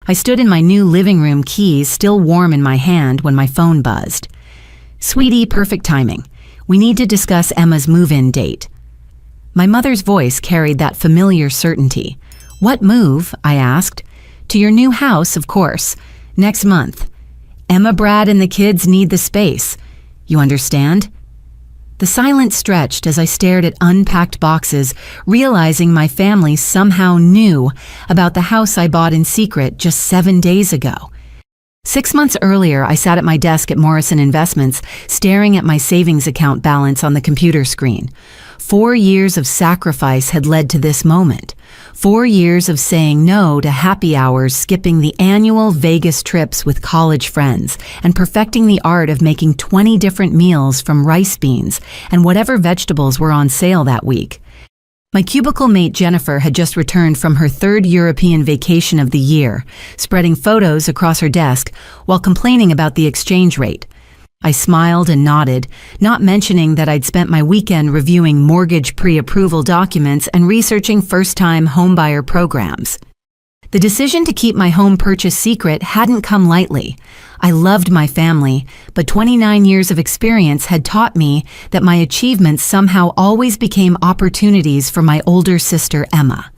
I stood in my new living room, keys still warm in my hand, when my phone buzzed. "Sweetie, perfect timing. We need to discuss Emma's move-in date." My mother's voice carried that familiar certainty. "What move?" I asked. "To your new house, of course. Next month. Emma, Brad, and the kids need the space. You understand?" The silence stretched as I stared at unpacked boxes, realizing my family somehow knew about the house I bought in secret just 7 days ago. 6 months earlier, I sat at my desk at Morrison Investments, staring at my savings account balance on the computer screen. 4 years of sacrifice had led to this moment. 4 years of saying no to happy hours, skipping the annual Vegas trips with college friends, and perfecting the art of making 20 different meals from rice beans and whatever vegetables were on sale that week. My cubicle mate Jennifer had just returned from her 3rd European vacation of the year, spreading photos across her desk while complaining about the exchange rate. I smiled and nodded, not mentioning that I'd spent my weekend reviewing mortgage pre-approval documents and researching first-time homebuyer programs. The decision to keep my home purchase secret hadn't come lightly. I loved my family, but 29 years of experience had taught me that my achievements somehow always became opportunities for my older sister Emma.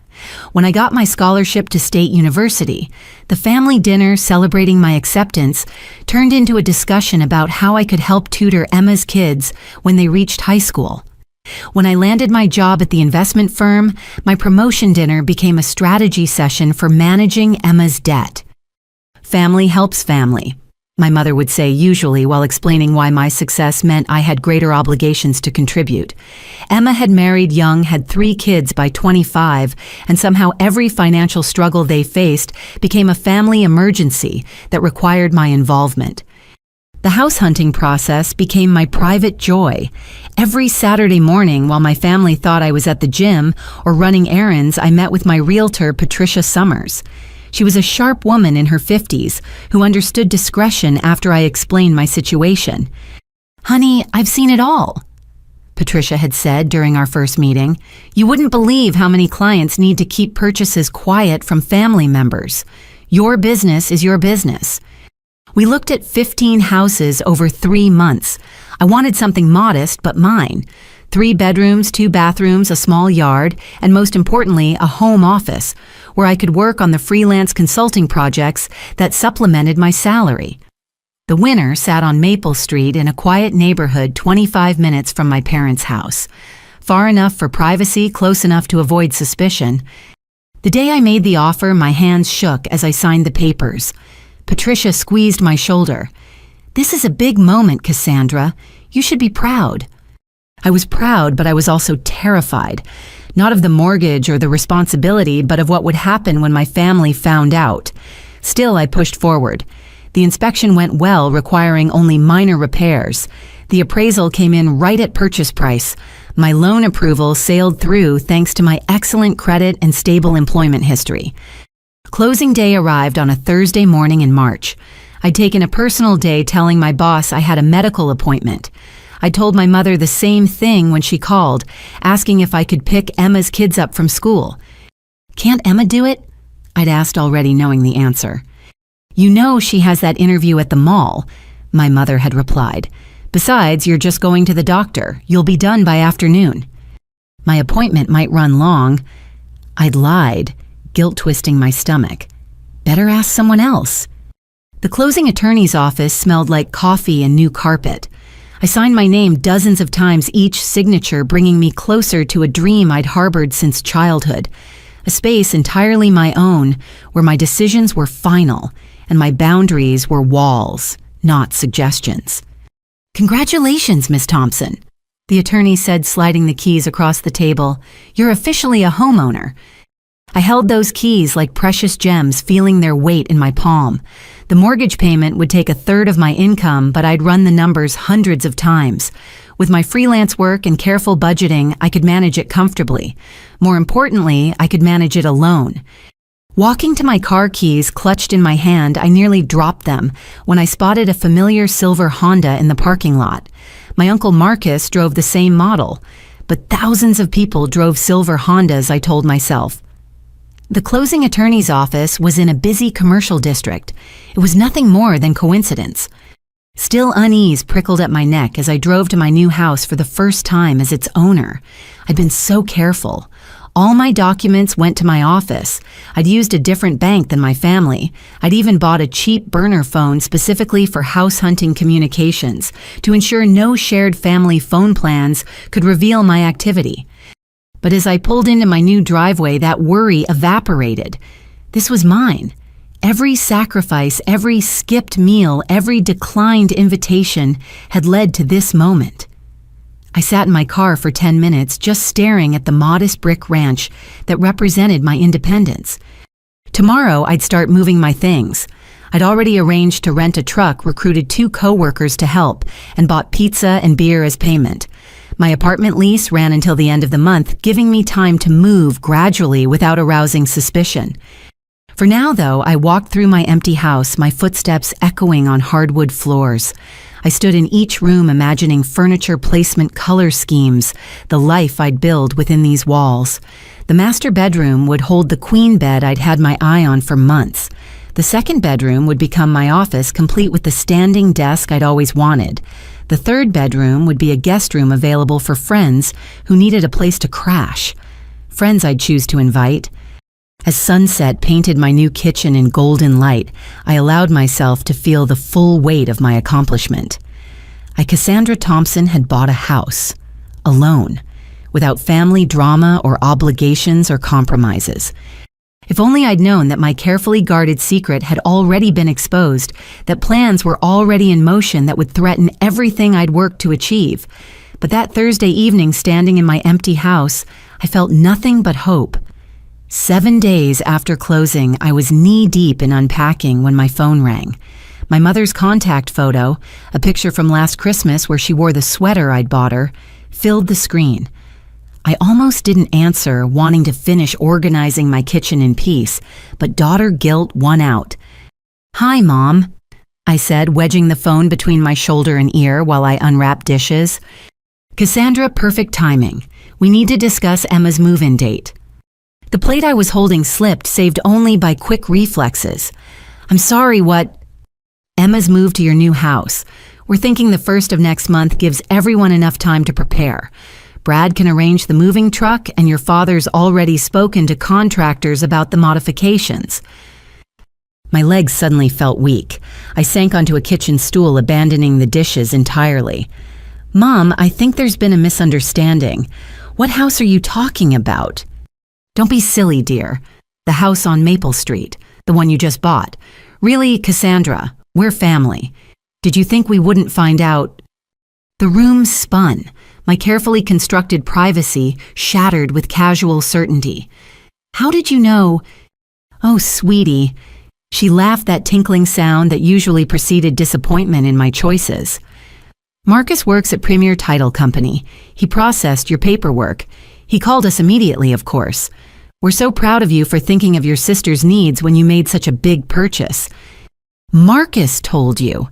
When I got my scholarship to State University, the family dinner celebrating my acceptance turned into a discussion about how I could help tutor Emma's kids when they reached high school. When I landed my job at the investment firm, my promotion dinner became a strategy session for managing Emma's debt. "Family helps family," my mother would say usually while explaining why my success meant I had greater obligations to contribute. Emma had married young, had 3 kids by 25, and somehow every financial struggle they faced became a family emergency that required my involvement. The house hunting process became my private joy. Every Saturday morning, while my family thought I was at the gym or running errands, I met with my realtor, Patricia Summers. She was a sharp woman in her 50s who understood discretion after I explained my situation. "Honey, I've seen it all," Patricia had said during our first meeting. "You wouldn't believe how many clients need to keep purchases quiet from family members. Your business is your business." We looked at 15 houses over 3 months. I wanted something modest but mine. 3 bedrooms, 2 bathrooms, a small yard, and most importantly, a home office, where I could work on the freelance consulting projects that supplemented my salary. The winner sat on Maple Street in a quiet neighborhood 25 minutes from my parents' house. Far enough for privacy, close enough to avoid suspicion. The day I made the offer, my hands shook as I signed the papers. Patricia squeezed my shoulder. "This is a big moment, Cassandra. You should be proud." I was proud, but I was also terrified. Not of the mortgage or the responsibility, but of what would happen when my family found out. Still, I pushed forward. The inspection went well, requiring only minor repairs. The appraisal came in right at purchase price. My loan approval sailed through thanks to my excellent credit and stable employment history. Closing day arrived on a Thursday morning in March. I'd taken a personal day telling my boss I had a medical appointment. I told my mother the same thing when she called, asking if I could pick Emma's kids up from school. "Can't Emma do it?" I'd asked, already knowing the answer. "You know she has that interview at the mall," my mother had replied. "Besides, you're just going to the doctor. You'll be done by afternoon." My appointment might run long. I'd lied, guilt twisting my stomach. Better ask someone else. The closing attorney's office smelled like coffee and new carpet. I signed my name dozens of times, each signature bringing me closer to a dream I'd harbored since childhood. A space entirely my own, where my decisions were final and my boundaries were walls, not suggestions. "Congratulations, Miss Thompson," the attorney said, sliding the keys across the table. "You're officially a homeowner." I held those keys like precious gems, feeling their weight in my palm. The mortgage payment would take 1/3 of my income, but I'd run the numbers hundreds of times. With my freelance work and careful budgeting, I could manage it comfortably. More importantly, I could manage it alone. Walking to my car keys clutched in my hand, I nearly dropped them when I spotted a familiar silver Honda in the parking lot. My uncle Marcus drove the same model, but thousands of people drove silver Hondas, I told myself. The closing attorney's office was in a busy commercial district. It was nothing more than coincidence. Still unease prickled at my neck as I drove to my new house for the first time as its owner. I'd been so careful. All my documents went to my office. I'd used a different bank than my family. I'd even bought a cheap burner phone specifically for house hunting communications to ensure no shared family phone plans could reveal my activity. But as I pulled into my new driveway, that worry evaporated. This was mine. Every sacrifice, every skipped meal, every declined invitation had led to this moment. I sat in my car for 10 minutes just staring at the modest brick ranch that represented my independence. Tomorrow, I'd start moving my things. I'd already arranged to rent a truck, recruited 2 co-workers to help, and bought pizza and beer as payment. My apartment lease ran until the end of the month, giving me time to move gradually without arousing suspicion. For now, though, I walked through my empty house, my footsteps echoing on hardwood floors. I stood in each room imagining furniture placement color schemes, the life I'd build within these walls. The master bedroom would hold the queen bed I'd had my eye on for months. The second bedroom would become my office, complete with the standing desk I'd always wanted. The third bedroom would be a guest room available for friends who needed a place to crash. Friends I'd choose to invite. As sunset painted my new kitchen in golden light, I allowed myself to feel the full weight of my accomplishment. Cassandra Thompson had bought a house, alone, without family drama or obligations or compromises. If only I'd known that my carefully guarded secret had already been exposed, that plans were already in motion that would threaten everything I'd worked to achieve. But that Thursday evening, standing in my empty house, I felt nothing but hope. 7 days after closing, I was knee-deep in unpacking when my phone rang. My mother's contact photo, a picture from last Christmas where she wore the sweater I'd bought her, filled the screen. I almost didn't answer, wanting to finish organizing my kitchen in peace, but daughter guilt won out. "Hi, Mom," I said, wedging the phone between my shoulder and ear while I unwrapped dishes. "Cassandra, perfect timing. We need to discuss Emma's move-in date." The plate I was holding slipped, saved only by quick reflexes. "I'm sorry, what?" "Emma's moved to your new house. We're thinking the 1st of next month gives everyone enough time to prepare. Brad can arrange the moving truck, and your father's already spoken to contractors about the modifications." My legs suddenly felt weak. I sank onto a kitchen stool, abandoning the dishes entirely. "Mom, I think there's been a misunderstanding. What house are you talking about?" "Don't be silly, dear. The house on Maple Street, the one you just bought. Really, Cassandra, we're family. Did you think we wouldn't find out?" The room spun, my carefully constructed privacy shattered with casual certainty. "How did you know?" "Oh, sweetie." She laughed, that tinkling sound that usually preceded disappointment in my choices. "Marcus works at Premier Title Company. He processed your paperwork. He called us immediately, of course. We're so proud of you for thinking of your sister's needs when you made such a big purchase." "Marcus told you."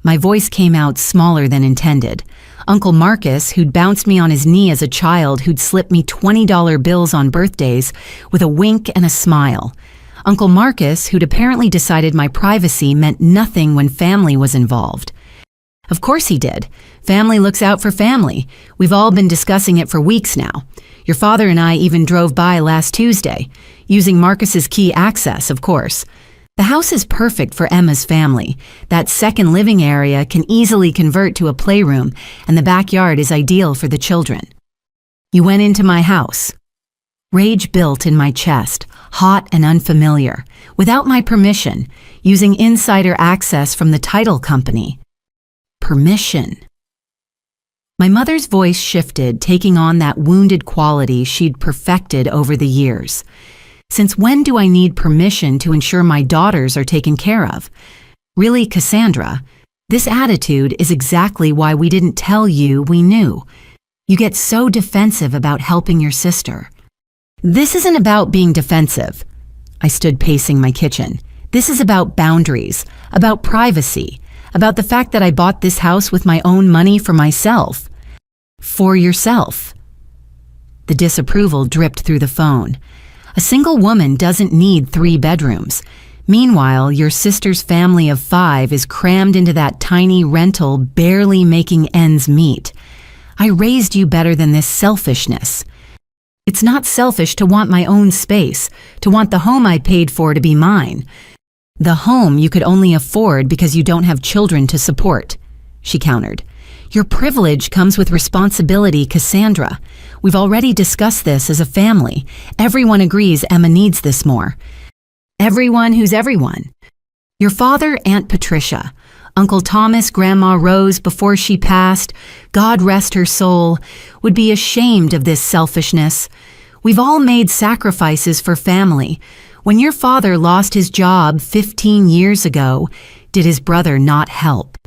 My voice came out smaller than intended. Uncle Marcus, who'd bounced me on his knee as a child, who'd slipped me $20 bills on birthdays with a wink and a smile. Uncle Marcus, who'd apparently decided my privacy meant nothing when family was involved. Of course he did. Family looks out for family. We've all been discussing it for weeks now. Your father and I even drove by last Tuesday, using Marcus's key access, of course. The house is perfect for Emma's family. That second living area can easily convert to a playroom, and the backyard is ideal for the children. "You went into my house." Rage built in my chest, hot and unfamiliar, without my permission, using insider access from the title company. Permission. My mother's voice shifted, taking on that wounded quality she'd perfected over the years. "Since when do I need permission to ensure my daughters are taken care of? Really, Cassandra, this attitude is exactly why we didn't tell you we knew. You get so defensive about helping your sister." "This isn't about being defensive." I stood pacing my kitchen. "This is about boundaries, about privacy, about the fact that I bought this house with my own money for myself." "For yourself." The disapproval dripped through the phone. A single woman doesn't need 3 bedrooms. Meanwhile, your sister's family of 5 is crammed into that tiny rental, barely making ends meet. I raised you better than this selfishness. It's not selfish to want my own space, to want the home I paid for to be mine. The home you could only afford because you don't have children to support, she countered. Your privilege comes with responsibility, Cassandra. We've already discussed this as a family. Everyone agrees Emma needs this more. Everyone who's everyone. Your father, Aunt Patricia, Uncle Thomas, Grandma Rose before she passed, God rest her soul, would be ashamed of this selfishness. We've all made sacrifices for family. When your father lost his job 15 years ago, did his brother not help?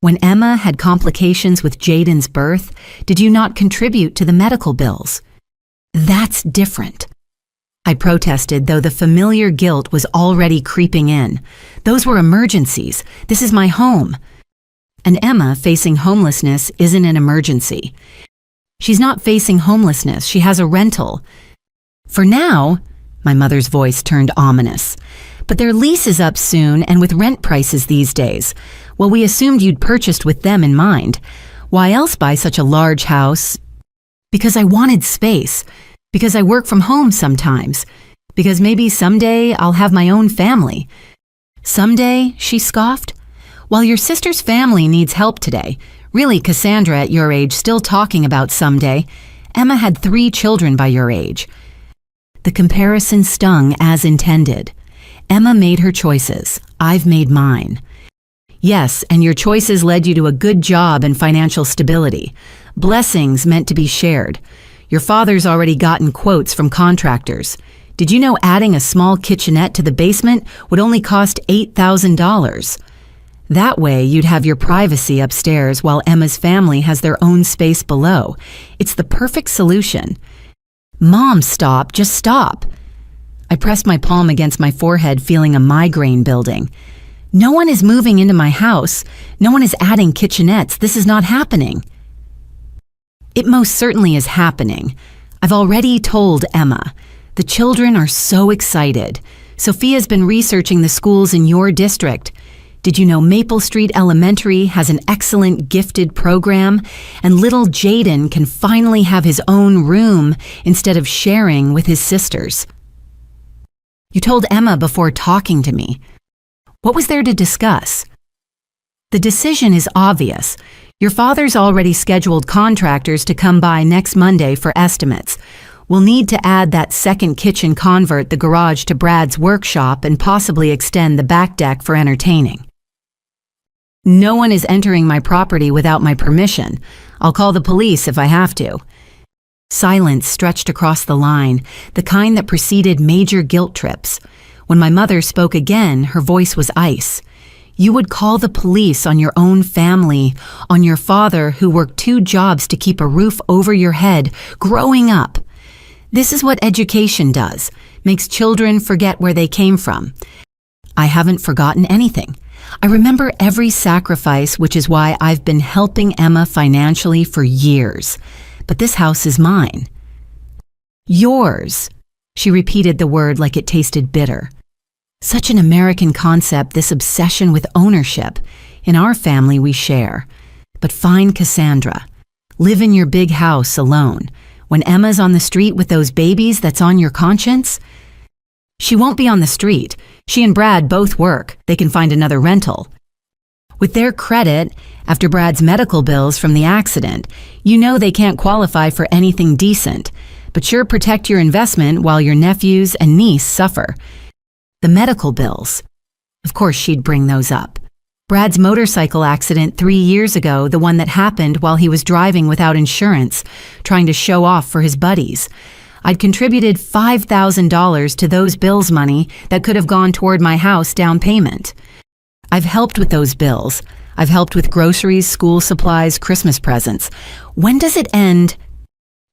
When Emma had complications with Jaden's birth, did you not contribute to the medical bills? That's different. I protested, though the familiar guilt was already creeping in. Those were emergencies. This is my home. And Emma facing homelessness isn't an emergency. She's not facing homelessness. She has a rental. For now, my mother's voice turned ominous. But their lease is up soon, and with rent prices these days. Well, we assumed you'd purchased with them in mind. Why else buy such a large house? Because I wanted space. Because I work from home sometimes. Because maybe someday I'll have my own family. Someday, she scoffed. While your sister's family needs help today, really Cassandra at your age still talking about someday, Emma had 3 children by your age. The comparison stung as intended. Emma made her choices. I've made mine. Yes, and your choices led you to a good job and financial stability. Blessings meant to be shared. Your father's already gotten quotes from contractors. Did you know adding a small kitchenette to the basement would only cost $8,000? That way, you'd have your privacy upstairs while Emma's family has their own space below. It's the perfect solution. Mom, stop. Just stop. I pressed my palm against my forehead, feeling a migraine building. No one is moving into my house. No one is adding kitchenettes. This is not happening. It most certainly is happening. I've already told Emma. The children are so excited. Sophia's been researching the schools in your district. Did you know Maple Street Elementary has an excellent gifted program, and little Jaden can finally have his own room instead of sharing with his sisters? You told Emma before talking to me. What was there to discuss? The decision is obvious. Your father's already scheduled contractors to come by next Monday for estimates. We'll need to add that second kitchen, convert the garage to Brad's workshop, and possibly extend the back deck for entertaining. No one is entering my property without my permission. I'll call the police if I have to. Silence stretched across the line, the kind that preceded major guilt trips. When my mother spoke again, her voice was ice. You would call the police on your own family, on your father who worked 2 jobs to keep a roof over your head, growing up. This is what education does, makes children forget where they came from. I haven't forgotten anything. I remember every sacrifice, which is why I've been helping Emma financially for years. But this house is mine. Yours. She repeated the word like it tasted bitter. Such an American concept, this obsession with ownership. In our family, we share. But fine, Cassandra. Live in your big house alone. When Emma's on the street with those babies, that's on your conscience? She won't be on the street. She and Brad both work. They can find another rental. With their credit, after Brad's medical bills from the accident, you know they can't qualify for anything decent. But sure, protect your investment while your nephews and niece suffer. The medical bills. Of course she'd bring those up. Brad's motorcycle accident 3 years ago, the one that happened while he was driving without insurance, trying to show off for his buddies. I'd contributed $5,000 to those bills money that could have gone toward my house down payment. I've helped with those bills. I've helped with groceries, school supplies, Christmas presents. When does it end?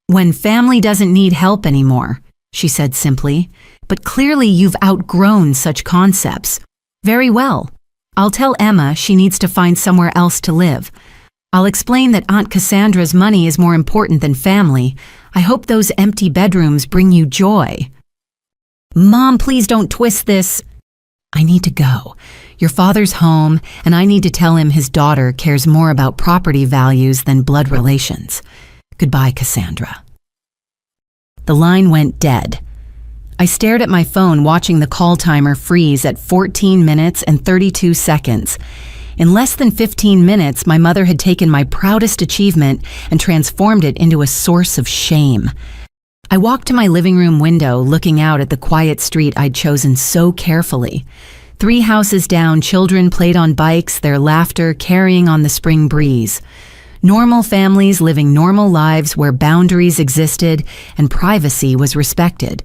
When family doesn't need help anymore, she said simply. But clearly you've outgrown such concepts. Very well. I'll tell Emma she needs to find somewhere else to live. I'll explain that Aunt Cassandra's money is more important than family. I hope those empty bedrooms bring you joy. Mom, please don't twist this. I need to go. Your father's home, and I need to tell him his daughter cares more about property values than blood relations. Goodbye, Cassandra. The line went dead. I stared at my phone, watching the call timer freeze at 14 minutes and 32 seconds. In less than 15 minutes, my mother had taken my proudest achievement and transformed it into a source of shame. I walked to my living room window, looking out at the quiet street I'd chosen so carefully. 3 houses down, children played on bikes, their laughter carrying on the spring breeze. Normal families living normal lives where boundaries existed and privacy was respected.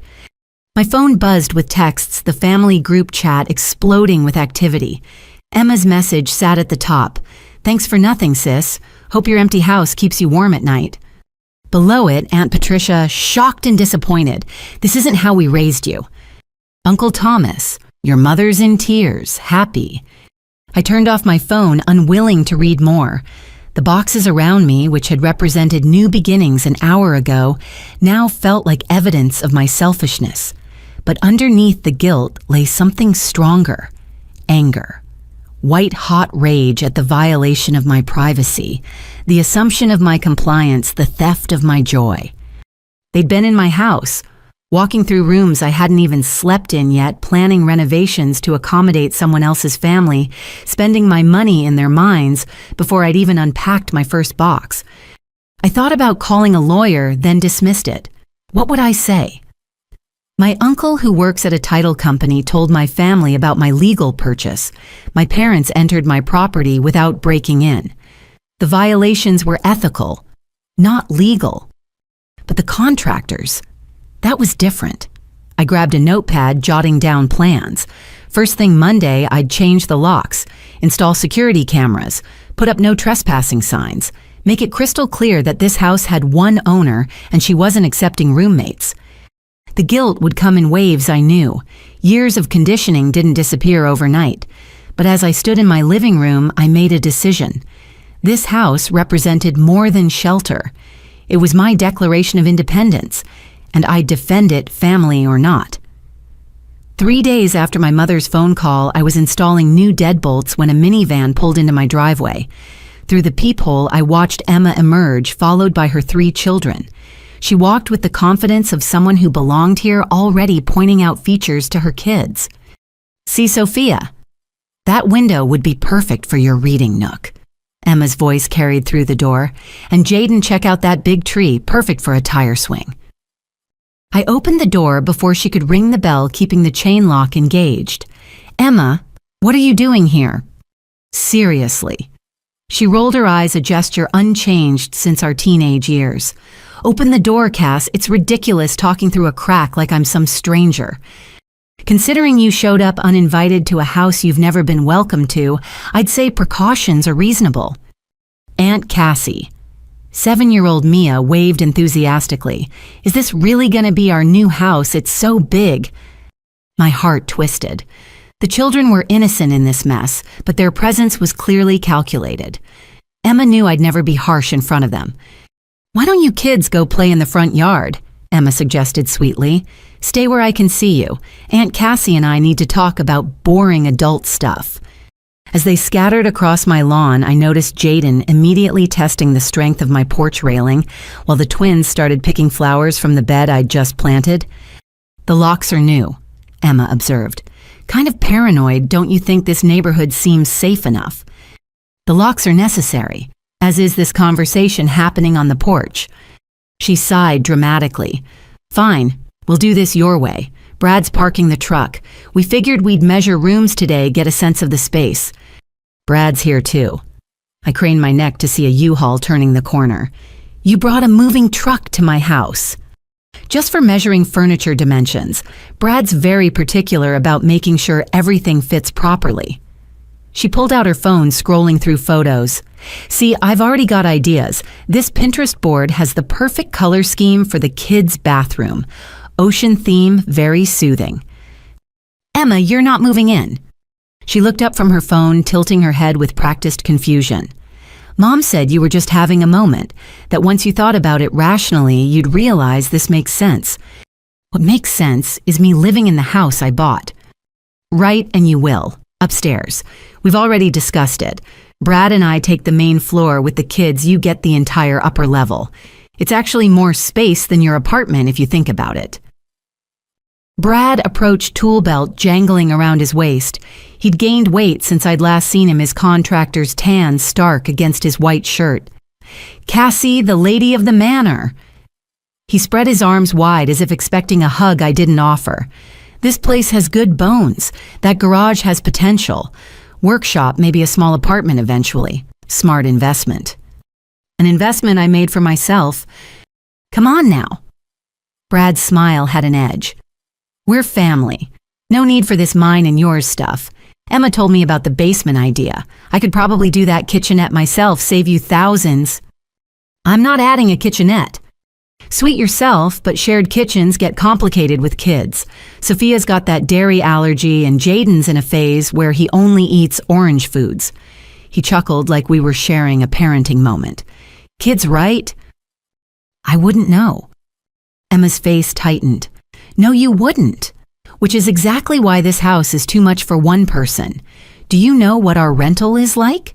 My phone buzzed with texts, the family group chat exploding with activity. Emma's message sat at the top. Thanks for nothing, sis. Hope your empty house keeps you warm at night. Below it, Aunt Patricia, shocked and disappointed. This isn't how we raised you. Uncle Thomas, your mother's in tears, happy. I turned off my phone, unwilling to read more. The boxes around me, which had represented new beginnings an hour ago, now felt like evidence of my selfishness. But underneath the guilt lay something stronger: anger. White-hot rage at the violation of my privacy, the assumption of my compliance, the theft of my joy. They'd been in my house, walking through rooms I hadn't even slept in yet, planning renovations to accommodate someone else's family, spending my money in their minds before I'd even unpacked my first box. I thought about calling a lawyer, then dismissed it. What would I say? My uncle, who works at a title company, told my family about my legal purchase. My parents entered my property without breaking in. The violations were ethical, not legal. But the contractors, that was different. I grabbed a notepad, jotting down plans. First thing Monday, I'd change the locks, install security cameras, put up no trespassing signs, make it crystal clear that this house had one owner and she wasn't accepting roommates. The guilt would come in waves, I knew. Years of conditioning didn't disappear overnight. But as I stood in my living room, I made a decision. This house represented more than shelter. It was my declaration of independence, and I'd defend it, family or not. 3 days after my mother's phone call, I was installing new deadbolts when a minivan pulled into my driveway. Through the peephole, I watched Emma emerge, followed by her 3 children. She walked with the confidence of someone who belonged here, already pointing out features to her kids. See, Sophia, that window would be perfect for your reading nook. Emma's voice carried through the door. And Jaden, check out that big tree, perfect for a tire swing. I opened the door before she could ring the bell, keeping the chain lock engaged. Emma, what are you doing here? Seriously. She rolled her eyes, a gesture unchanged since our teenage years. Open the door, Cass. It's ridiculous talking through a crack like I'm some stranger. Considering you showed up uninvited to a house you've never been welcome to, I'd say precautions are reasonable. Aunt Cassie. 7-year-old Mia waved enthusiastically. Is this really going to be our new house? It's so big. My heart twisted. The children were innocent in this mess, but their presence was clearly calculated. Emma knew I'd never be harsh in front of them. Why don't you kids go play in the front yard? Emma suggested sweetly. Stay where I can see you. Aunt Cassie and I need to talk about boring adult stuff. As they scattered across my lawn, I noticed Jaden immediately testing the strength of my porch railing, while the twins started picking flowers from the bed I'd just planted. The locks are new, Emma observed. Kind of paranoid, don't you think this neighborhood seems safe enough? The locks are necessary, as is this conversation happening on the porch. She sighed dramatically. Fine, we'll do this your way. Brad's parking the truck. We figured we'd measure rooms today, get a sense of the space. Brad's here too. I craned my neck to see a U-Haul turning the corner. You brought a moving truck to my house. Just for measuring furniture dimensions. Brad's very particular about making sure everything fits properly. She pulled out her phone, scrolling through photos. See, I've already got ideas. This Pinterest board has the perfect color scheme for the kids' bathroom. Ocean theme, very soothing. Emma, you're not moving in. She looked up from her phone, tilting her head with practiced confusion. Mom said you were just having a moment, that once you thought about it rationally, you'd realize this makes sense. What makes sense is me living in the house I bought. Right, and you will. Upstairs. We've already discussed it. Brad and I take the main floor with the kids. You get the entire upper level. It's actually more space than your apartment if you think about it. Brad approached tool belt jangling around his waist. He'd gained weight since I'd last seen him, his contractor's tan stark against his white shirt. Cassie, the lady of the manor. He spread his arms wide as if expecting a hug I didn't offer. This place has good bones. That garage has potential. Workshop, maybe a small apartment eventually. Smart investment. An investment I made for myself. Come on now. Brad's smile had an edge. We're family. No need for this mine and yours stuff. Emma told me about the basement idea. I could probably do that kitchenette myself, save you thousands. I'm not adding a kitchenette. Sweet yourself, but shared kitchens get complicated with kids. Sophia's got that dairy allergy and Jaden's in a phase where he only eats orange foods. He chuckled like we were sharing a parenting moment. Kids, right? I wouldn't know. Emma's face tightened. No, you wouldn't. Which is exactly why this house is too much for one person. Do you know what our rental is like?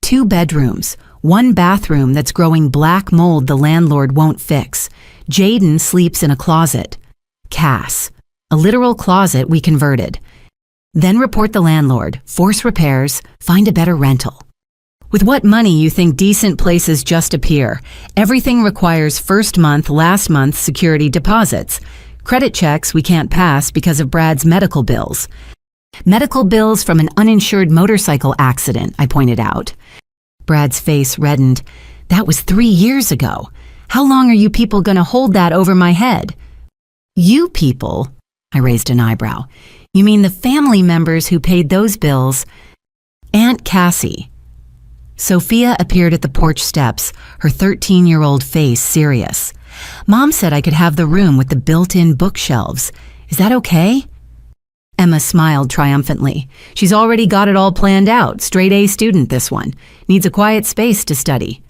2 bedrooms, 1 bathroom that's growing black mold the landlord won't fix. Jaden sleeps in a closet. Cass, a literal closet we converted. Then report the landlord, force repairs, find a better rental. With what money you think decent places just appear? Everything requires first month, last month security deposits. Credit checks we can't pass because of Brad's medical bills. Medical bills from an uninsured motorcycle accident, I pointed out. Brad's face reddened. That was 3 years ago. How long are you people going to hold that over my head? You people? I raised an eyebrow. You mean the family members who paid those bills? Aunt Cassie. Sophia appeared at the porch steps, her 13-year-old face serious. Mom said I could have the room with the built-in bookshelves. Is that okay? Emma smiled triumphantly. She's already got it all planned out. Straight A student, this one. Needs a quiet space to study.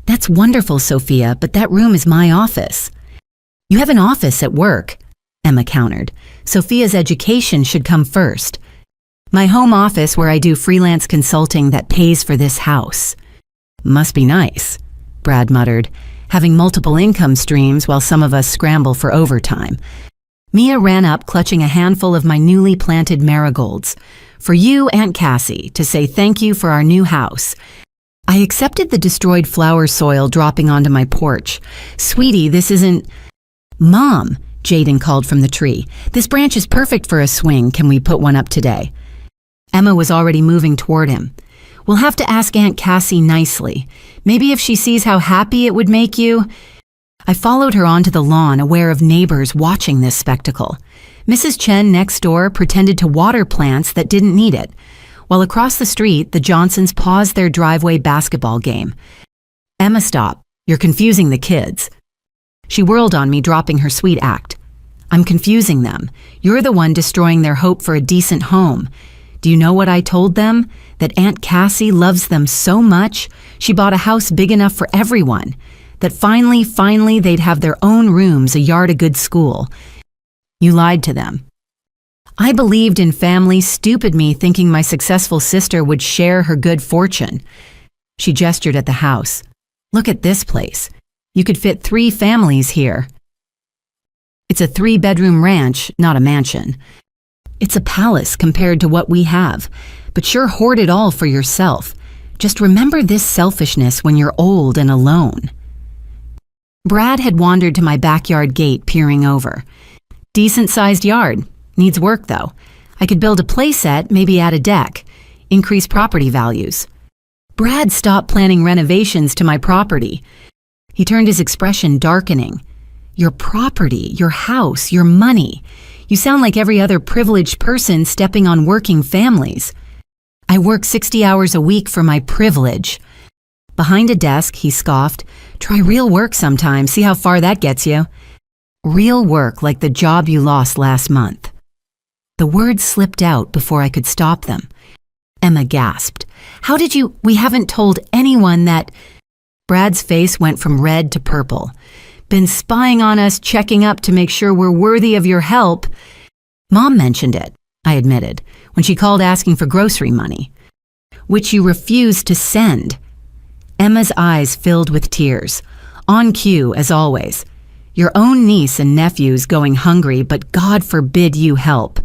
That's wonderful, Sophia, but that room is my office. You have an office at work, Emma countered. Sophia's education should come first. My home office where I do freelance consulting that pays for this house. Must be nice, Brad muttered, having multiple income streams while some of us scramble for overtime. Mia ran up, clutching a handful of my newly planted marigolds. For you, Aunt Cassie, to say thank you for our new house. I accepted the destroyed flower soil dropping onto my porch. Sweetie, this isn't... Mom, Jaden called from the tree. This branch is perfect for a swing. Can we put one up today? Emma was already moving toward him. We'll have to ask Aunt Cassie nicely. Maybe if she sees how happy it would make you. I followed her onto the lawn, aware of neighbors watching this spectacle. Mrs. Chen next door pretended to water plants that didn't need it, while across the street, the Johnsons paused their driveway basketball game. Emma, stop. You're confusing the kids. She whirled on me, dropping her sweet act. I'm confusing them. You're the one destroying their hope for a decent home. Do you know what I told them? That Aunt Cassie loves them so much, she bought a house big enough for everyone. That finally they'd have their own rooms, a yard, a good school. You lied to them. I believed in family, stupid me thinking my successful sister would share her good fortune. She gestured at the house. Look at this place. You could fit 3 families here. It's a 3-bedroom ranch, not a mansion. It's a palace compared to what we have, but sure hoard it all for yourself. Just remember this selfishness when you're old and alone. Brad had wandered to my backyard gate, peering over. Decent-sized yard. Needs work, though. I could build a playset, maybe add a deck. Increase property values. Brad stopped planning renovations to my property. He turned his expression darkening. Your property, your house, your money. You sound like every other privileged person stepping on working families. I work 60 hours a week for my privilege. Behind a desk, he scoffed. Try real work sometime, see how far that gets you. Real work like the job you lost last month. The words slipped out before I could stop them. Emma gasped. How did you... We haven't told anyone that... Brad's face went from red to purple. Been spying on us, checking up to make sure we're worthy of your help. Mom mentioned it, I admitted, when she called asking for grocery money, which you refused to send. Emma's eyes filled with tears. On cue, as always. Your own niece and nephews going hungry, but God forbid you help.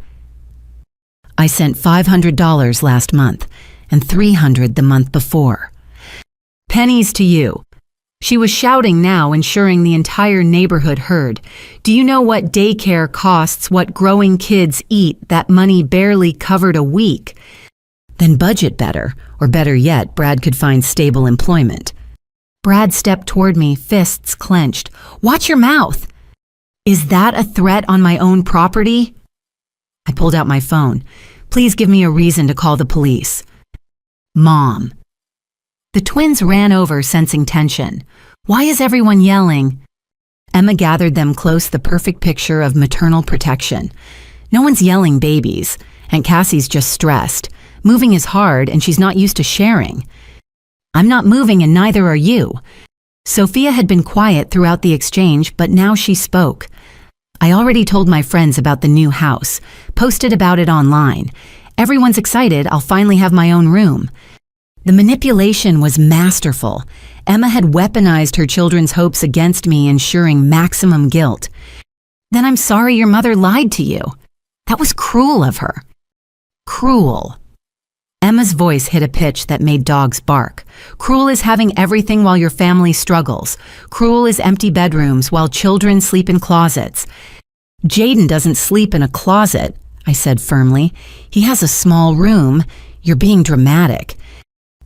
I sent $500 last month and $300 the month before. Pennies to you. She was shouting now, ensuring the entire neighborhood heard. Do you know what daycare costs, what growing kids eat? That money barely covered a week. Then budget better, or better yet, Brad could find stable employment. Brad stepped toward me, fists clenched. Watch your mouth! Is that a threat on my own property? I pulled out my phone. Please give me a reason to call the police. Mom. The twins ran over, sensing tension. Why is everyone yelling? Emma gathered them close, the perfect picture of maternal protection. No one's yelling babies. Aunt Cassie's just stressed. Moving is hard, and she's not used to sharing. I'm not moving, and neither are you. Sophia had been quiet throughout the exchange, but now she spoke. I already told my friends about the new house, posted about it online. Everyone's excited, I'll finally have my own room. The manipulation was masterful. Emma had weaponized her children's hopes against me, ensuring maximum guilt. Then I'm sorry your mother lied to you. That was cruel of her. Cruel. Emma's voice hit a pitch that made dogs bark. Cruel is having everything while your family struggles. Cruel is empty bedrooms while children sleep in closets. Jaden doesn't sleep in a closet, I said firmly. He has a small room. You're being dramatic.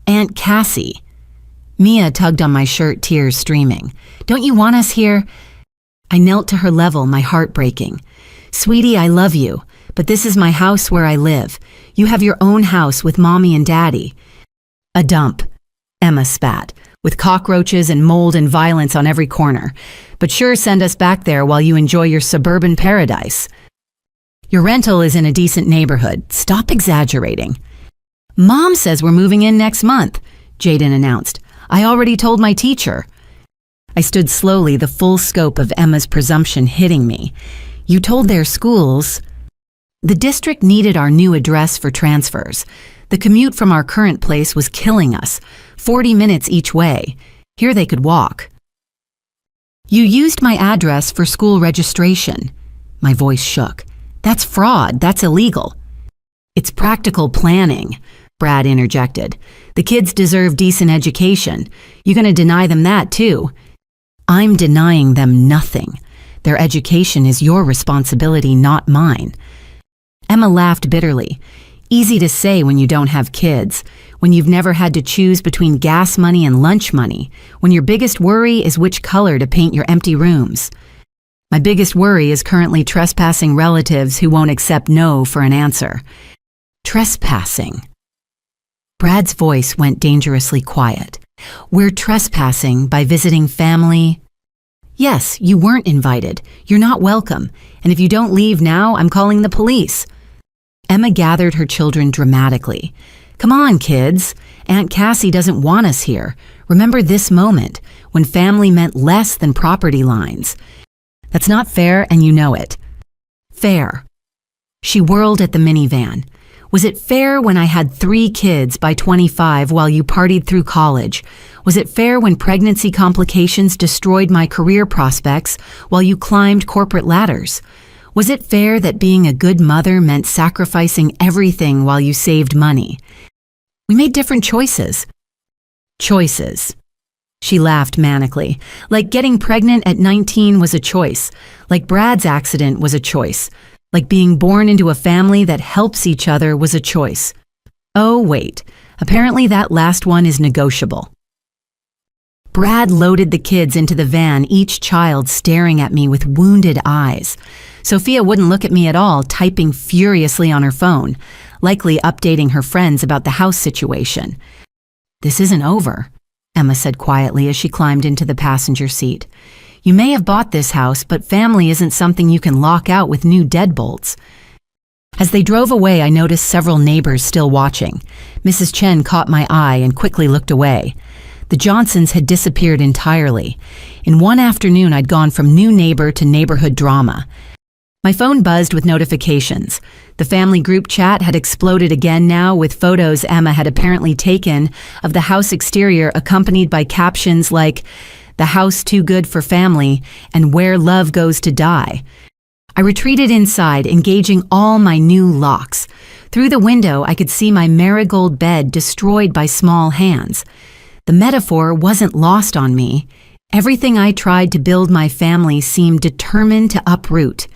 Aunt Cassie. Mia tugged on my shirt, tears streaming. Don't you want us here? I knelt to her level, my heart breaking. Sweetie, I love you, but this is my house where I live. You have your own house with Mommy and Daddy. A dump, Emma spat, with cockroaches and mold and violence on every corner. But sure, send us back there while you enjoy your suburban paradise. Your rental is in a decent neighborhood. Stop exaggerating. Mom says we're moving in next month, Jaden announced. I already told my teacher. I stood slowly, the full scope of Emma's presumption hitting me. You told their schools. The district needed our new address for transfers. The commute from our current place was killing us, 40 minutes each way. Here they could walk. You used my address for school registration. My voice shook. That's fraud. That's illegal. It's practical planning, Brad interjected. The kids deserve decent education. You're going to deny them that too. I'm denying them nothing. Their education is your responsibility, not mine. Emma laughed bitterly. Easy to say when you don't have kids, when you've never had to choose between gas money and lunch money, when your biggest worry is which color to paint your empty rooms. My biggest worry is currently trespassing relatives who won't accept no for an answer. Trespassing. Brad's voice went dangerously quiet. We're trespassing by visiting family. Yes, you weren't invited. You're not welcome. And if you don't leave now, I'm calling the police. Emma gathered her children dramatically. Come on, kids. Aunt Cassie doesn't want us here. Remember this moment, when family meant less than property lines. That's not fair, and you know it. Fair. She whirled at the minivan. Was it fair when I had 3 kids by 25 while you partied through college? Was it fair when pregnancy complications destroyed my career prospects while you climbed corporate ladders? Was it fair that being a good mother meant sacrificing everything while you saved money? We made different choices. Choices. She laughed manically, like getting pregnant at 19 was a choice, like Brad's accident was a choice, like being born into a family that helps each other was a choice. Oh, wait, apparently that last one is negotiable. Brad loaded the kids into the van, each child staring at me with wounded eyes. Sophia wouldn't look at me at all, typing furiously on her phone, likely updating her friends about the house situation. This isn't over, Emma said quietly as she climbed into the passenger seat. You may have bought this house, but family isn't something you can lock out with new deadbolts. As they drove away, I noticed several neighbors still watching. Mrs. Chen caught my eye and quickly looked away. The Johnsons had disappeared entirely. In one afternoon, I'd gone from new neighbor to neighborhood drama. My phone buzzed with notifications. The family group chat had exploded again now with photos Emma had apparently taken of the house exterior accompanied by captions like, "The house too good for family," and "Where love goes to die." I retreated inside, engaging all my new locks. Through the window, I could see my marigold bed destroyed by small hands. The metaphor wasn't lost on me. Everything I tried to build my family seemed determined to uproot.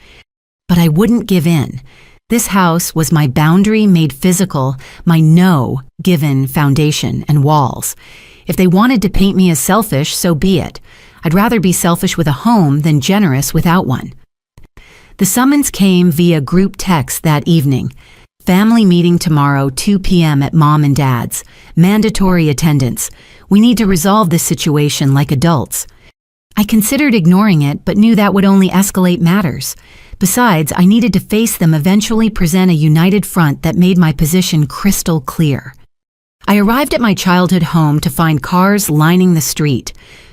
But I wouldn't give in. This house was my boundary made physical, my no given foundation and walls. If they wanted to paint me as selfish, so be it. I'd rather be selfish with a home than generous without one. The summons came via group text that evening. Family meeting tomorrow, 2 p.m. at Mom and Dad's. Mandatory attendance. We need to resolve this situation like adults. I considered ignoring it, but knew that would only escalate matters. Besides, I needed to face them, eventually present a united front that made my position crystal clear. I arrived at my childhood home to find cars lining the street.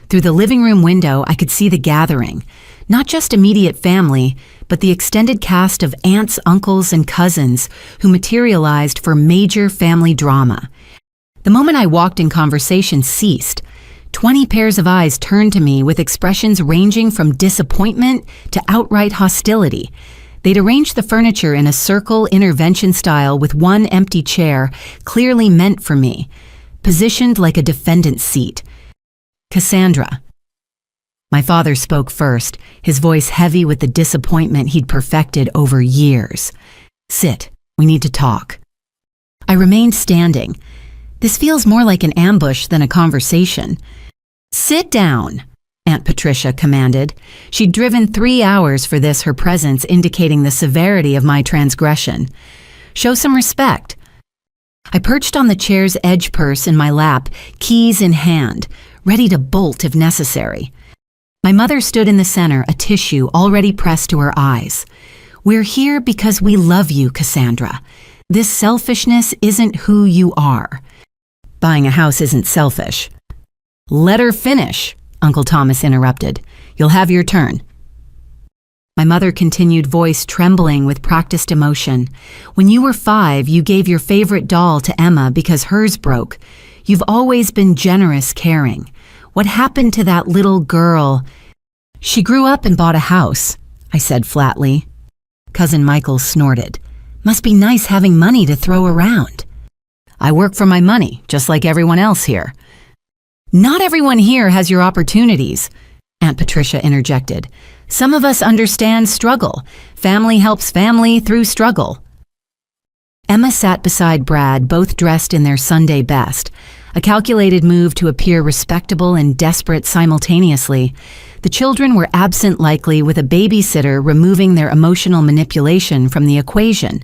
Through the living room window, I could see the gathering. Not just immediate family, but the extended cast of aunts, uncles, and cousins who materialized for major family drama. The moment I walked in, conversation ceased. 20 pairs of eyes turned to me with expressions ranging from disappointment to outright hostility. They'd arranged the furniture in a circle intervention style with one empty chair clearly meant for me, positioned like a defendant's seat. "Cassandra." My father spoke first, his voice heavy with the disappointment he'd perfected over years. "Sit, we need to talk." I remained standing. This feels more like an ambush than a conversation. "Sit down," Aunt Patricia commanded. She'd driven 3 hours for this, her presence indicating the severity of my transgression. "Show some respect." I perched on the chair's edge, purse in my lap, keys in hand, ready to bolt if necessary. My mother stood in the center, a tissue already pressed to her eyes. "We're here because we love you, Cassandra. This selfishness isn't who you are." "Buying a house isn't selfish." "Let her finish," Uncle Thomas interrupted. "You'll have your turn." My mother continued, voice trembling with practiced emotion. "When you were 5, you gave your favorite doll to Emma because hers broke. You've always been generous, caring. What happened to that little girl?" "She grew up and bought a house," I said flatly. Cousin Michael snorted. "Must be nice having money to throw around." "I work for my money, just like everyone else here." "Not everyone here has your opportunities," Aunt Patricia interjected. "Some of us understand struggle. Family helps family through struggle." Emma sat beside Brad, both dressed in their Sunday best, a calculated move to appear respectable and desperate simultaneously. The children were absent, likely with a babysitter removing their emotional manipulation from the equation.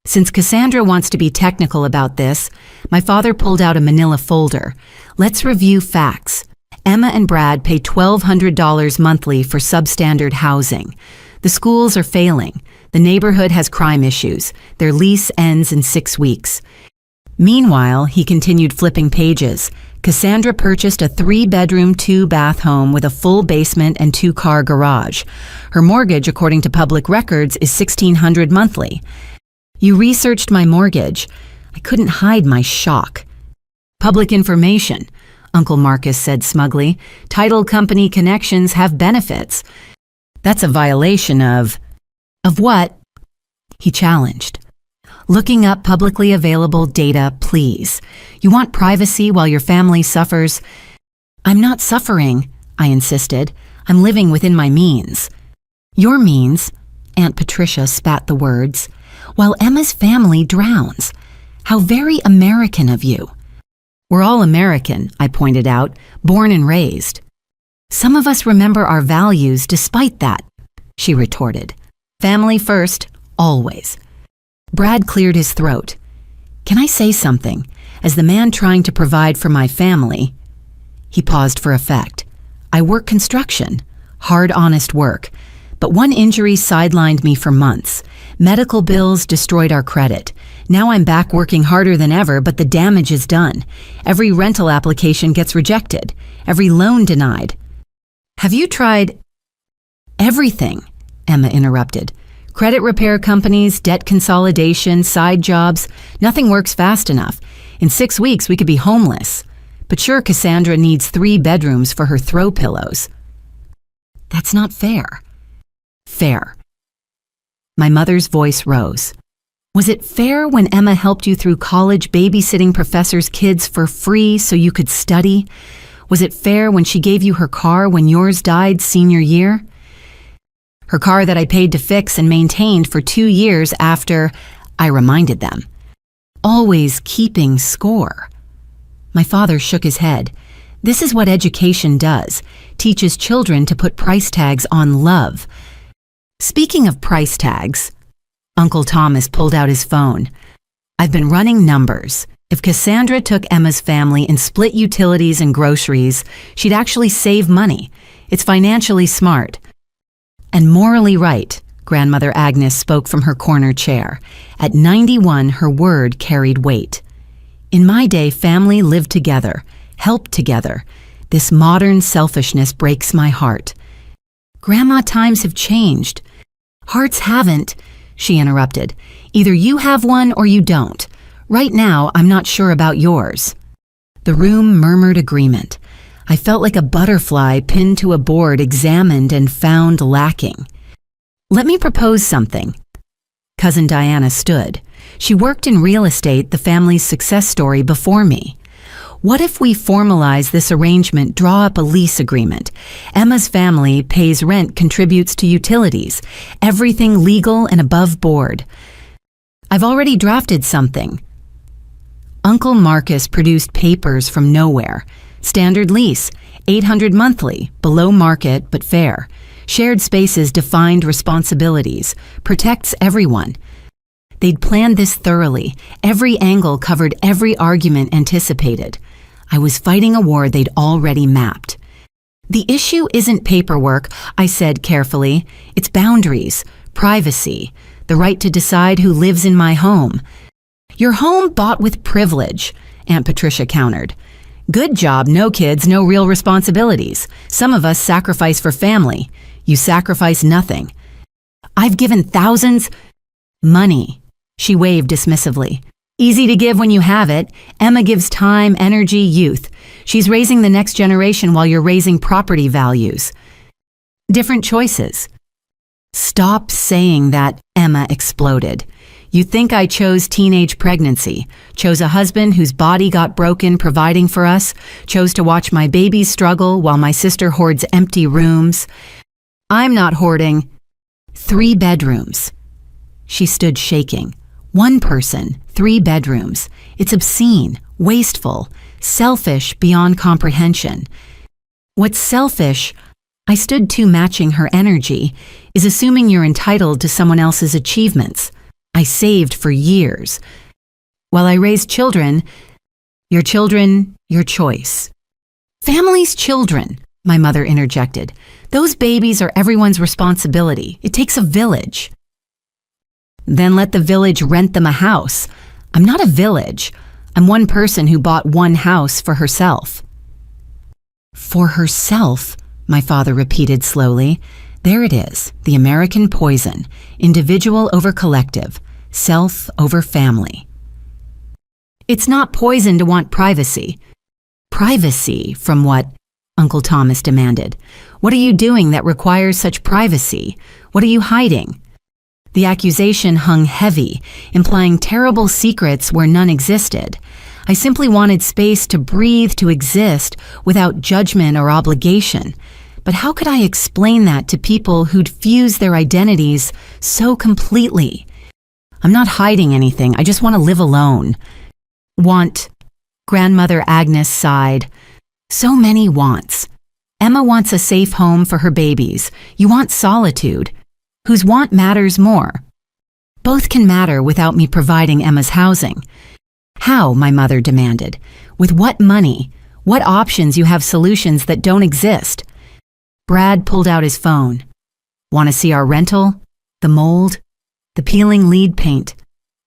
Since Cassandra wants to be technical about this, my father pulled out a manila folder. "Let's review facts. Emma and Brad pay $1,200 monthly for substandard housing. The schools are failing. The neighborhood has crime issues. Their lease ends in 6 weeks. Meanwhile," he continued, flipping pages, "Cassandra purchased a 3-bedroom, 2-bath home with a full basement and 2-car garage. Her mortgage, according to public records, is $1,600 monthly. You researched my mortgage." I couldn't hide my shock. "Public information," Uncle Marcus said smugly. "Title company connections have benefits." "That's a violation of..." "Of what?" he challenged. "Looking up publicly available data, please. You want privacy while your family suffers." "I'm not suffering," I insisted. "I'm living within my means." "Your means," Aunt Patricia spat the words, "while Emma's family drowns. How very American of you." "We're all American," I pointed out, "born and raised." "Some of us remember our values despite that," she retorted. "Family first, always." Brad cleared his throat. "Can I say something? As the man trying to provide for my family..." He paused for effect. "I work construction. Hard, honest work. But one injury sidelined me for months. Medical bills destroyed our credit. Now I'm back working harder than ever, but the damage is done. Every rental application gets rejected. Every loan denied. Have you tried everything? Emma interrupted. Credit repair companies, debt consolidation, side jobs. Nothing works fast enough. In 6 weeks, we could be homeless. But sure, Cassandra needs 3 bedrooms for her throw pillows. That's not fair. Fair. My mother's voice rose. Was it fair when Emma helped you through college babysitting professors' kids for free so you could study? Was it fair when she gave you her car when yours died senior year? Her car that I paid to fix and maintained for 2 years after, I reminded them. Always keeping score. My father shook his head. This is what education does. Teaches children to put price tags on love. Speaking of price tags, Uncle Thomas pulled out his phone. I've been running numbers. If Cassandra took Emma's family and split utilities and groceries, she'd actually save money. It's financially smart. And morally right, Grandmother Agnes spoke from her corner chair. At 91, her word carried weight. In my day, family lived together, helped together. This modern selfishness breaks my heart. Grandma, times have changed. Hearts haven't, she interrupted. Either you have one or you don't. Right now, I'm not sure about yours. The room murmured agreement. I felt like a butterfly pinned to a board examined and found lacking. Let me propose something. Cousin Diana stood. She worked in real estate, the family's success story, before me. What if we formalize this arrangement, draw up a lease agreement? Emma's family pays rent, contributes to utilities, everything legal and above board. I've already drafted something. Uncle Marcus produced papers from nowhere. Standard lease, $800 monthly, below market but fair. Shared spaces, defined responsibilities, protects everyone. They'd planned this thoroughly. Every angle covered, every argument anticipated. I was fighting a war they'd already mapped. The issue isn't paperwork, I said carefully. It's boundaries, privacy, the right to decide who lives in my home. Your home bought with privilege, Aunt Patricia countered. Good job, no kids, no real responsibilities. Some of us sacrifice for family. You sacrifice nothing. I've given thousands. Money. She waved dismissively. Easy to give when you have it. Emma gives time, energy, youth. She's raising the next generation while you're raising property values. Different choices. Stop saying that, Emma exploded. You think I chose teenage pregnancy, chose a husband whose body got broken providing for us, chose to watch my babies struggle while my sister hoards empty rooms. I'm not hoarding. 3 bedrooms. She stood shaking. 1 person, 3 bedrooms. It's obscene, wasteful, selfish beyond comprehension. What's selfish, I stood to matching her energy, is assuming you're entitled to someone else's achievements. I saved for years. While I raised children, your choice. Family's children, my mother interjected. Those babies are everyone's responsibility. It takes a village. Then let the village rent them a house. I'm not a village. I'm one person who bought 1 house for herself. For herself, my father repeated slowly. There it is, the American poison. Individual over collective, self over family. It's not poison to want privacy. Privacy from what? Uncle Thomas demanded. What are you doing that requires such privacy? What are you hiding? The accusation hung heavy, implying terrible secrets where none existed. I simply wanted space to breathe, to exist, without judgment or obligation. But how could I explain that to people who'd fused their identities so completely? I'm not hiding anything, I just want to live alone. Want. Grandmother Agnes sighed. So many wants. Emma wants a safe home for her babies. You want solitude. Whose want matters more? Both can matter without me providing Emma's housing. How, my mother demanded. With what money? What options you have solutions that don't exist? Brad pulled out his phone. Want to see our rental? The mold? The peeling lead paint?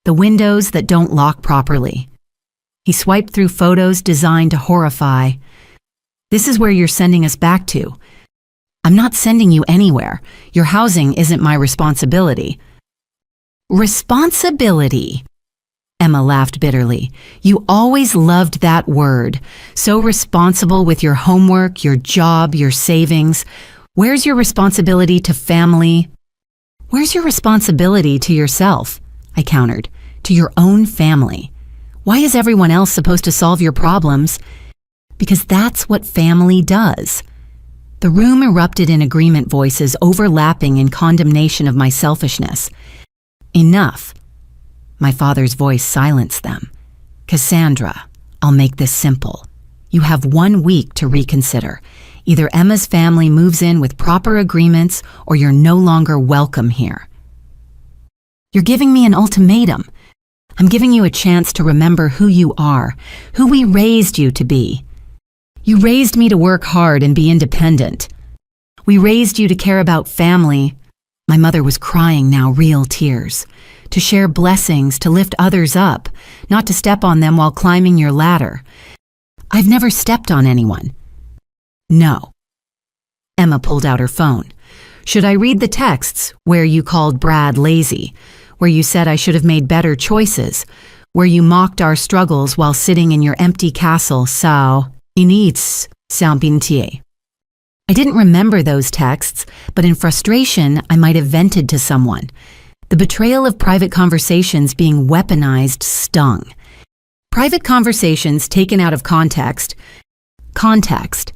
The windows that don't lock properly? He swiped through photos designed to horrify. This is where you're sending us back to. I'm not sending you anywhere. Your housing isn't my responsibility. Responsibility? Emma laughed bitterly. You always loved that word. So responsible with your homework, your job, your savings. Where's your responsibility to family? Where's your responsibility to yourself? I countered. To your own family. Why is everyone else supposed to solve your problems? Because that's what family does. The room erupted in agreement voices overlapping in condemnation of my selfishness. Enough. My father's voice silenced them. Cassandra, I'll make this simple. You have 1 week to reconsider. Either Emma's family moves in with proper agreements or you're no longer welcome here. You're giving me an ultimatum. I'm giving you a chance to remember who you are, who we raised you to be. You raised me to work hard and be independent. We raised you to care about family. My mother was crying now, real tears. To share blessings, to lift others up, not to step on them while climbing your ladder. I've never stepped on anyone. No. Emma pulled out her phone. Should I read the texts where you called Brad lazy, where you said I should have made better choices, where you mocked our struggles while sitting in your empty castle, sao, inits, sampintie? I didn't remember those texts, but in frustration, I might have vented to someone. The betrayal of private conversations being weaponized stung. Private conversations taken out of context. Context.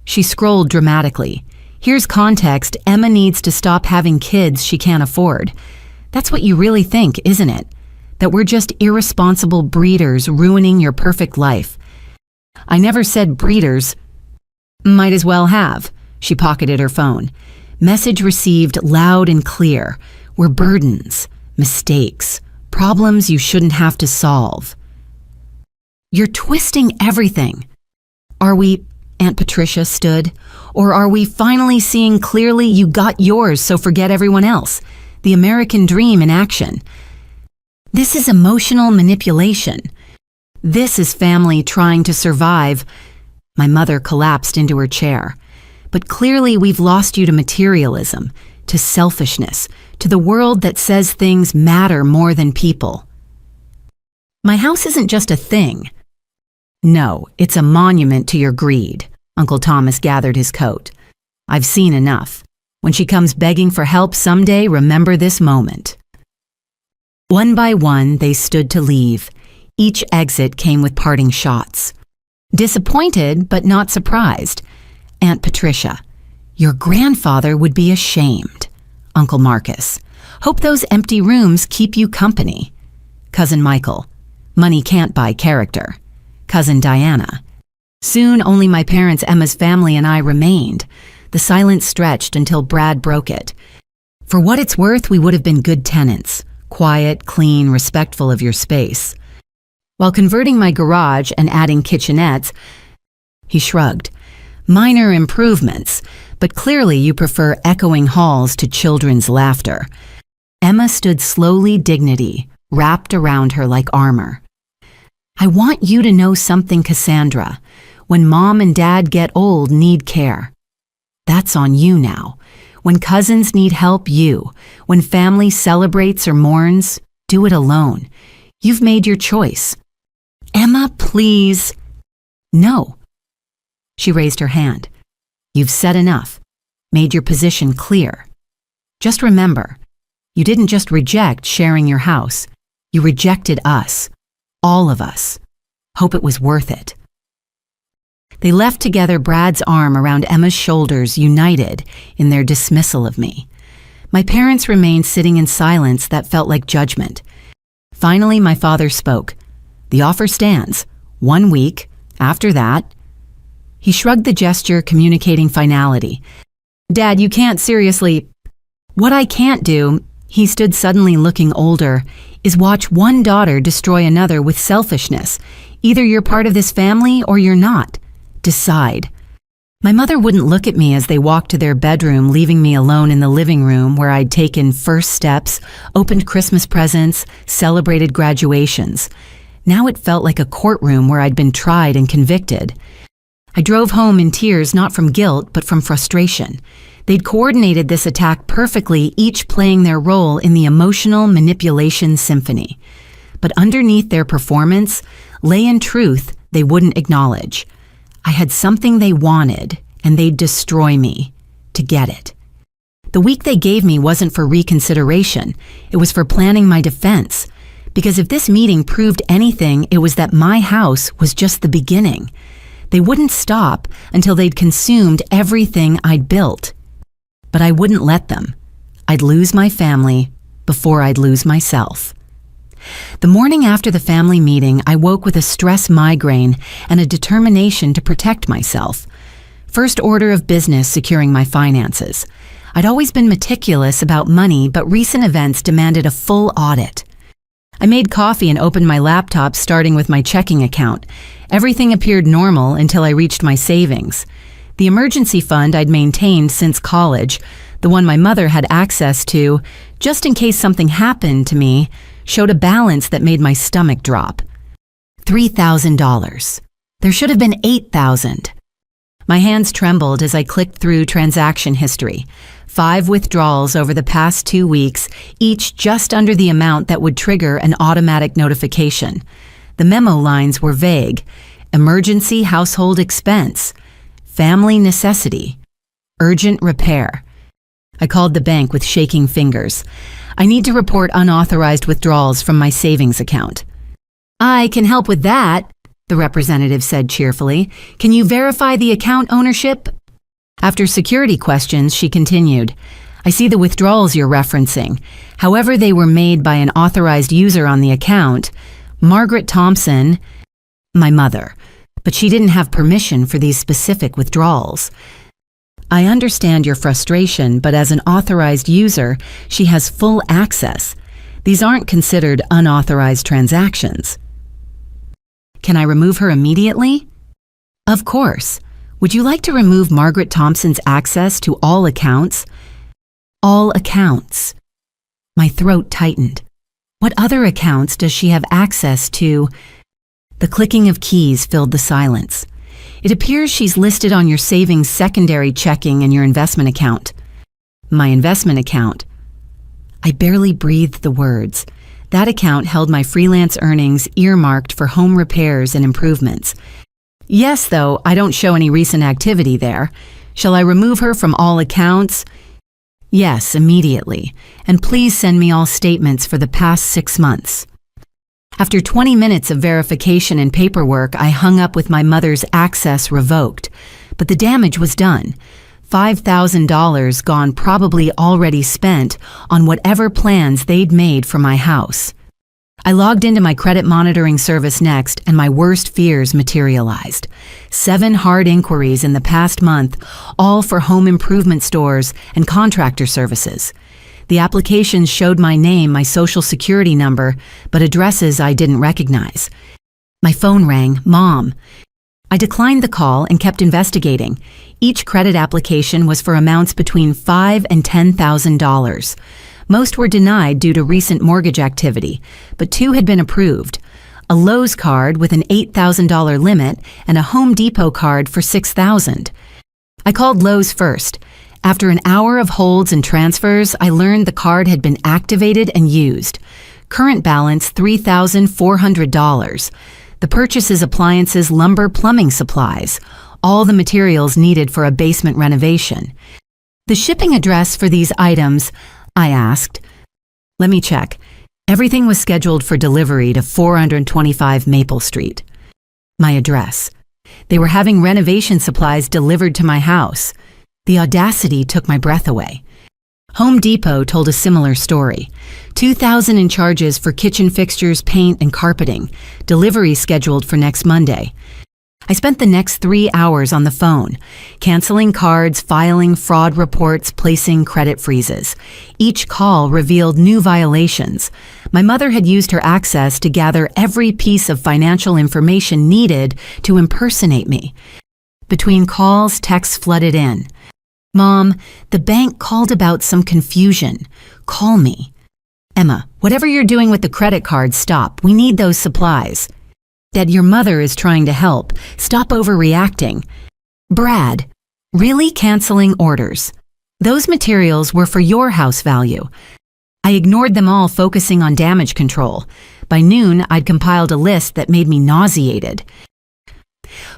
She scrolled dramatically. Here's context. Emma needs to stop having kids she can't afford. That's what you really think, isn't it? That we're just irresponsible breeders ruining your perfect life. I never said breeders. Might as well have. She pocketed her phone. Message received loud and clear. We're burdens, mistakes, problems you shouldn't have to solve. You're twisting everything. Are we, Aunt Patricia stood, or are we finally seeing clearly you got yours so forget everyone else? The American dream in action. This is emotional manipulation. This is family trying to survive. My mother collapsed into her chair. But clearly we've lost you to materialism, to selfishness, to the world that says things matter more than people. My house isn't just a thing. No, it's a monument to your greed. Uncle Thomas gathered his coat. I've seen enough. When she comes begging for help someday, remember this moment. One by one, they stood to leave. Each exit came with parting shots. Disappointed, but not surprised. Aunt Patricia, your grandfather would be ashamed. Uncle Marcus, hope those empty rooms keep you company. Cousin Michael, money can't buy character. Cousin Diana, soon only my parents, Emma's family, and I remained. The silence stretched until Brad broke it. For what it's worth, we would have been good tenants, quiet, clean, respectful of your space. While converting my garage and adding kitchenettes, he shrugged. Minor improvements, but clearly you prefer echoing halls to children's laughter. Emma stood slowly, dignity wrapped around her like armor. I want you to know something, Cassandra. When Mom and Dad get old, need care. That's on you now. When cousins need help, you. When family celebrates or mourns, do it alone. You've made your choice. Emma, please. No. She raised her hand. You've said enough. Made your position clear. Just remember, you didn't just reject sharing your house. You rejected us. All of us. Hope it was worth it. They left together, Brad's arm around Emma's shoulders, united in their dismissal of me. My parents remained sitting in silence that felt like judgment. Finally, my father spoke. The offer stands. 1 week. After that. He shrugged the gesture, communicating finality. Dad, you can't seriously. What I can't do, he stood suddenly looking older, is watch one daughter destroy another with selfishness. Either you're part of this family or you're not. Decide. My mother wouldn't look at me as they walked to their bedroom, leaving me alone in the living room where I'd taken first steps, opened Christmas presents, celebrated graduations. Now it felt like a courtroom where I'd been tried and convicted. I drove home in tears, not from guilt, but from frustration. They'd coordinated this attack perfectly, each playing their role in the emotional manipulation symphony. But underneath their performance lay in truth they wouldn't acknowledge. I had something they wanted, and they'd destroy me to get it. The week they gave me wasn't for reconsideration. It was for planning my defense. Because if this meeting proved anything, it was that my house was just the beginning. They wouldn't stop until they'd consumed everything I'd built. But I wouldn't let them. I'd lose my family before I'd lose myself. The morning after the family meeting, I woke with a stress migraine and a determination to protect myself. First order of business, securing my finances. I'd always been meticulous about money, but recent events demanded a full audit. I made coffee and opened my laptop, starting with my checking account. Everything appeared normal until I reached my savings. The emergency fund I'd maintained since college, the one my mother had access to, just in case something happened to me, showed a balance that made my stomach drop. $3,000. There should have been $8,000. My hands trembled as I clicked through transaction history. 5 withdrawals over the past 2 weeks, each just under the amount that would trigger an automatic notification. The memo lines were vague. Emergency household expense. Family necessity. Urgent repair. I called the bank with shaking fingers. I need to report unauthorized withdrawals from my savings account. I can help with that, the representative said cheerfully. Can you verify the account ownership? After security questions, she continued. I see the withdrawals you're referencing. However, they were made by an authorized user on the account, Margaret Thompson, my mother, but she didn't have permission for these specific withdrawals. I understand your frustration, but as an authorized user, she has full access. These aren't considered unauthorized transactions. Can I remove her immediately? Of course. Would you like to remove Margaret Thompson's access to all accounts? All accounts. My throat tightened. What other accounts does she have access to? The clicking of keys filled the silence. It appears she's listed on your savings secondary checking and your investment account. My investment account. I barely breathed the words. That account held my freelance earnings earmarked for home repairs and improvements. Yes, though, I don't show any recent activity there. Shall I remove her from all accounts? Yes, immediately. And please send me all statements for the past 6 months. After 20 minutes of verification and paperwork, I hung up with my mother's access revoked. But the damage was done. $5,000 gone, probably already spent on whatever plans they'd made for my house. I logged into my credit monitoring service next, and my worst fears materialized. 7 hard inquiries in the past month, all for home improvement stores and contractor services. The applications showed my name, my social security number, but addresses I didn't recognize. My phone rang, Mom. I declined the call and kept investigating. Each credit application was for amounts between $5,000 and $10,000. Most were denied due to recent mortgage activity, but 2 had been approved. A Lowe's card with an $8,000 limit and a Home Depot card for $6,000. I called Lowe's first. After an hour of holds and transfers, I learned the card had been activated and used. Current balance $3,400. The purchase is appliances, lumber, plumbing supplies, all the materials needed for a basement renovation. The shipping address for these items, I asked. Let me check. Everything was scheduled for delivery to 425 Maple Street. My address. They were having renovation supplies delivered to my house. The audacity took my breath away. Home Depot told a similar story. $2,000 in charges for kitchen fixtures, paint, and carpeting. Delivery scheduled for next Monday. I spent the next 3 hours on the phone, canceling cards, filing fraud reports, placing credit freezes. Each call revealed new violations. My mother had used her access to gather every piece of financial information needed to impersonate me. Between calls, texts flooded in. Mom, the bank called about some confusion. Call me. Emma, whatever you're doing with the credit card, stop. We need those supplies. Dad, your mother is trying to help. Stop overreacting. Brad, really canceling orders. Those materials were for your house value. I ignored them all, focusing on damage control. By noon, I'd compiled a list that made me nauseated.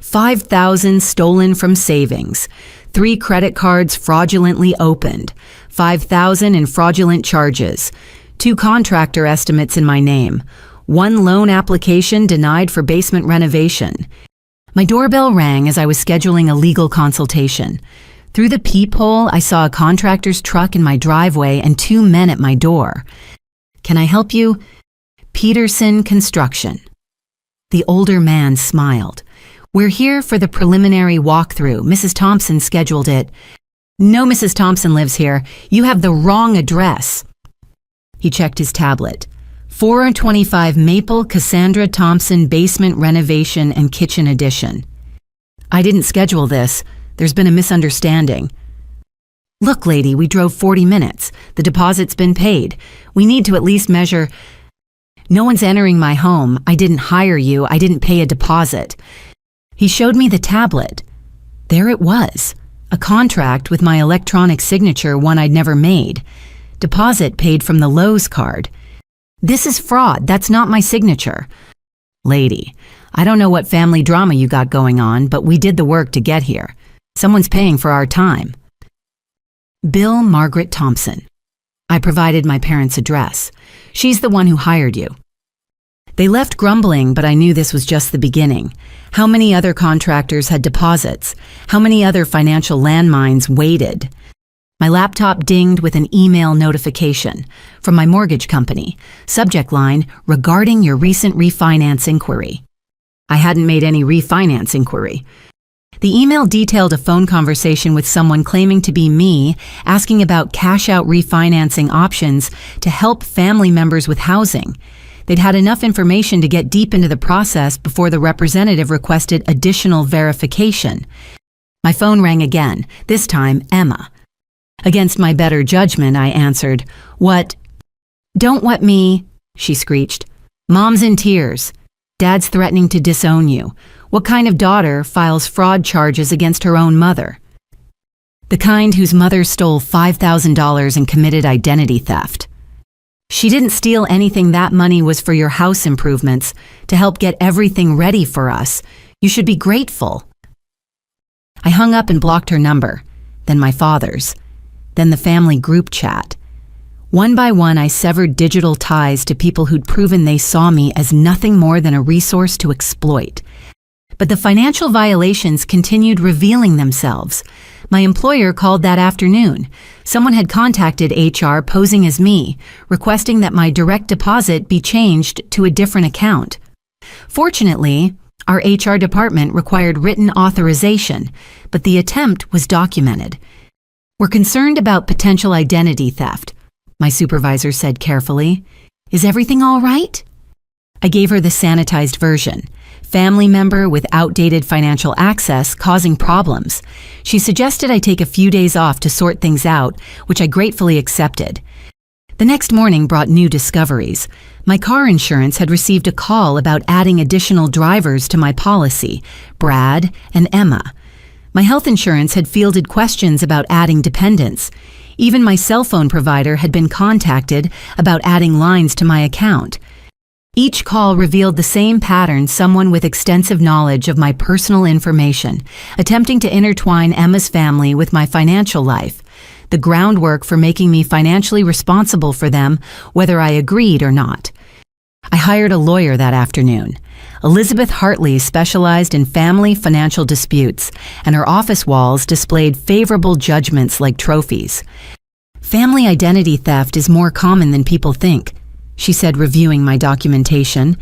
5,000 stolen from savings. 3 credit cards fraudulently opened. 5,000 in fraudulent charges. 2 contractor estimates in my name. 1 loan application denied for basement renovation. My doorbell rang as I was scheduling a legal consultation. Through the peephole, I saw a contractor's truck in my driveway and 2 men at my door. Can I help you? Peterson Construction. The older man smiled. We're here for the preliminary walkthrough. Mrs. Thompson scheduled it. No, Mrs. Thompson lives here. You have the wrong address. He checked his tablet. 425 Maple Cassandra Thompson Basement Renovation and Kitchen Addition. I didn't schedule this. There's been a misunderstanding. Look, lady, we drove 40 minutes. The deposit's been paid. We need to at least measure. No one's entering my home. I didn't hire you. I didn't pay a deposit. He showed me the tablet. There it was. A contract with my electronic signature, one I'd never made. Deposit paid from the Lowe's card. This is fraud. That's not my signature. Lady, I don't know what family drama you got going on, but we did the work to get here. Someone's paying for our time. Bill Margaret Thompson. I provided my parents' address. She's the one who hired you. They left grumbling, but I knew this was just the beginning. How many other contractors had deposits? How many other financial landmines waited? My laptop dinged with an email notification from my mortgage company. Subject line, regarding your recent refinance inquiry. I hadn't made any refinance inquiry. The email detailed a phone conversation with someone claiming to be me, asking about cash-out refinancing options to help family members with housing. They'd had enough information to get deep into the process before the representative requested additional verification. My phone rang again, this time Emma. Against my better judgment, I answered, What? Don't what me, she screeched. Mom's in tears. Dad's threatening to disown you. What kind of daughter files fraud charges against her own mother? The kind whose mother stole $5,000 and committed identity theft. She didn't steal anything. That money was for your house improvements, to help get everything ready for us. You should be grateful. I hung up and blocked her number, then my father's, then the family group chat. One by one, I severed digital ties to people who'd proven they saw me as nothing more than a resource to exploit. But the financial violations continued revealing themselves. My employer called that afternoon. Someone had contacted HR posing as me, requesting that my direct deposit be changed to a different account. Fortunately, our HR department required written authorization, but the attempt was documented. We're concerned about potential identity theft, my supervisor said carefully. Is everything all right? I gave her the sanitized version. Family member with outdated financial access causing problems. She suggested I take a few days off to sort things out, which I gratefully accepted. The next morning brought new discoveries. My car insurance had received a call about adding additional drivers to my policy, Brad and Emma. My health insurance had fielded questions about adding dependents. Even my cell phone provider had been contacted about adding lines to my account. Each call revealed the same pattern: someone with extensive knowledge of my personal information, attempting to intertwine Emma's family with my financial life. The groundwork for making me financially responsible for them, whether I agreed or not. I hired a lawyer that afternoon. Elizabeth Hartley specialized in family financial disputes, and her office walls displayed favorable judgments like trophies. Family identity theft is more common than people think, she said, reviewing my documentation.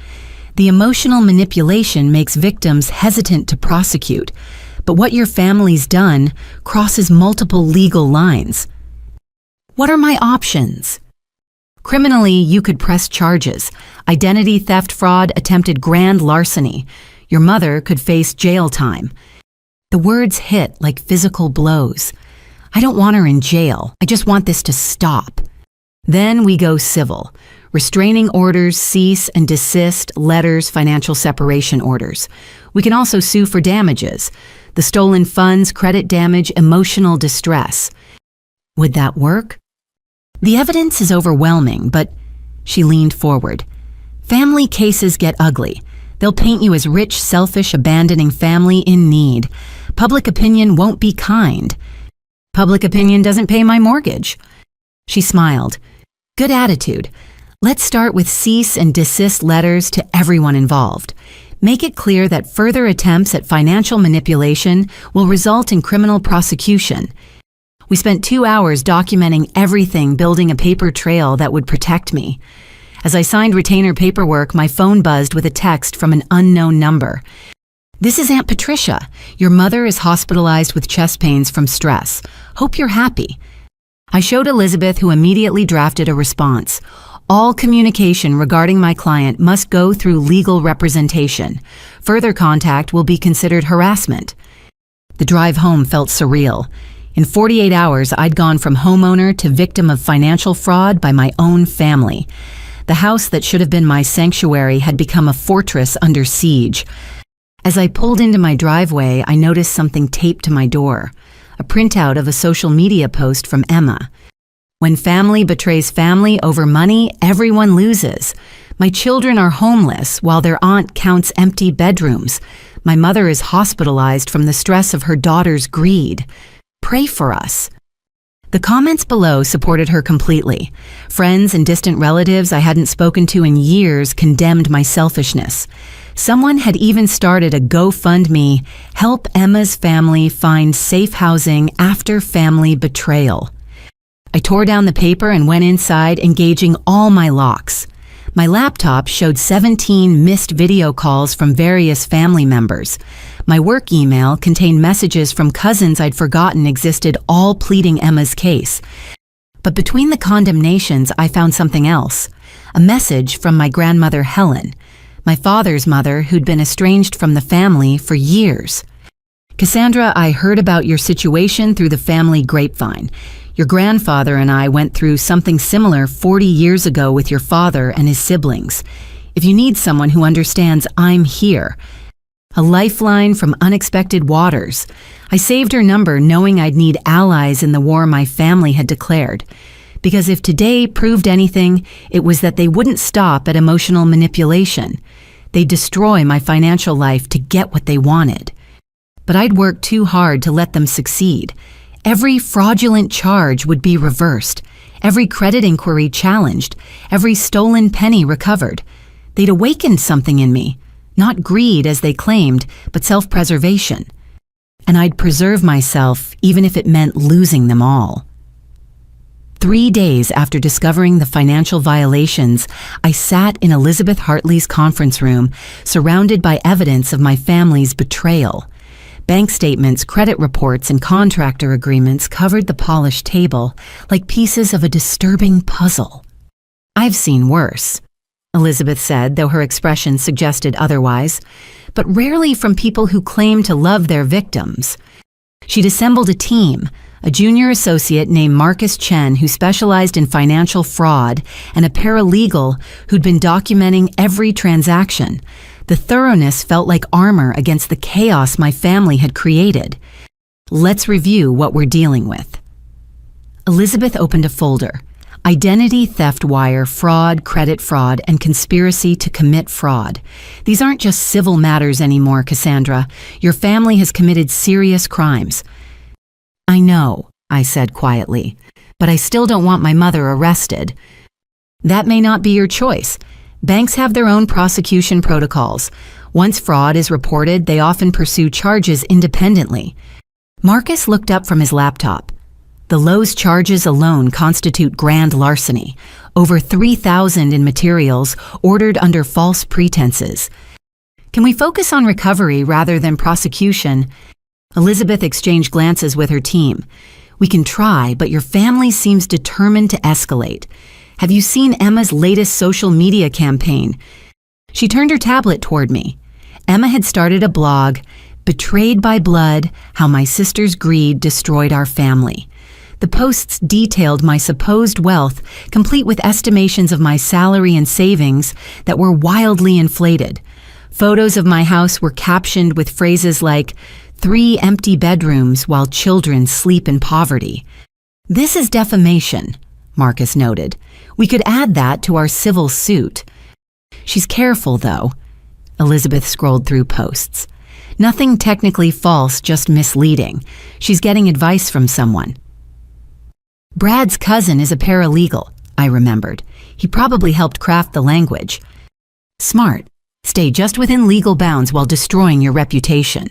The emotional manipulation makes victims hesitant to prosecute, but what your family's done crosses multiple legal lines. What are my options? Criminally, you could press charges: identity theft, fraud, attempted grand larceny. Your mother could face jail time. The words hit like physical blows. I don't want her in jail. I just want this to stop. Then we go civil. Restraining orders, cease and desist, letters, financial separation orders. We can also sue for damages. The stolen funds, credit damage, emotional distress. Would that work? The evidence is overwhelming, but she leaned forward. Family cases get ugly. They'll paint you as rich, selfish, abandoning family in need. Public opinion won't be kind. Public opinion doesn't pay my mortgage. She smiled. Good attitude. Let's start with cease and desist letters to everyone involved. Make it clear that further attempts at financial manipulation will result in criminal prosecution. We spent 2 hours documenting everything, building a paper trail that would protect me. As I signed retainer paperwork, my phone buzzed with a text from an unknown number. This is Aunt Patricia. Your mother is hospitalized with chest pains from stress. Hope you're happy. I showed Elizabeth, who immediately drafted a response. All communication regarding my client must go through legal representation. Further contact will be considered harassment. The drive home felt surreal. In 48 hours, I'd gone from homeowner to victim of financial fraud by my own family. The house that should have been my sanctuary had become a fortress under siege. As I pulled into my driveway, I noticed something taped to my door. A printout of a social media post from Emma. When family betrays family over money, everyone loses. My children are homeless while their aunt counts empty bedrooms. My mother is hospitalized from the stress of her daughter's greed. Pray for us. The comments below supported her completely. Friends and distant relatives I hadn't spoken to in years condemned my selfishness. Someone had even started a GoFundMe, Help Emma's Family Find Safe Housing After Family Betrayal. I tore down the paper and went inside, engaging all my locks. My laptop showed 17 missed video calls from various family members. My work email contained messages from cousins I'd forgotten existed, all pleading Emma's case. But between the condemnations, I found something else. A message from my grandmother Helen, my father's mother, who'd been estranged from the family for years. Cassandra, I heard about your situation through the family grapevine. Your grandfather and I went through something similar 40 years ago with your father and his siblings. If you need someone who understands, I'm here. A lifeline from unexpected waters. I saved her number knowing I'd need allies in the war my family had declared. Because if today proved anything, it was that they wouldn't stop at emotional manipulation. They'd destroy my financial life to get what they wanted. But I'd worked too hard to let them succeed. Every fraudulent charge would be reversed, every credit inquiry challenged, every stolen penny recovered. They'd awakened something in me, not greed as they claimed, but self-preservation. And I'd preserve myself even if it meant losing them all. 3 days after discovering the financial violations, I sat in Elizabeth Hartley's conference room, surrounded by evidence of my family's betrayal. Bank statements, credit reports, and contractor agreements covered the polished table like pieces of a disturbing puzzle. I've seen worse, Elizabeth said, though her expression suggested otherwise, but rarely from people who claim to love their victims. She'd assembled a team, a junior associate named Marcus Chen who specialized in financial fraud, and a paralegal who'd been documenting every transaction. The thoroughness felt like armor against the chaos my family had created. Let's review what we're dealing with. Elizabeth opened a folder. Identity theft wire, fraud, credit fraud, and conspiracy to commit fraud. These aren't just civil matters anymore, Cassandra. Your family has committed serious crimes. I know, I said quietly, but I still don't want my mother arrested. That may not be your choice. Banks have their own prosecution protocols. Once fraud is reported, they often pursue charges independently. Marcus looked up from his laptop. The Lowe's charges alone constitute grand larceny, over 3,000 in materials ordered under false pretenses. Can we focus on recovery rather than prosecution? Elizabeth exchanged glances with her team. We can try, but your family seems determined to escalate. Have you seen Emma's latest social media campaign? She turned her tablet toward me. Emma had started a blog, Betrayed by blood, how my sister's greed destroyed our family. The posts detailed my supposed wealth, complete with estimations of my salary and savings that were wildly inflated. Photos of my house were captioned with phrases like, 3 empty bedrooms while children sleep in poverty. This is defamation, Marcus noted. We could add that to our civil suit. She's careful, though. Elizabeth scrolled through posts. Nothing technically false, just misleading. She's getting advice from someone. Brad's cousin is a paralegal, I remembered. He probably helped craft the language. Smart. Stay just within legal bounds while destroying your reputation.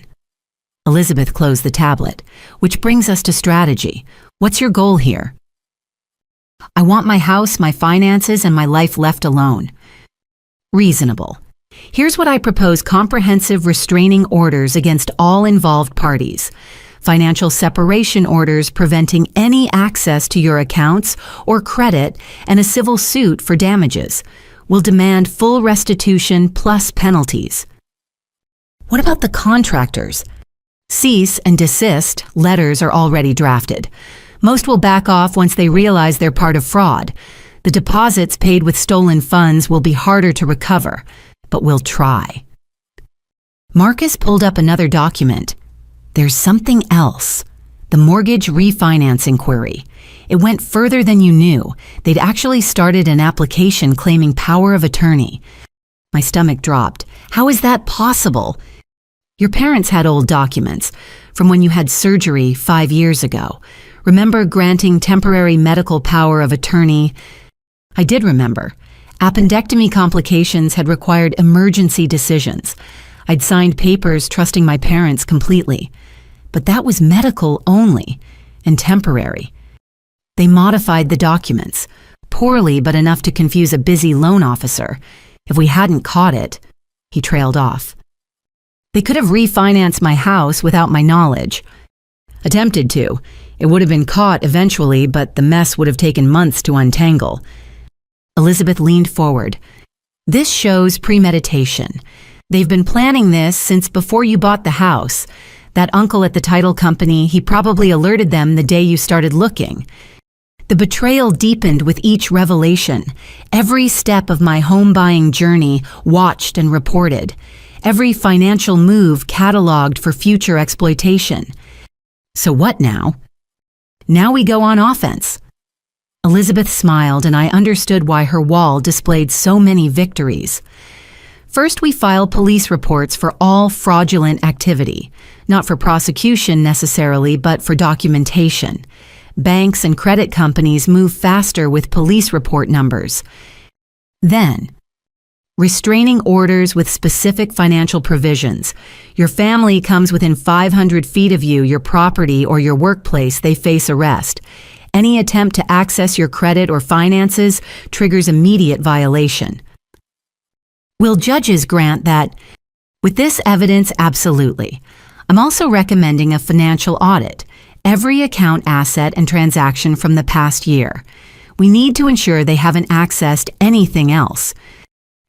Elizabeth closed the tablet, which brings us to strategy. What's your goal here? I want my house, my finances, and my life left alone. Reasonable. Here's what I propose: comprehensive restraining orders against all involved parties. Financial separation orders preventing any access to your accounts or credit, and a civil suit for damages. We'll demand full restitution plus penalties. What about the contractors? Cease and desist letters are already drafted. Most will back off once they realize they're part of fraud. The deposits paid with stolen funds will be harder to recover, but we'll try. Marcus pulled up another document. There's something else. The mortgage refinance inquiry. It went further than you knew. They'd actually started an application claiming power of attorney. My stomach dropped. How is that possible? Your parents had old documents from when you had surgery 5 years ago. Remember granting temporary medical power of attorney? I did remember. Appendectomy complications had required emergency decisions. I'd signed papers trusting my parents completely. But that was medical only and temporary. They modified the documents, poorly but enough to confuse a busy loan officer. If we hadn't caught it, he trailed off. They could have refinanced my house without my knowledge. Attempted to. It would have been caught eventually, but the mess would have taken months to untangle. Elizabeth leaned forward. This shows premeditation. They've been planning this since before you bought the house. That uncle at the title company, he probably alerted them the day you started looking. The betrayal deepened with each revelation. Every step of my home buying journey watched and reported. Every financial move cataloged for future exploitation. So what now? Now we go on offense. Elizabeth smiled, and I understood why her wall displayed so many victories. First, we file police reports for all fraudulent activity, not for prosecution necessarily, but for documentation. Banks and credit companies move faster with police report numbers. Then, restraining orders with specific financial provisions. Your family comes within 500 feet of you, your property, or your workplace, they face arrest. Any attempt to access your credit or finances triggers immediate violation. Will judges grant that? With this evidence, absolutely. I'm also recommending a financial audit. Every account, asset, and transaction from the past year. We need to ensure they haven't accessed anything else.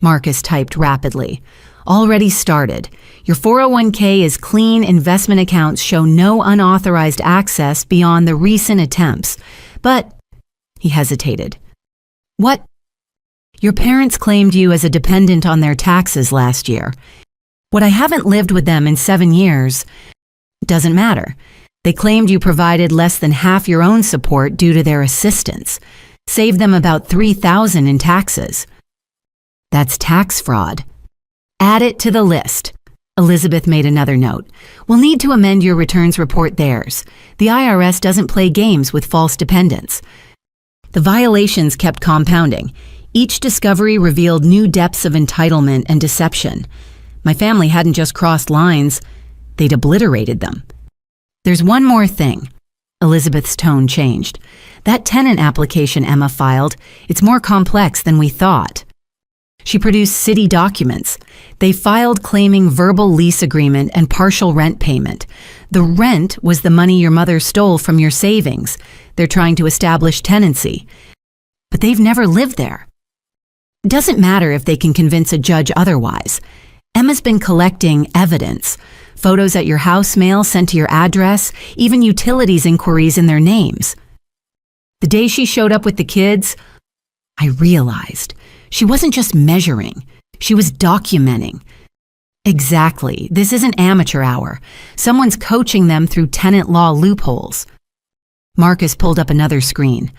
Marcus typed rapidly. Already started. Your 401k is clean. Investment accounts show no unauthorized access beyond the recent attempts. But, he hesitated. What? Your parents claimed you as a dependent on their taxes last year. What I haven't lived with them in 7 years doesn't matter. They claimed you provided less than half your own support due to their assistance. Saved them about $3,000 in taxes. That's tax fraud. Add it to the list. Elizabeth made another note. We'll need to amend your returns report theirs. The IRS doesn't play games with false dependents. The violations kept compounding. Each discovery revealed new depths of entitlement and deception. My family hadn't just crossed lines, they'd obliterated them. There's one more thing. Elizabeth's tone changed. That tenant application Emma filed, it's more complex than we thought. She produced city documents. They filed claiming verbal lease agreement and partial rent payment. The rent was the money your mother stole from your savings. They're trying to establish tenancy. But they've never lived there. Doesn't matter if they can convince a judge otherwise. Emma's been collecting evidence, Photos at your house, mail sent to your address, even utilities inquiries in their names. The day she showed up with the kids, I realized she wasn't just measuring, she was documenting. Exactly, this isn't amateur hour. Someone's coaching them through tenant law loopholes. Marcus pulled up another screen.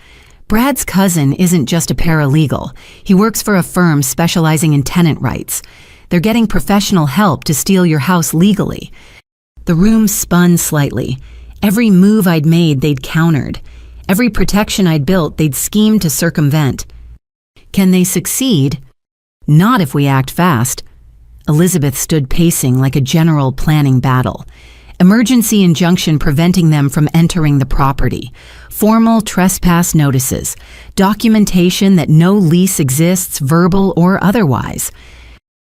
Brad's cousin isn't just a paralegal. He works for a firm specializing in tenant rights. They're getting professional help to steal your house legally. The room spun slightly. Every move I'd made, they'd countered. Every protection I'd built, they'd schemed to circumvent. Can they succeed? Not if we act fast. Elizabeth stood pacing like a general planning battle. Emergency injunction preventing them from entering the property. Formal trespass notices. Documentation that no lease exists, verbal or otherwise.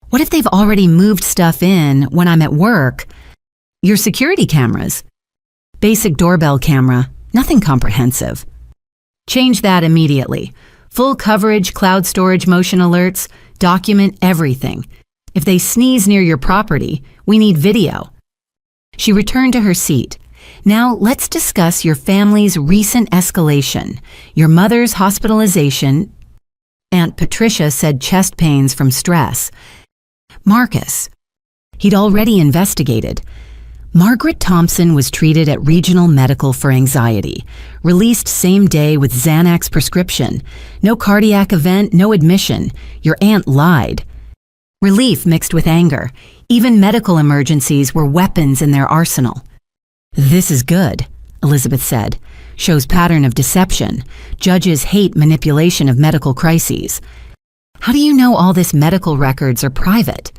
What if they've already moved stuff in when I'm at work? Your security cameras. Basic doorbell camera. Nothing comprehensive. Change that immediately. Full coverage, cloud storage, motion alerts. Document everything. If they sneeze near your property, we need video. She returned to her seat. Now let's discuss your family's recent escalation, your mother's hospitalization. Aunt Patricia said chest pains from stress. Marcus. He'd already investigated. Margaret Thompson was treated at Regional Medical for anxiety, released same day with Xanax prescription. No cardiac event, no admission. Your aunt lied. Relief mixed with anger. Even medical emergencies were weapons in their arsenal. This is good, Elizabeth said. Shows pattern of deception. Judges hate manipulation of medical crises. How do you know all this medical records are private?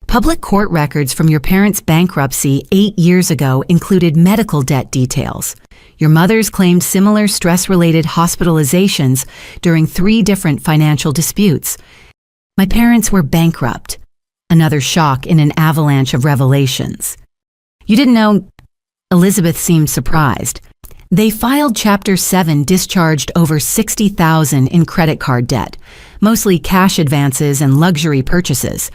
Public court records from your parents' bankruptcy 8 years ago included medical debt details. Your mother's claimed similar stress-related hospitalizations during 3 different financial disputes. My parents were bankrupt. Another shock in an avalanche of revelations. You didn't know? Elizabeth seemed surprised. They filed Chapter 7 discharged over $60,000 in credit card debt, mostly cash advances and luxury purchases.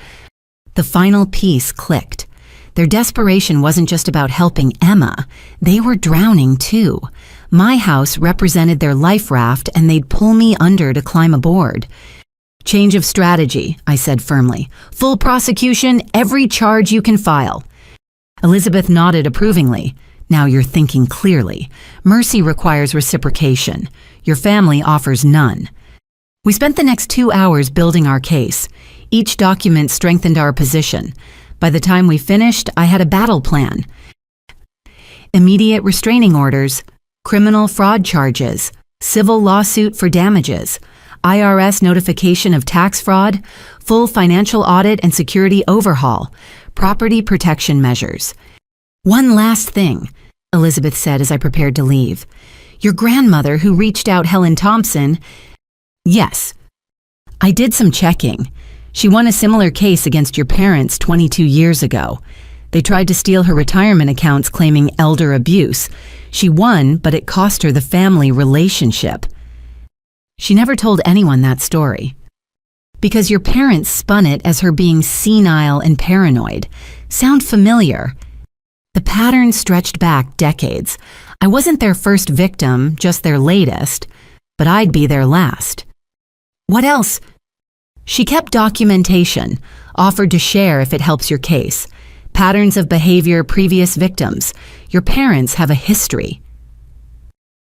The final piece clicked. Their desperation wasn't just about helping Emma. They were drowning too. My house represented their life raft and they'd pull me under to climb aboard. Change of strategy, I said firmly. Full prosecution, every charge you can file. Elizabeth nodded approvingly. Now you're thinking clearly. Mercy requires reciprocation. Your family offers none. We spent the next 2 hours building our case. Each document strengthened our position. By the time we finished, I had a battle plan. Immediate restraining orders, criminal fraud charges, civil lawsuit for damages, IRS notification of tax fraud, full financial audit and security overhaul, property protection measures. One last thing, Elizabeth said as I prepared to leave. Your grandmother who reached out, Helen Thompson. Yes. I did some checking. She won a similar case against your parents 22 years ago. They tried to steal her retirement accounts claiming elder abuse. She won, but it cost her the family relationship. She never told anyone that story. Because your parents spun it as her being senile and paranoid. Sound familiar? The pattern stretched back decades. I wasn't their first victim, just their latest, but I'd be their last. What else? She kept documentation, offered to share if it helps your case. Patterns of behavior, previous victims. Your parents have a history.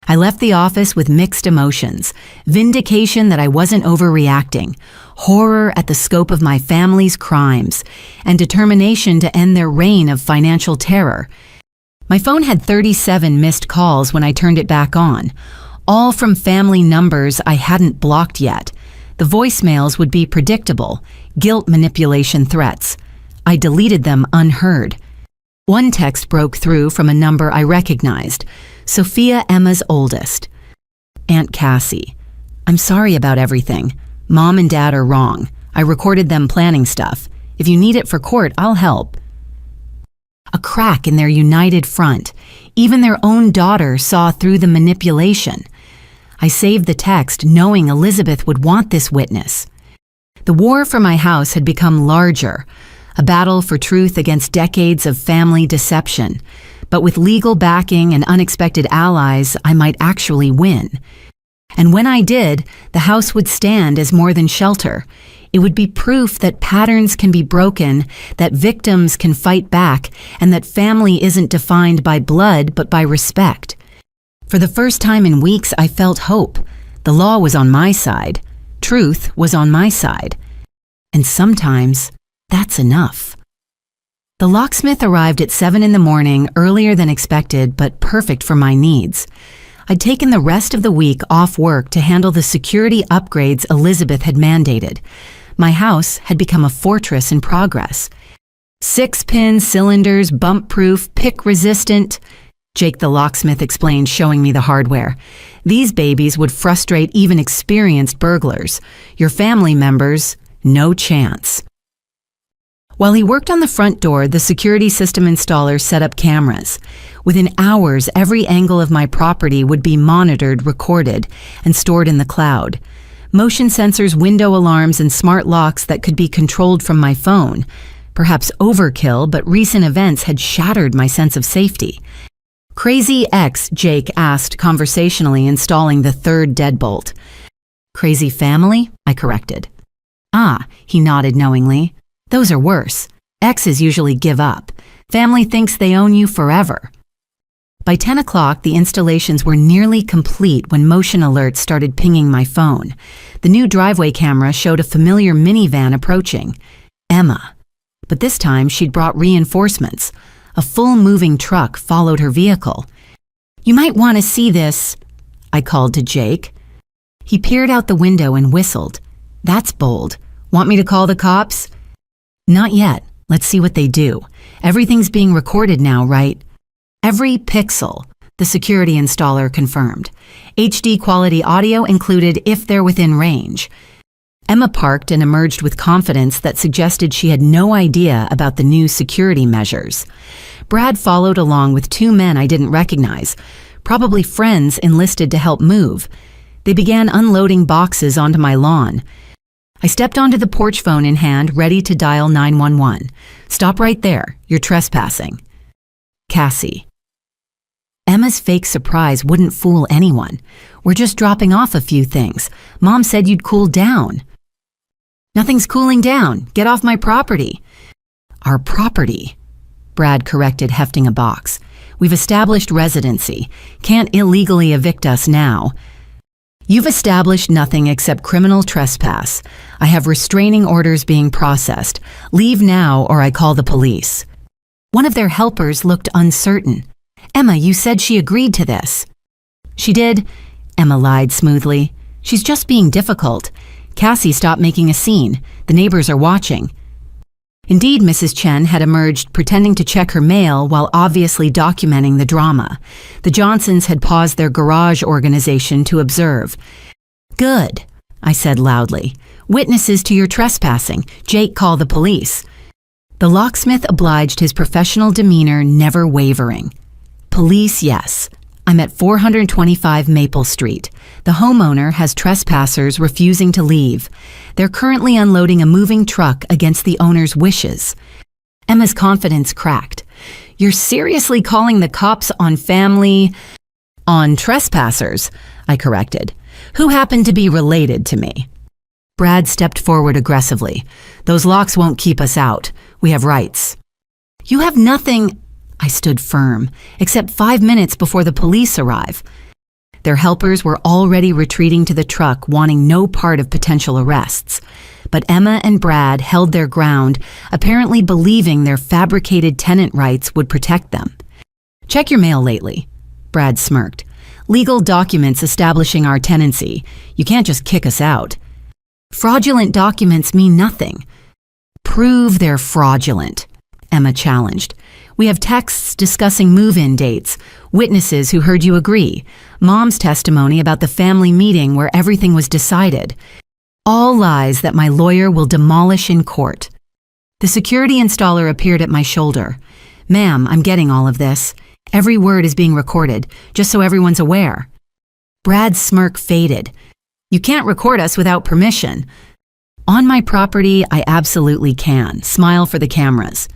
I left the office with mixed emotions. Vindication that I wasn't overreacting. Horror at the scope of my family's crimes. And determination to end their reign of financial terror. My phone had 37 missed calls when I turned it back on. All from family numbers I hadn't blocked yet. The voicemails would be predictable. Guilt manipulation threats. I deleted them unheard. One text broke through from a number I recognized. Sophia, Emma's oldest. Aunt Cassie. I'm sorry about everything. Mom and Dad are wrong. I recorded them planning stuff. If you need it for court, I'll help. A crack in their united front. Even their own daughter saw through the manipulation. I saved the text knowing Elizabeth would want this witness. The war for my house had become larger. a battle for truth against decades of family deception. But with legal backing and unexpected allies, I might actually win. And when I did, the house would stand as more than shelter. It would be proof that patterns can be broken, that victims can fight back, and that family isn't defined by blood but by respect. For the first time in weeks, I felt hope. The law was on my side. Truth was on my side. And sometimes, that's enough. The locksmith arrived at 7 in the morning, earlier than expected, but perfect for my needs. I'd taken the rest of the week off work to handle the security upgrades Elizabeth had mandated. My house had become a fortress in progress. 6-pin cylinders, bump-proof, pick-resistant. Jake the locksmith explained, showing me the hardware. These babies would frustrate even experienced burglars. Your family members, no chance. While he worked on the front door, the security system installer set up cameras. Within hours, every angle of my property would be monitored, recorded, and stored in the cloud. Motion sensors, window alarms, and smart locks that could be controlled from my phone. Perhaps overkill, but recent events had shattered my sense of safety. Crazy X, Jake asked conversationally, installing the third deadbolt. Crazy family? I corrected. Ah, he nodded knowingly. Those are worse. Exes usually give up. Family thinks they own you forever. By 10 o'clock, the installations were nearly complete when motion alerts started pinging my phone. The new driveway camera showed a familiar minivan approaching. Emma. But this time, she'd brought reinforcements. A full moving truck followed her vehicle. You might want to see this, I called to Jake. He peered out the window and whistled. That's bold. Want me to call the cops? Not yet. Let's see what they do. Everything's being recorded now, right? Every pixel, the security installer confirmed. HD quality audio included if they're within range. Emma parked and emerged with confidence that suggested she had no idea about the new security measures. Brad followed along with 2 men I didn't recognize, probably friends enlisted to help move. They began unloading boxes onto my lawn. I stepped onto the porch phone in hand, ready to dial 911. Stop right there. You're trespassing. Cassie. Emma's fake surprise wouldn't fool anyone. We're just dropping off a few things. Mom said you'd cool down. Nothing's cooling down. Get off my property. Our property, Brad corrected, hefting a box. We've established residency. Can't illegally evict us now. You've established nothing except criminal trespass. I have restraining orders being processed. Leave now or I call the police. One of their helpers looked uncertain. Emma, you said she agreed to this. She did, Emma lied smoothly. She's just being difficult. Cassie, stop making a scene. The neighbors are watching. Indeed, Mrs. Chen had emerged, pretending to check her mail while obviously documenting the drama. The Johnsons had paused their garage organization to observe. Good, I said loudly. Witnesses to your trespassing. Jake, call the police. The locksmith obliged, his professional demeanor never wavering. Police, yes. I'm at 425 Maple Street. The homeowner has trespassers refusing to leave. They're currently unloading a moving truck against the owner's wishes. Emma's confidence cracked. You're seriously calling the cops on trespassers, I corrected, who happen to be related to me. Brad stepped forward aggressively. Those locks won't keep us out. We have rights. You have nothing, I stood firm, except 5 minutes before the police arrive. Their helpers were already retreating to the truck, wanting no part of potential arrests. But Emma and Brad held their ground, apparently believing their fabricated tenant rights would protect them. Check your mail lately, Brad smirked. Legal documents establishing our tenancy. You can't just kick us out. Fraudulent documents mean nothing. Prove they're fraudulent, Emma challenged. We have texts discussing move-in dates, witnesses who heard you agree, Mom's testimony about the family meeting where everything was decided. All lies that my lawyer will demolish in court. The security installer appeared at my shoulder. Ma'am, I'm getting all of this. Every word is being recorded, just so everyone's aware. Brad's smirk faded. You can't record us without permission. On my property, I absolutely can. Smile for the cameras.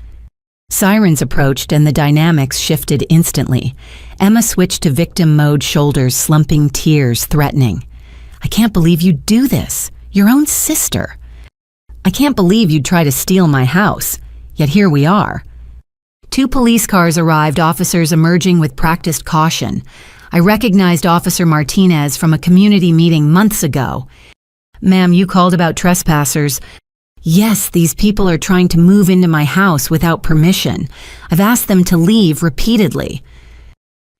Sirens approached and the dynamics shifted instantly. Emma switched to victim mode, shoulders slumping, tears threatening. I can't believe you'd do this. Your own sister. I can't believe you'd try to steal my house. Yet here we are. 2 police cars arrived, officers emerging with practiced caution. I recognized Officer Martinez from a community meeting months ago. Ma'am, you called about trespassers. Yes, these people are trying to move into my house without permission. I've asked them to leave repeatedly.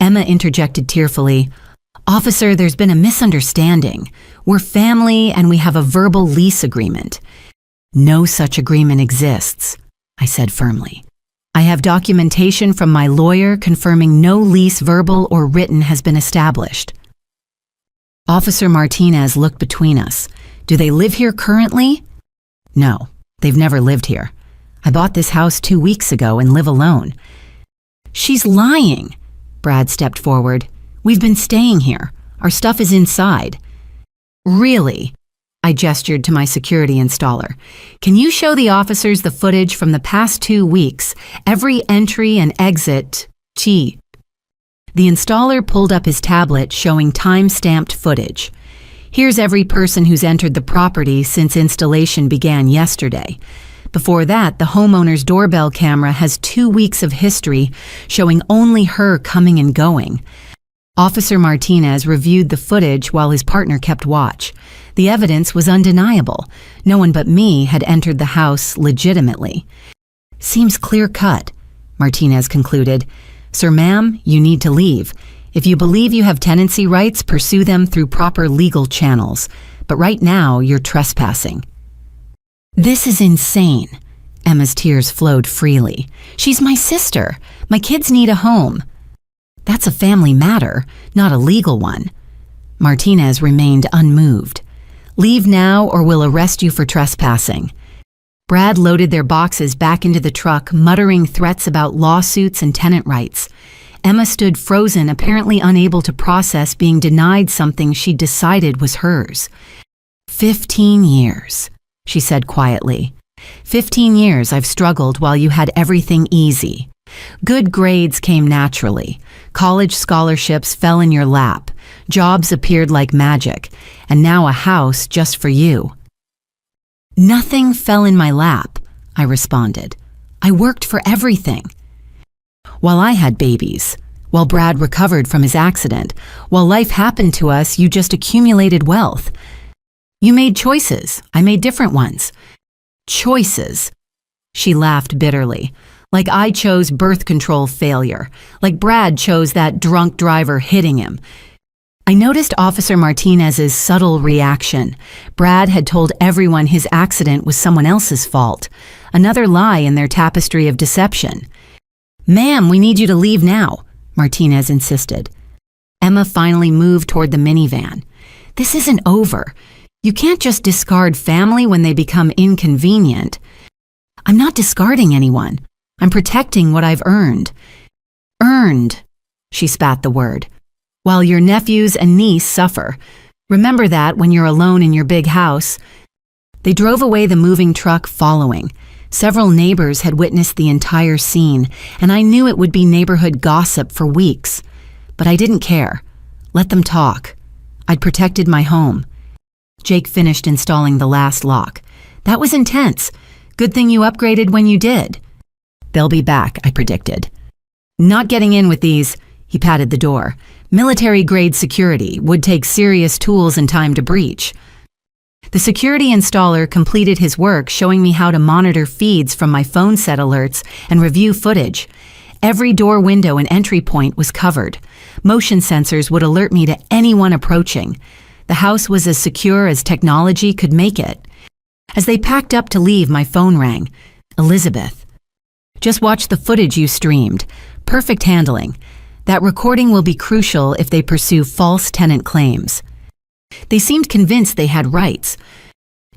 Emma interjected tearfully. Officer, there's been a misunderstanding. We're family and we have a verbal lease agreement. No such agreement exists, I said firmly. I have documentation from my lawyer confirming no lease, verbal or written, has been established. Officer Martinez looked between us. Do they live here currently? No, they've never lived here. I bought this house 2 weeks ago and live alone. She's lying. Brad stepped forward. We've been staying here. Our stuff is inside. Really? I gestured to my security installer. Can you show the officers the footage from the past 2 weeks, every entry and exit? Gee. The installer pulled up his tablet showing time-stamped footage. Here's every person who's entered the property since installation began yesterday. Before that, the homeowner's doorbell camera has 2 weeks of history showing only her coming and going. Officer Martinez reviewed the footage while his partner kept watch. The evidence was undeniable. No one but me had entered the house legitimately. Seems clear-cut, Martinez concluded. Sir, ma'am, you need to leave. If you believe you have tenancy rights, pursue them through proper legal channels. But right now, you're trespassing. This is insane. Emma's tears flowed freely. She's my sister. My kids need a home. That's a family matter, not a legal one. Martinez remained unmoved. Leave now or we'll arrest you for trespassing. Brad loaded their boxes back into the truck, muttering threats about lawsuits and tenant rights. Emma stood frozen, apparently unable to process being denied something she decided was hers. 15 years, she said quietly. 15 years I've struggled while you had everything easy. Good grades came naturally. College scholarships fell in your lap. Jobs appeared like magic. And now a house just for you. Nothing fell in my lap, I responded. I worked for everything. While I had babies, while Brad recovered from his accident, while life happened to us, you just accumulated wealth. You made choices. I made different ones. Choices. She laughed bitterly. Like I chose birth control failure. Like Brad chose that drunk driver hitting him. I noticed Officer Martinez's subtle reaction. Brad had told everyone his accident was someone else's fault. Another lie in their tapestry of deception. Ma'am, we need you to leave now, Martinez insisted. Emma finally moved toward the minivan. This isn't over. You can't just discard family when they become inconvenient. I'm not discarding anyone. I'm protecting what I've earned. Earned, she spat the word. While your nephews and niece suffer. Remember that when you're alone in your big house. They drove away, the moving truck following. Several neighbors had witnessed the entire scene, and I knew it would be neighborhood gossip for weeks. But I didn't care. Let them talk. I'd protected my home. Jake finished installing the last lock. That was intense. Good thing you upgraded when you did. They'll be back, I predicted. Not getting in with these, he patted the door. Military-grade security would take serious tools and time to breach. The security installer completed his work, showing me how to monitor feeds from my phone set alerts and review footage. Every door, window, and entry point was covered. Motion sensors would alert me to anyone approaching. The house was as secure as technology could make it. As they packed up to leave, my phone rang. Elizabeth. Just watch the footage you streamed. Perfect handling. That recording will be crucial if they pursue false tenant claims. They seemed convinced they had rights.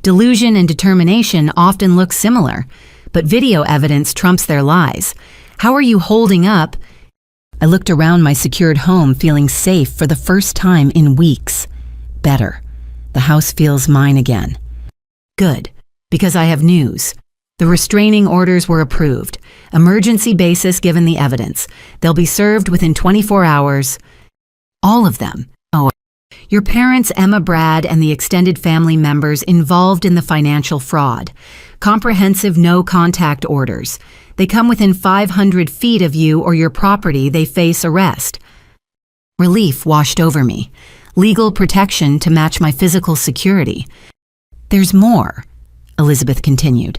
Delusion and determination often look similar, but video evidence trumps their lies. How are you holding up? I looked around my secured home, feeling safe for the first time in weeks. Better. The house feels mine again. Good. Because I have news. The restraining orders were approved. Emergency basis given the evidence. They'll be served within 24 hours. All of them. Oh, your parents, Emma, Brad, and the extended family members involved in the financial fraud. Comprehensive no-contact orders. They come within 500 feet of you or your property, they face arrest. Relief washed over me. Legal protection to match my physical security. There's more, Elizabeth continued.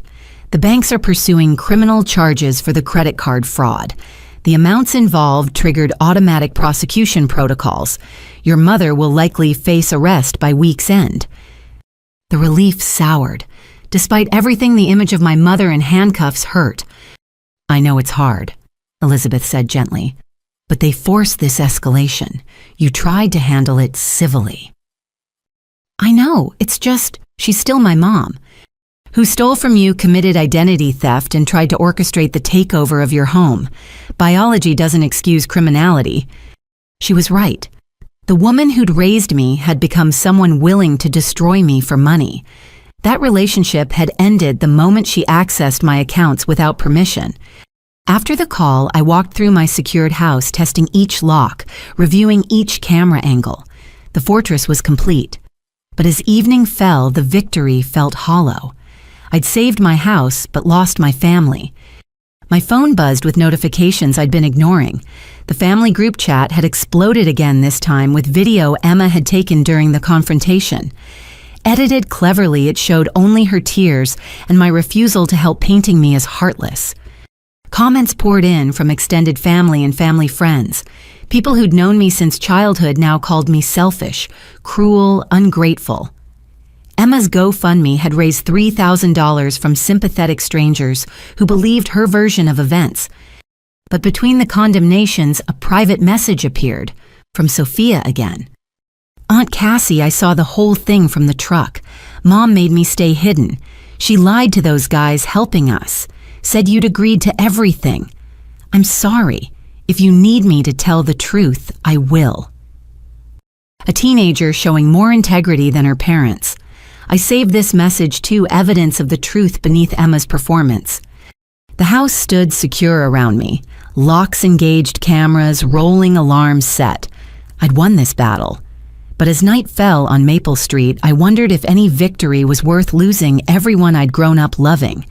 The banks are pursuing criminal charges for the credit card fraud. The amounts involved triggered automatic prosecution protocols. Your mother will likely face arrest by week's end. The relief soured. Despite everything, the image of my mother in handcuffs hurt. I know it's hard, Elizabeth said gently, but they forced this escalation. You tried to handle it civilly. I know, it's just, she's still my mom, who stole from you, committed identity theft, and tried to orchestrate the takeover of your home. Biology doesn't excuse criminality. She was right. The woman who'd raised me had become someone willing to destroy me for money. That relationship had ended the moment she accessed my accounts without permission. After the call, I walked through my secured house, testing each lock, reviewing each camera angle. The fortress was complete. But as evening fell, the victory felt hollow. I'd saved my house, but lost my family. My phone buzzed with notifications I'd been ignoring. The family group chat had exploded again, this time with video Emma had taken during the confrontation. Edited cleverly, it showed only her tears and my refusal to help, painting me as heartless. Comments poured in from extended family and family friends. People who'd known me since childhood now called me selfish, cruel, ungrateful. Emma's GoFundMe had raised $3,000 from sympathetic strangers who believed her version of events. But between the condemnations, a private message appeared, from Sophia again. Aunt Cassie, I saw the whole thing from the truck. Mom made me stay hidden. She lied to those guys helping us. Said you'd agreed to everything. I'm sorry. If you need me to tell the truth, I will. A teenager showing more integrity than her parents. I saved this message too, evidence of the truth beneath Emma's performance. The house stood secure around me. Locks engaged, cameras, rolling alarms set. I'd won this battle. But as night fell on Maple Street, I wondered if any victory was worth losing everyone I'd grown up loving.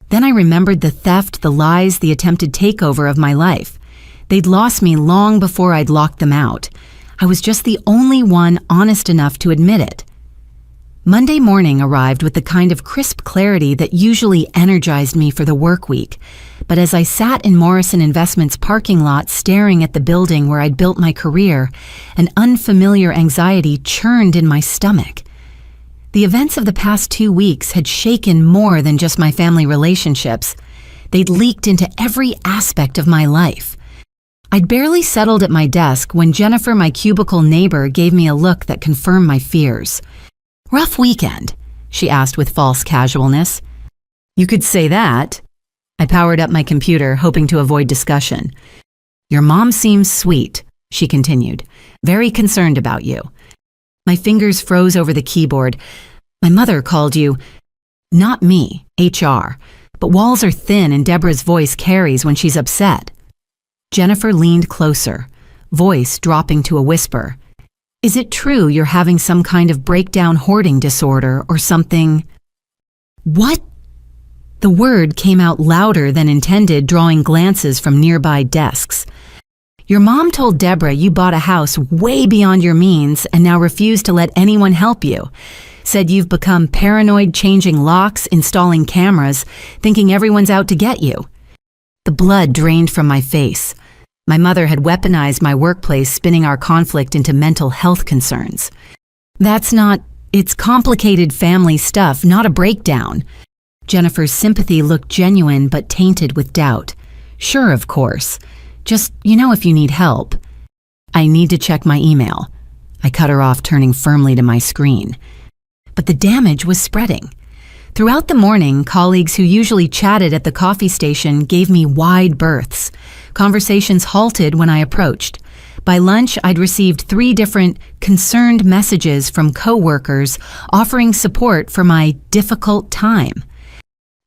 Then I remembered the theft, the lies, the attempted takeover of my life. They'd lost me long before I'd locked them out. I was just the only one honest enough to admit it. Monday morning arrived with the kind of crisp clarity that usually energized me for the work week. But as I sat in Morrison Investments' parking lot staring at the building where I'd built my career, an unfamiliar anxiety churned in my stomach. The events of the past 2 weeks had shaken more than just my family relationships. They'd leaked into every aspect of my life. I'd barely settled at my desk when Jennifer, my cubicle neighbor, gave me a look that confirmed my fears. "Rough weekend?" she asked with false casualness. "You could say that." I powered up my computer, hoping to avoid discussion. "Your mom seems sweet," she continued, "very concerned about you." My fingers froze over the keyboard. "My mother called you—" "Not me, HR, but walls are thin and Deborah's voice carries when she's upset." Jennifer leaned closer, voice dropping to a whisper. "Is it true you're having some kind of breakdown hoarding disorder or something?" "What?" The word came out louder than intended, drawing glances from nearby desks. "Your mom told Deborah you bought a house way beyond your means and now refuse to let anyone help you. Said you've become paranoid, changing locks, installing cameras, thinking everyone's out to get you." The blood drained from my face. My mother had weaponized my workplace, spinning our conflict into mental health concerns. It's complicated family stuff, not a breakdown." Jennifer's sympathy looked genuine but tainted with doubt. "Sure, of course. Just, if you need help." "I need to check my email." I cut her off, turning firmly to my screen. But the damage was spreading. Throughout the morning, colleagues who usually chatted at the coffee station gave me wide berths. Conversations halted when I approached. By lunch, I'd received 3 different concerned messages from coworkers offering support for my difficult time.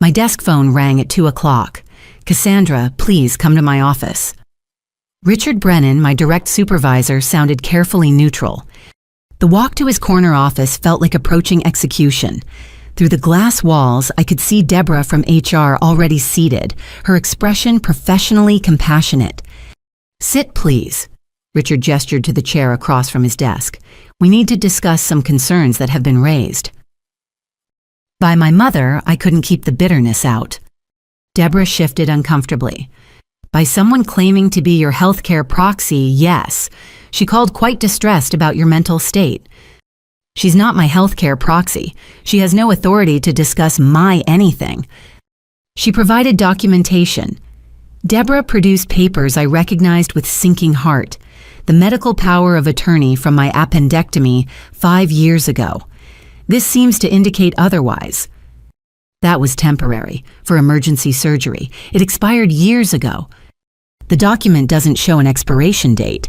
My desk phone rang at 2 o'clock. "Cassandra, please come to my office." Richard Brennan, my direct supervisor, sounded carefully neutral. The walk to his corner office felt like approaching execution. Through the glass walls, I could see Deborah from HR already seated, her expression professionally compassionate. "Sit, please." Richard gestured to the chair across from his desk. "We need to discuss some concerns that have been raised." By my mother, I couldn't keep the bitterness out. Deborah shifted uncomfortably. By someone claiming to be your healthcare proxy, yes. She called quite distressed about your mental state. She's not my healthcare proxy. She has no authority to discuss my anything. She provided documentation. Deborah produced papers I recognized with sinking heart. The medical power of attorney from my appendectomy 5 years ago. This seems to indicate otherwise. That was temporary, for emergency surgery. It expired years ago. The document doesn't show an expiration date,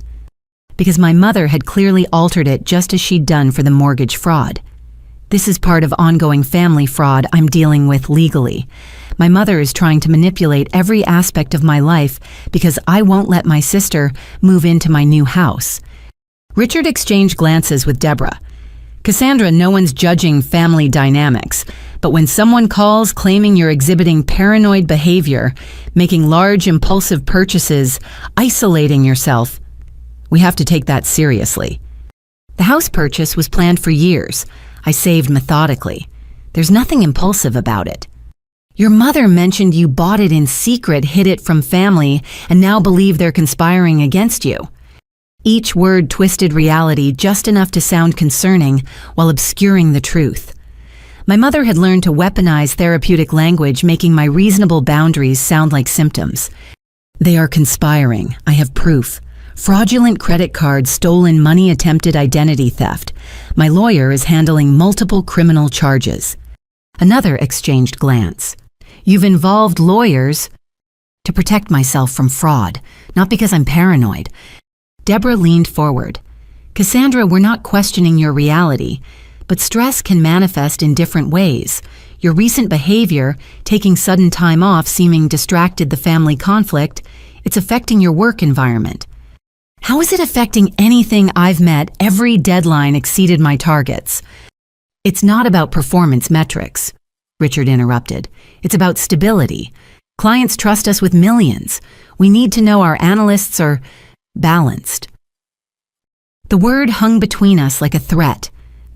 because my mother had clearly altered it just as she'd done for the mortgage fraud. This is part of ongoing family fraud I'm dealing with legally. My mother is trying to manipulate every aspect of my life because I won't let my sister move into my new house. Richard exchanged glances with Deborah. "Cassandra, no one's judging family dynamics, but when someone calls claiming you're exhibiting paranoid behavior, making large impulsive purchases, isolating yourself, we have to take that seriously." The house purchase was planned for years. I saved methodically. There's nothing impulsive about it. Your mother mentioned you bought it in secret, hid it from family, and now believe they're conspiring against you. Each word twisted reality just enough to sound concerning while obscuring the truth. My mother had learned to weaponize therapeutic language, making my reasonable boundaries sound like symptoms. "They are conspiring. I have proof. Fraudulent credit cards, stolen money, attempted identity theft. My lawyer is handling multiple criminal charges." Another exchanged glance. "You've involved lawyers to protect myself from fraud, not because I'm paranoid." Deborah leaned forward. "Cassandra, we're not questioning your reality, but stress can manifest in different ways. Your recent behavior, taking sudden time off, seeming distracted the family conflict, it's affecting your work environment." "How is it affecting anything I've met? Every deadline exceeded my targets." "It's not about performance metrics," Richard interrupted. "It's about stability. Clients trust us with millions. We need to know our analysts are balanced." The word hung between us like a threat.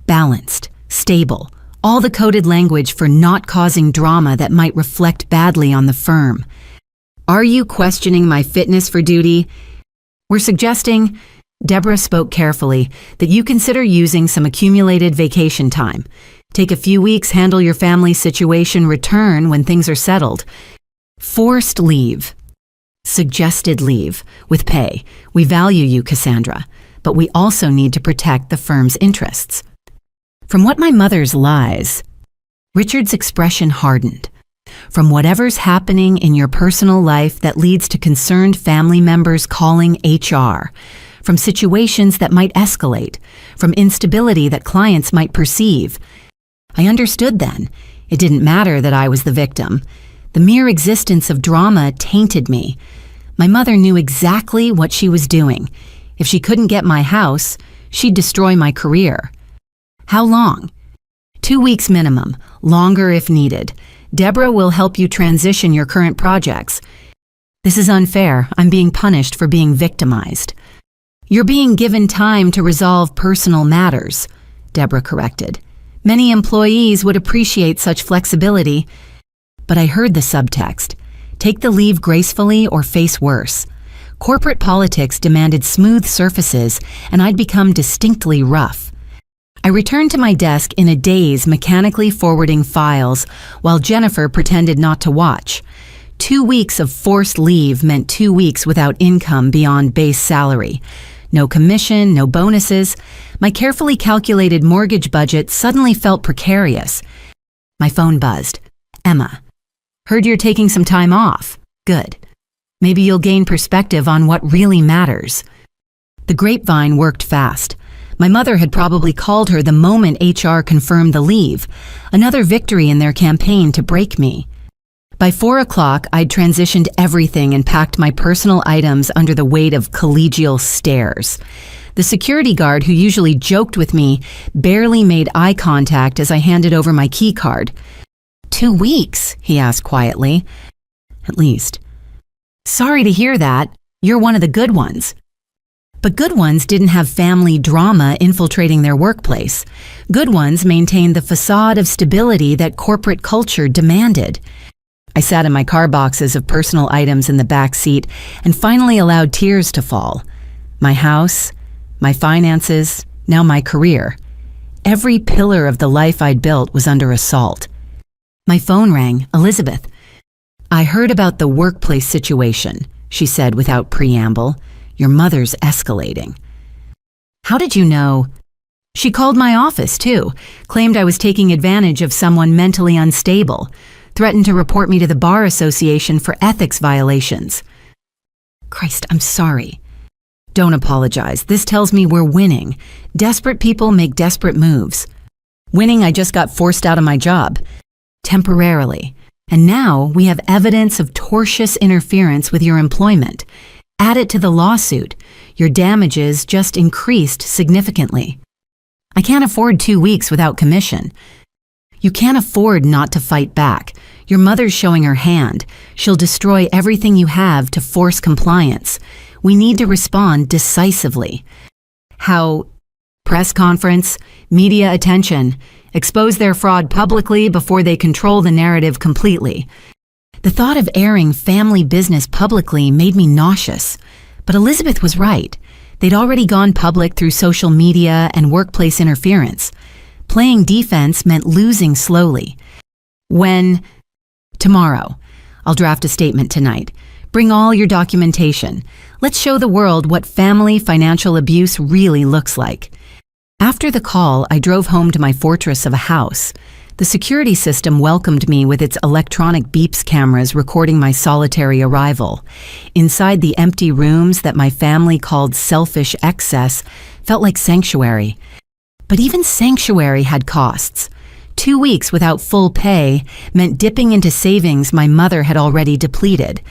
Balanced, stable, all the coded language for not causing drama that might reflect badly on the firm. "Are you questioning my fitness for duty? We're suggesting," Deborah spoke carefully, "that you consider using some accumulated vacation time. Take a few weeks, handle your family situation, return when things are settled. Forced leave. Suggested leave, with pay. We value you, Cassandra, but we also need to protect the firm's interests." From what my mother's lies, Richard's expression hardened. "From whatever's happening in your personal life that leads to concerned family members calling HR, from situations that might escalate, from instability that clients might perceive." I understood then. It didn't matter that I was the victim. The mere existence of drama tainted me. My mother knew exactly what she was doing. If she couldn't get my house, she'd destroy my career. "How long?" 2 weeks minimum, longer if needed. Deborah will help you transition your current projects." "This is unfair. I'm being punished for being victimized." "You're being given time to resolve personal matters," Deborah corrected. "Many employees would appreciate such flexibility." But I heard the subtext. Take the leave gracefully or face worse. Corporate politics demanded smooth surfaces, and I'd become distinctly rough. I returned to my desk in a daze, mechanically forwarding files, while Jennifer pretended not to watch. 2 weeks of forced leave meant 2 weeks without income beyond base salary. No commission, no bonuses. My carefully calculated mortgage budget suddenly felt precarious. My phone buzzed. "Emma. Heard you're taking some time off. Good. Maybe you'll gain perspective on what really matters." The grapevine worked fast. My mother had probably called her the moment HR confirmed the leave, another victory in their campaign to break me. By 4 o'clock, I'd transitioned everything and packed my personal items under the weight of collegial stares. The security guard, who usually joked with me, barely made eye contact as I handed over my key card. 2 weeks, he asked quietly. At least. Sorry to hear that. You're one of the good ones. But good ones didn't have family drama infiltrating their workplace. Good ones maintained the facade of stability that corporate culture demanded. I sat in my car boxes of personal items in the back seat and finally allowed tears to fall. My house, my finances, now my career. Every pillar of the life I'd built was under assault. My phone rang. Elizabeth. I heard about the workplace situation, she said without preamble. Your mother's escalating. How did you know? She called my office too, claimed I was taking advantage of someone mentally unstable, threatened to report me to the Bar Association for ethics violations. Christ, I'm sorry. Don't apologize. This tells me we're winning. Desperate people make desperate moves. Winning, I just got forced out of my job. Temporarily. And now we have evidence of tortious interference with your employment. Add it to the lawsuit. Your damages just increased significantly. I can't afford 2 weeks without commission. You can't afford not to fight back. Your mother's showing her hand. She'll destroy everything you have to force compliance. We need to respond decisively. How? Press conference, media attention, expose their fraud publicly before they control the narrative completely. The thought of airing family business publicly made me nauseous. But Elizabeth was right. They'd already gone public through social media and workplace interference. Playing defense meant losing slowly. Tomorrow. I'll draft a statement tonight. Bring all your documentation. Let's show the world what family financial abuse really looks like. After the call, I drove home to my fortress of a house. The security system welcomed me with its electronic beeps cameras recording my solitary arrival. Inside the empty rooms that my family called selfish excess felt like sanctuary. But even sanctuary had costs. 2 weeks without full pay meant dipping into savings my mother had already depleted.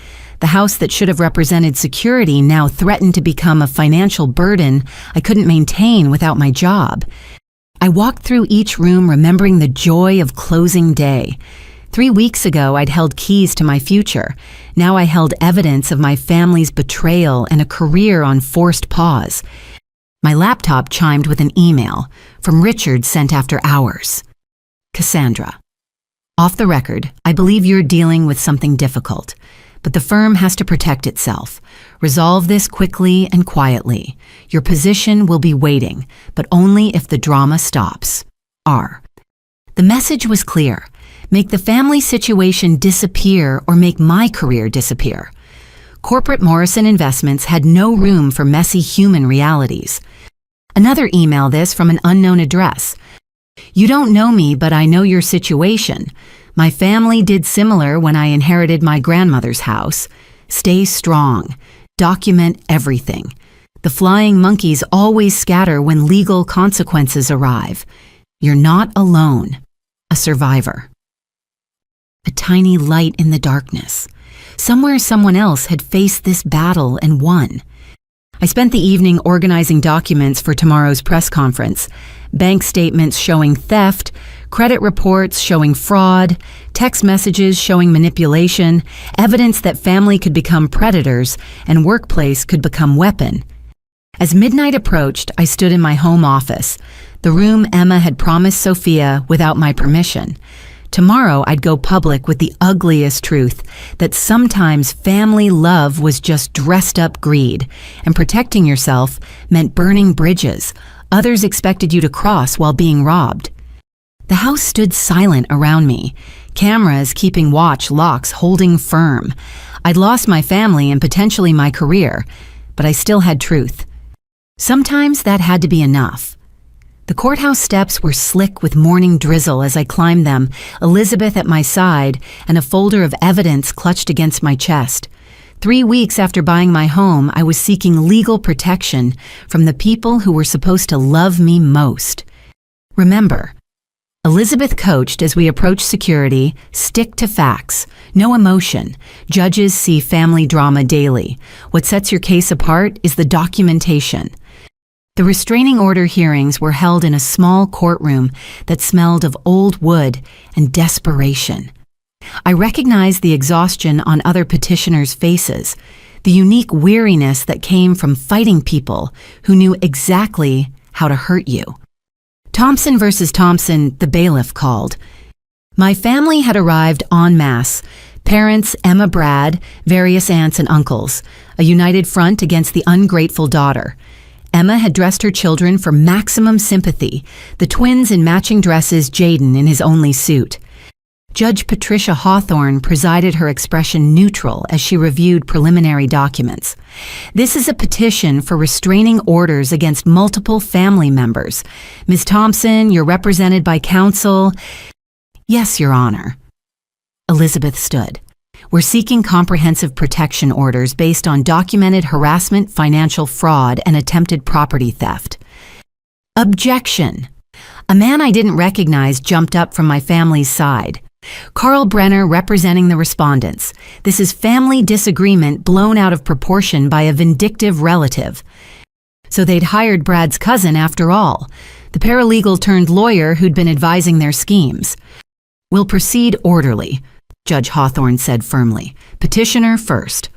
The house that should have represented security now threatened to become a financial burden I couldn't maintain without my job. I walked through each room remembering the joy of closing day. 3 weeks ago, I'd held keys to my future. Now I held evidence of my family's betrayal and a career on forced pause. My laptop chimed with an email from Richard sent after hours. Cassandra. Off the record, I believe you're dealing with something difficult, but the firm has to protect itself. Resolve this quickly and quietly. Your position will be waiting, but only if the drama stops. R. The message was clear. Make the family situation disappear or make my career disappear. Corporate Morrison Investments had no room for messy human realities. Another email this from an unknown address. You don't know me, but I know your situation. My family did similar when I inherited my grandmother's house. Stay strong. Document everything. The flying monkeys always scatter when legal consequences arrive. You're not alone. A survivor. A tiny light in the darkness. Somewhere someone else had faced this battle and won. I spent the evening organizing documents for tomorrow's press conference. Bank statements showing theft, credit reports showing fraud, text messages showing manipulation, evidence that family could become predators and workplace could become weapon. As midnight approached, I stood in my home office, the room Emma had promised Sophia without my permission. Tomorrow I'd go public with the ugliest truth, that sometimes family love was just dressed up greed, and protecting yourself meant burning bridges others expected you to cross while being robbed. The house stood silent around me, cameras keeping watch, locks holding firm. I'd lost my family and potentially my career, but I still had truth. Sometimes that had to be enough. The courthouse steps were slick with morning drizzle as I climbed them, Elizabeth at my side and a folder of evidence clutched against my chest. 3 weeks after buying my home, I was seeking legal protection from the people who were supposed to love me most. Remember, Elizabeth coached as we approach security, stick to facts, no emotion. Judges see family drama daily. What sets your case apart is the documentation. The restraining order hearings were held in a small courtroom that smelled of old wood and desperation. I recognized the exhaustion on other petitioners' faces, the unique weariness that came from fighting people who knew exactly how to hurt you. Thompson versus Thompson, the bailiff called. My family had arrived en masse. Parents, Emma, Brad, various aunts and uncles, a united front against the ungrateful daughter. Emma had dressed her children for maximum sympathy, the twins in matching dresses, Jaden in his only suit. Judge Patricia Hawthorne presided, her expression neutral as she reviewed preliminary documents. This is a petition for restraining orders against multiple family members. Ms. Thompson, you're represented by counsel. Yes, Your Honor. Elizabeth stood. We're seeking comprehensive protection orders based on documented harassment, financial fraud, and attempted property theft. Objection. A man I didn't recognize jumped up from my family's side. Carl Brenner representing the respondents. This is family disagreement blown out of proportion by a vindictive relative. So they'd hired Brad's cousin after all, the paralegal turned lawyer who'd been advising their schemes. We'll proceed orderly, Judge Hawthorne said firmly. Petitioner first.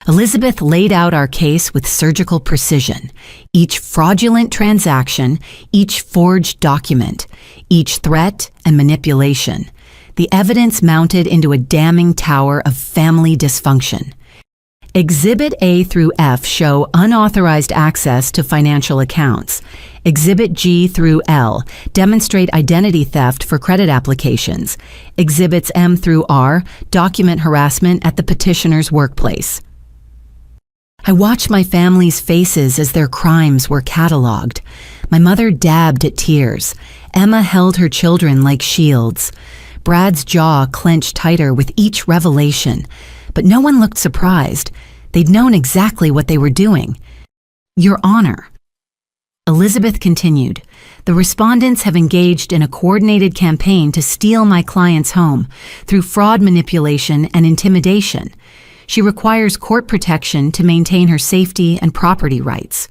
Elizabeth laid out our case with surgical precision. Each fraudulent transaction, each forged document, each threat and manipulation. The evidence mounted into a damning tower of family dysfunction. Exhibit A through F show unauthorized access to financial accounts. Exhibit G through L demonstrate identity theft for credit applications. Exhibits M through R document harassment at the petitioner's workplace. I watched my family's faces as their crimes were cataloged. My mother dabbed at tears. Emma held her children like shields. Brad's jaw clenched tighter with each revelation, but no one looked surprised. They'd known exactly what they were doing. Your Honor. Elizabeth continued, the respondents have engaged in a coordinated campaign to steal my client's home through fraud, manipulation, and intimidation. She requires court protection to maintain her safety and property rights.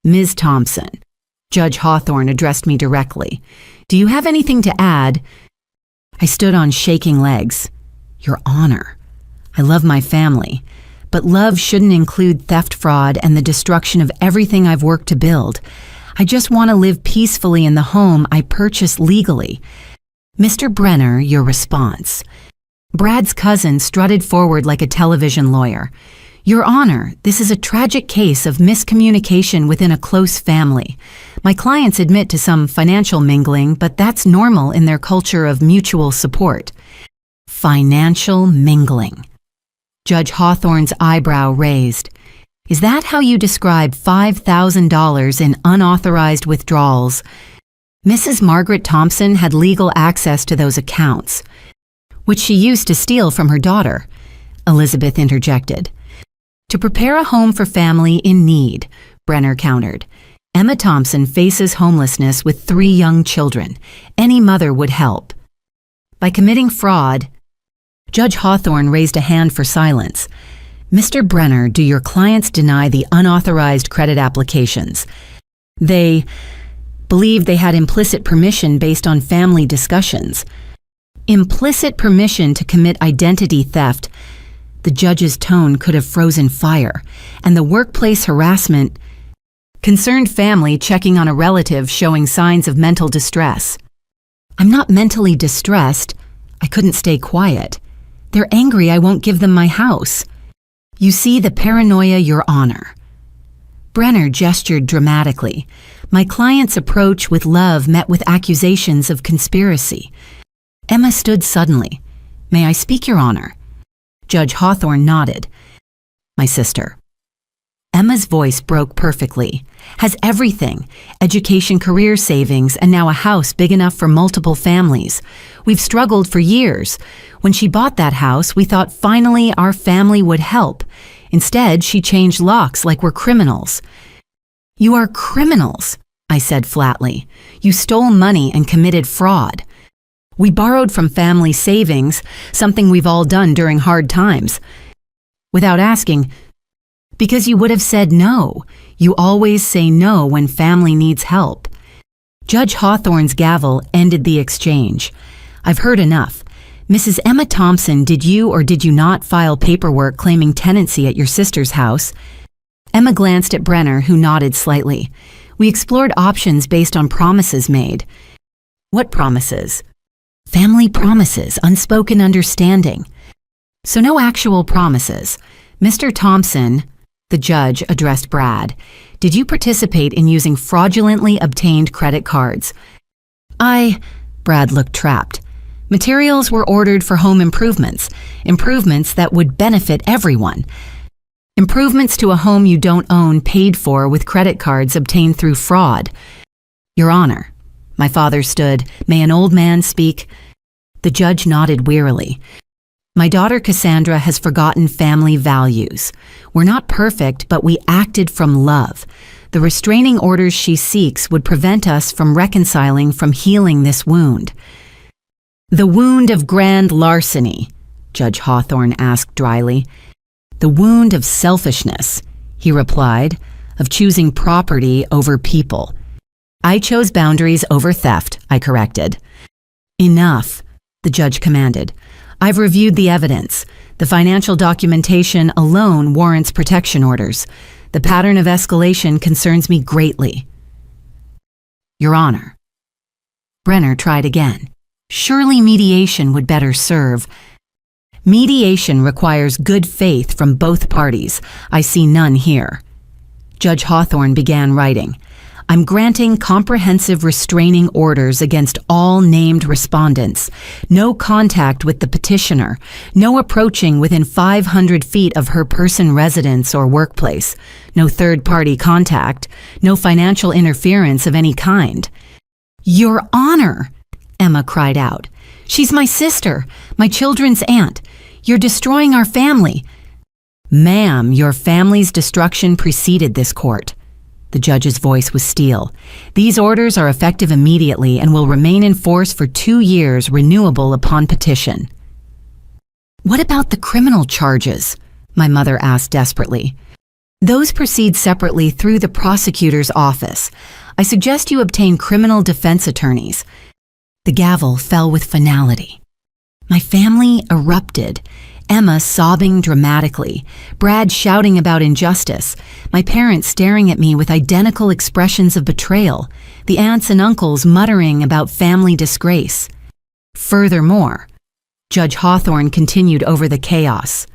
Ms. Thompson, Judge Hawthorne addressed me directly. Do you have anything to add? I stood on shaking legs. Your Honor, I love my family, but love shouldn't include theft, fraud, and the destruction of everything I've worked to build. I just want to live peacefully in the home I purchased legally. Mr. Brenner, your response. Brad's cousin strutted forward like a television lawyer. Your Honor, this is a tragic case of miscommunication within a close family. My clients admit to some financial mingling, but that's normal in their culture of mutual support. Financial mingling. Judge Hawthorne's eyebrow raised. Is that how you describe $5,000 in unauthorized withdrawals? Mrs. Margaret Thompson had legal access to those accounts, which she used to steal from her daughter, Elizabeth interjected. To prepare a home for family in need, Brenner countered. Emma Thompson faces homelessness with 3 young children. Any mother would help. By committing fraud, Judge Hawthorne raised a hand for silence. Mr. Brenner, do your clients deny the unauthorized credit applications? They believed they had implicit permission based on family discussions. Implicit permission to commit identity theft. The judge's tone could have frozen fire, and the workplace harassment concerned family checking on a relative showing signs of mental distress. I'm not mentally distressed. I couldn't stay quiet. They're angry I won't give them my house. You see the paranoia, Your Honor. Brenner gestured dramatically. My client's approach with love met with accusations of conspiracy. Emma stood suddenly. May I speak, Your Honor? Judge Hawthorne nodded. My sister. Emma's voice broke perfectly. Has everything: education, career, savings, and now a house big enough for multiple families. We've struggled for years. When she bought that house, we thought finally our family would help. Instead, she changed locks like we're criminals. You are criminals, I said flatly. You stole money and committed fraud. We borrowed from family savings, something we've all done during hard times. Without asking, because you would have said no. You always say no when family needs help. Judge Hawthorne's gavel ended the exchange. I've heard enough. Mrs. Emma Thompson, did you or did you not file paperwork claiming tenancy at your sister's house? Emma glanced at Brenner, who nodded slightly. We explored options based on promises made. What promises? Family promises, unspoken understanding. So no actual promises. Mr. Thompson, the judge addressed Brad, did you participate in using fraudulently obtained credit cards? Brad looked trapped. Materials were ordered for home improvements that would benefit everyone. Improvements to a home you don't own paid for with credit cards obtained through fraud. Your Honor, my father stood. May an old man speak? The judge nodded wearily. My daughter Cassandra has forgotten family values. We're not perfect, but we acted from love. The restraining orders she seeks would prevent us from reconciling, from healing this wound. The wound of grand larceny, Judge Hawthorne asked dryly. The wound of selfishness, he replied, of choosing property over people. I chose boundaries over theft, I corrected. Enough, the judge commanded. I've reviewed the evidence. The financial documentation alone warrants protection orders. The pattern of escalation concerns me greatly. Your Honor. Brenner tried again. Surely mediation would better serve. Mediation requires good faith from both parties. I see none here. Judge Hawthorne began writing. I'm granting comprehensive restraining orders against all named respondents. No contact with the petitioner. No approaching within 500 feet of her person, residence, or workplace. No third-party contact. No financial interference of any kind. Your Honor, Emma cried out. She's my sister, my children's aunt. You're destroying our family. Ma'am, your family's destruction preceded this court. The judge's voice was steel. These orders are effective immediately and will remain in force for 2 years, renewable upon petition. What about the criminal charges? My mother asked desperately. Those proceed separately through the prosecutor's office. I suggest you obtain criminal defense attorneys. The gavel fell with finality. My family erupted. Emma sobbing dramatically, Brad shouting about injustice, my parents staring at me with identical expressions of betrayal, the aunts and uncles muttering about family disgrace. Furthermore, Judge Hawthorne continued over the chaos.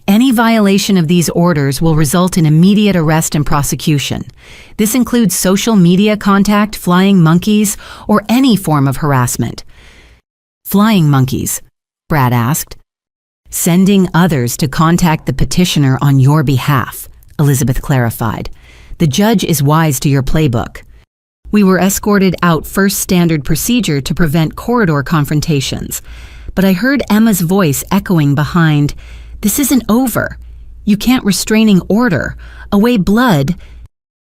Any violation of these orders will result in immediate arrest and prosecution. This includes social media contact, flying monkeys, or any form of harassment. Flying monkeys? Brad asked. Sending others to contact the petitioner on your behalf, Elizabeth clarified. The judge is wise to your playbook. We were escorted out first standard procedure to prevent corridor confrontations, but I heard Emma's voice echoing behind, this isn't over. You can't restraining order. Away blood.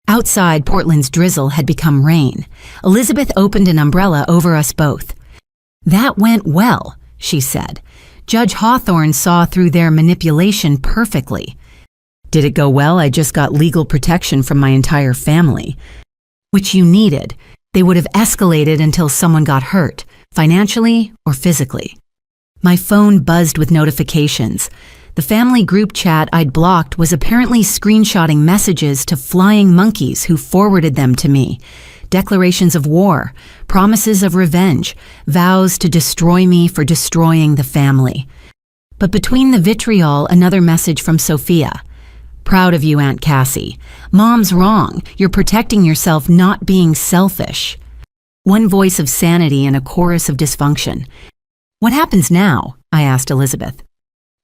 Outside, Portland's drizzle had become rain. Elizabeth opened an umbrella over us both. That went well, she said. Judge Hawthorne saw through their manipulation perfectly. Did it go well? I just got legal protection from my entire family. Which you needed. They would have escalated until someone got hurt, financially or physically. My phone buzzed with notifications. The family group chat I'd blocked was apparently screenshotting messages to flying monkeys who forwarded them to me. Declarations of war, promises of revenge, vows to destroy me for destroying the family. But between the vitriol, another message from Sophia. Proud of you, Aunt Cassie. Mom's wrong. You're protecting yourself, not being selfish. One voice of sanity and a chorus of dysfunction. What happens now? I asked Elizabeth.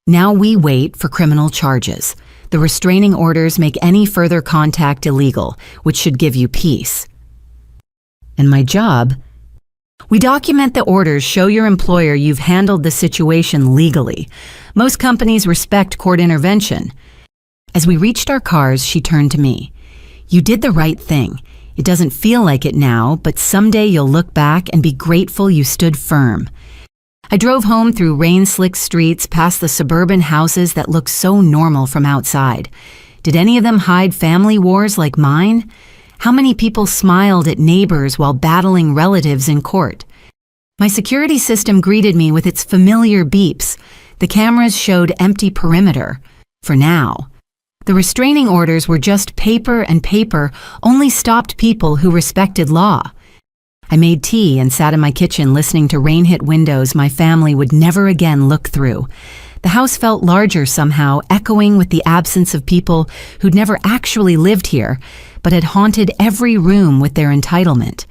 Now we wait for criminal charges. The restraining orders make any further contact illegal, which should give you peace. And my job? We document the orders, show your employer you've handled the situation legally. Most companies respect court intervention. As we reached our cars, she turned to me. You did the right thing. It doesn't feel like it now, but someday you'll look back and be grateful you stood firm. I drove home through rain-slicked streets past the suburban houses that look so normal from outside. Did any of them hide family wars like mine? How many people smiled at neighbors while battling relatives in court? My security system greeted me with its familiar beeps. The cameras showed empty perimeter. For now. The restraining orders were just paper, and paper only stopped people who respected law. I made tea and sat in my kitchen listening to rain-hit windows my family would never again look through. The house felt larger somehow, echoing with the absence of people who'd never actually lived here, but had haunted every room with their entitlement.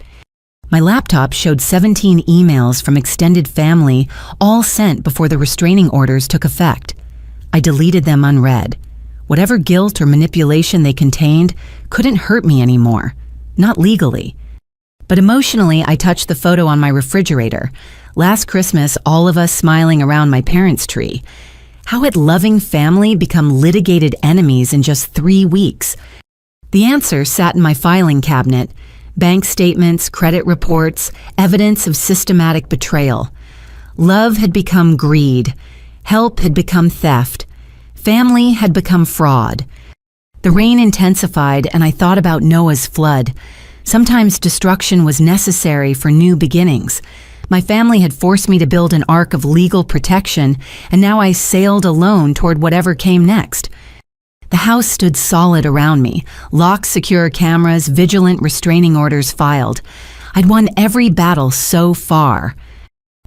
My laptop showed 17 emails from extended family, all sent before the restraining orders took effect. I deleted them unread. Whatever guilt or manipulation they contained couldn't hurt me anymore. Not legally. But emotionally, I touched the photo on my refrigerator. Last Christmas, all of us smiling around my parents' tree. How had loving family become litigated enemies in just 3 weeks? The answer sat in my filing cabinet. Bank statements, credit reports, evidence of systematic betrayal. Love had become greed. Help had become theft. Family had become fraud. The rain intensified, and I thought about Noah's flood. Sometimes destruction was necessary for new beginnings. My family had forced me to build an ark of legal protection, and now I sailed alone toward whatever came next. The house stood solid around me, locked secure cameras, vigilant restraining orders filed. I'd won every battle so far.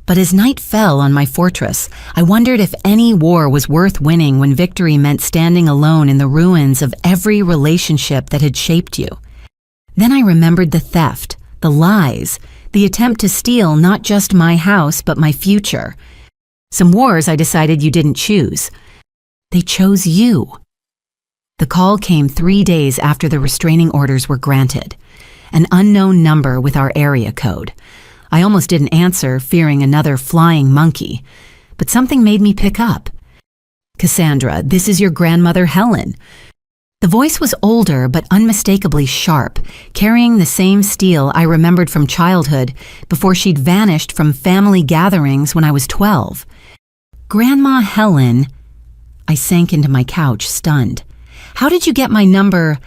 But as night fell on my fortress, I wondered if any war was worth winning when victory meant standing alone in the ruins of every relationship that had shaped you. Then I remembered the theft, the lies, the attempt to steal not just my house but my future. Some wars I decided you didn't choose. They chose you. The call came 3 days after the restraining orders were granted. An unknown number with our area code. I almost didn't answer, fearing another flying monkey. But something made me pick up. Cassandra, this is your grandmother Helen. The voice was older but unmistakably sharp, carrying the same steel I remembered from childhood before she'd vanished from family gatherings when I was 12. Grandma Helen. I sank into my couch, stunned. How did you get my number?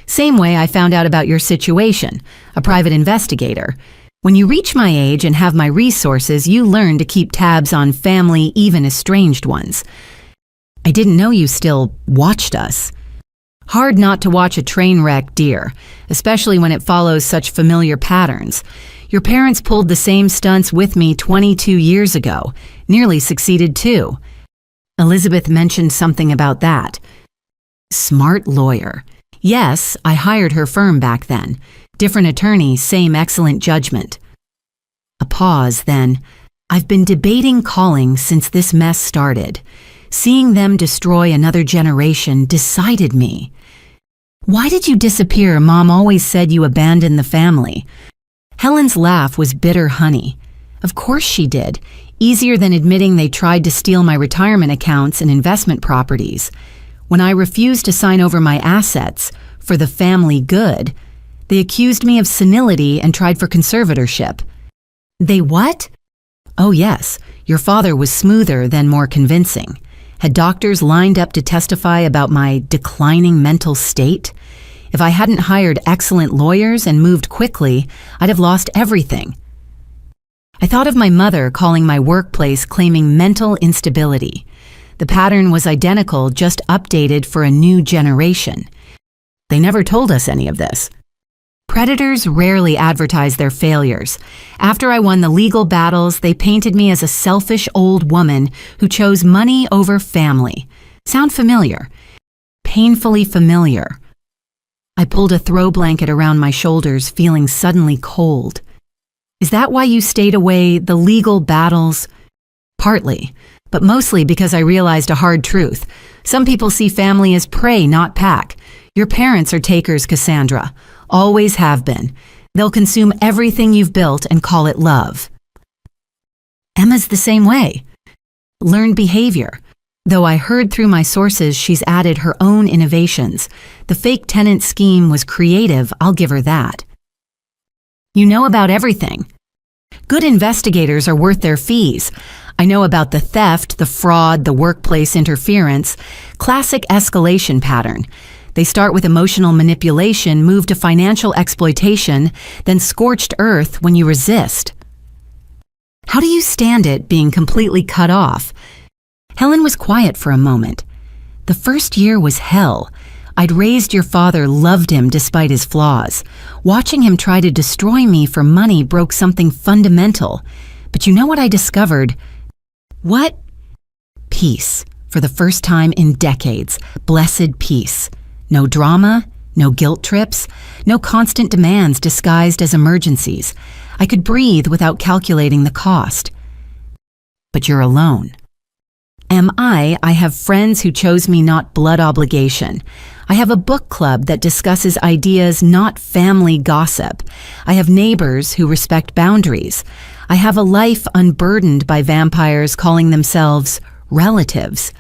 Same way I found out about your situation, a private investigator. When you reach my age and have my resources, you learn to keep tabs on family, even estranged ones. I didn't know you still watched us. Hard not to watch a train wreck, dear, especially when it follows such familiar patterns. Your parents pulled the same stunts with me 22 years ago, nearly succeeded too. Elizabeth mentioned something about that. Smart lawyer. Yes, I hired her firm back then. Different attorney, same excellent judgment. A pause, then. I've been debating calling since this mess started. Seeing them destroy another generation decided me. Why did you disappear? Mom always said you abandoned the family. Helen's laugh was bitter honey. Of course she did. Easier than admitting they tried to steal my retirement accounts and investment properties. When I refused to sign over my assets for the family good, they accused me of senility and tried for conservatorship. They what? Oh yes, your father was smoother than more convincing. Had doctors lined up to testify about my declining mental state? If I hadn't hired excellent lawyers and moved quickly, I'd have lost everything. I thought of my mother calling my workplace claiming mental instability. The pattern was identical, just updated for a new generation. They never told us any of this. Predators rarely advertise their failures. After I won the legal battles, they painted me as a selfish old woman who chose money over family. Sound familiar? Painfully familiar. I pulled a throw blanket around my shoulders, feeling suddenly cold. Is that why you stayed away, the legal battles? Partly. but mostly because I realized a hard truth. Some people see family as prey, not pack. Your parents are takers, Cassandra. Always have been. They'll consume everything you've built and call it love. Emma's the same way. Learned behavior. Though I heard through my sources she's added her own innovations. The fake tenant scheme was creative, I'll give her that. You know about everything. Good investigators are worth their fees. I know about the theft, the fraud, the workplace interference. Classic escalation pattern. They start with emotional manipulation, move to financial exploitation, then scorched earth when you resist. How do you stand it being completely cut off? Helen was quiet for a moment. The first year was hell. I'd raised your father, loved him despite his flaws. Watching him try to destroy me for money broke something fundamental. But you know what I discovered? What? Peace. For the first time in decades. Blessed peace. No drama, no guilt trips, no constant demands disguised as emergencies. I could breathe without calculating the cost. But you're alone. Am I have friends who chose me, not blood obligation. I have a book club that discusses ideas, not family gossip. I have neighbors who respect boundaries. I have a life unburdened by vampires calling themselves relatives.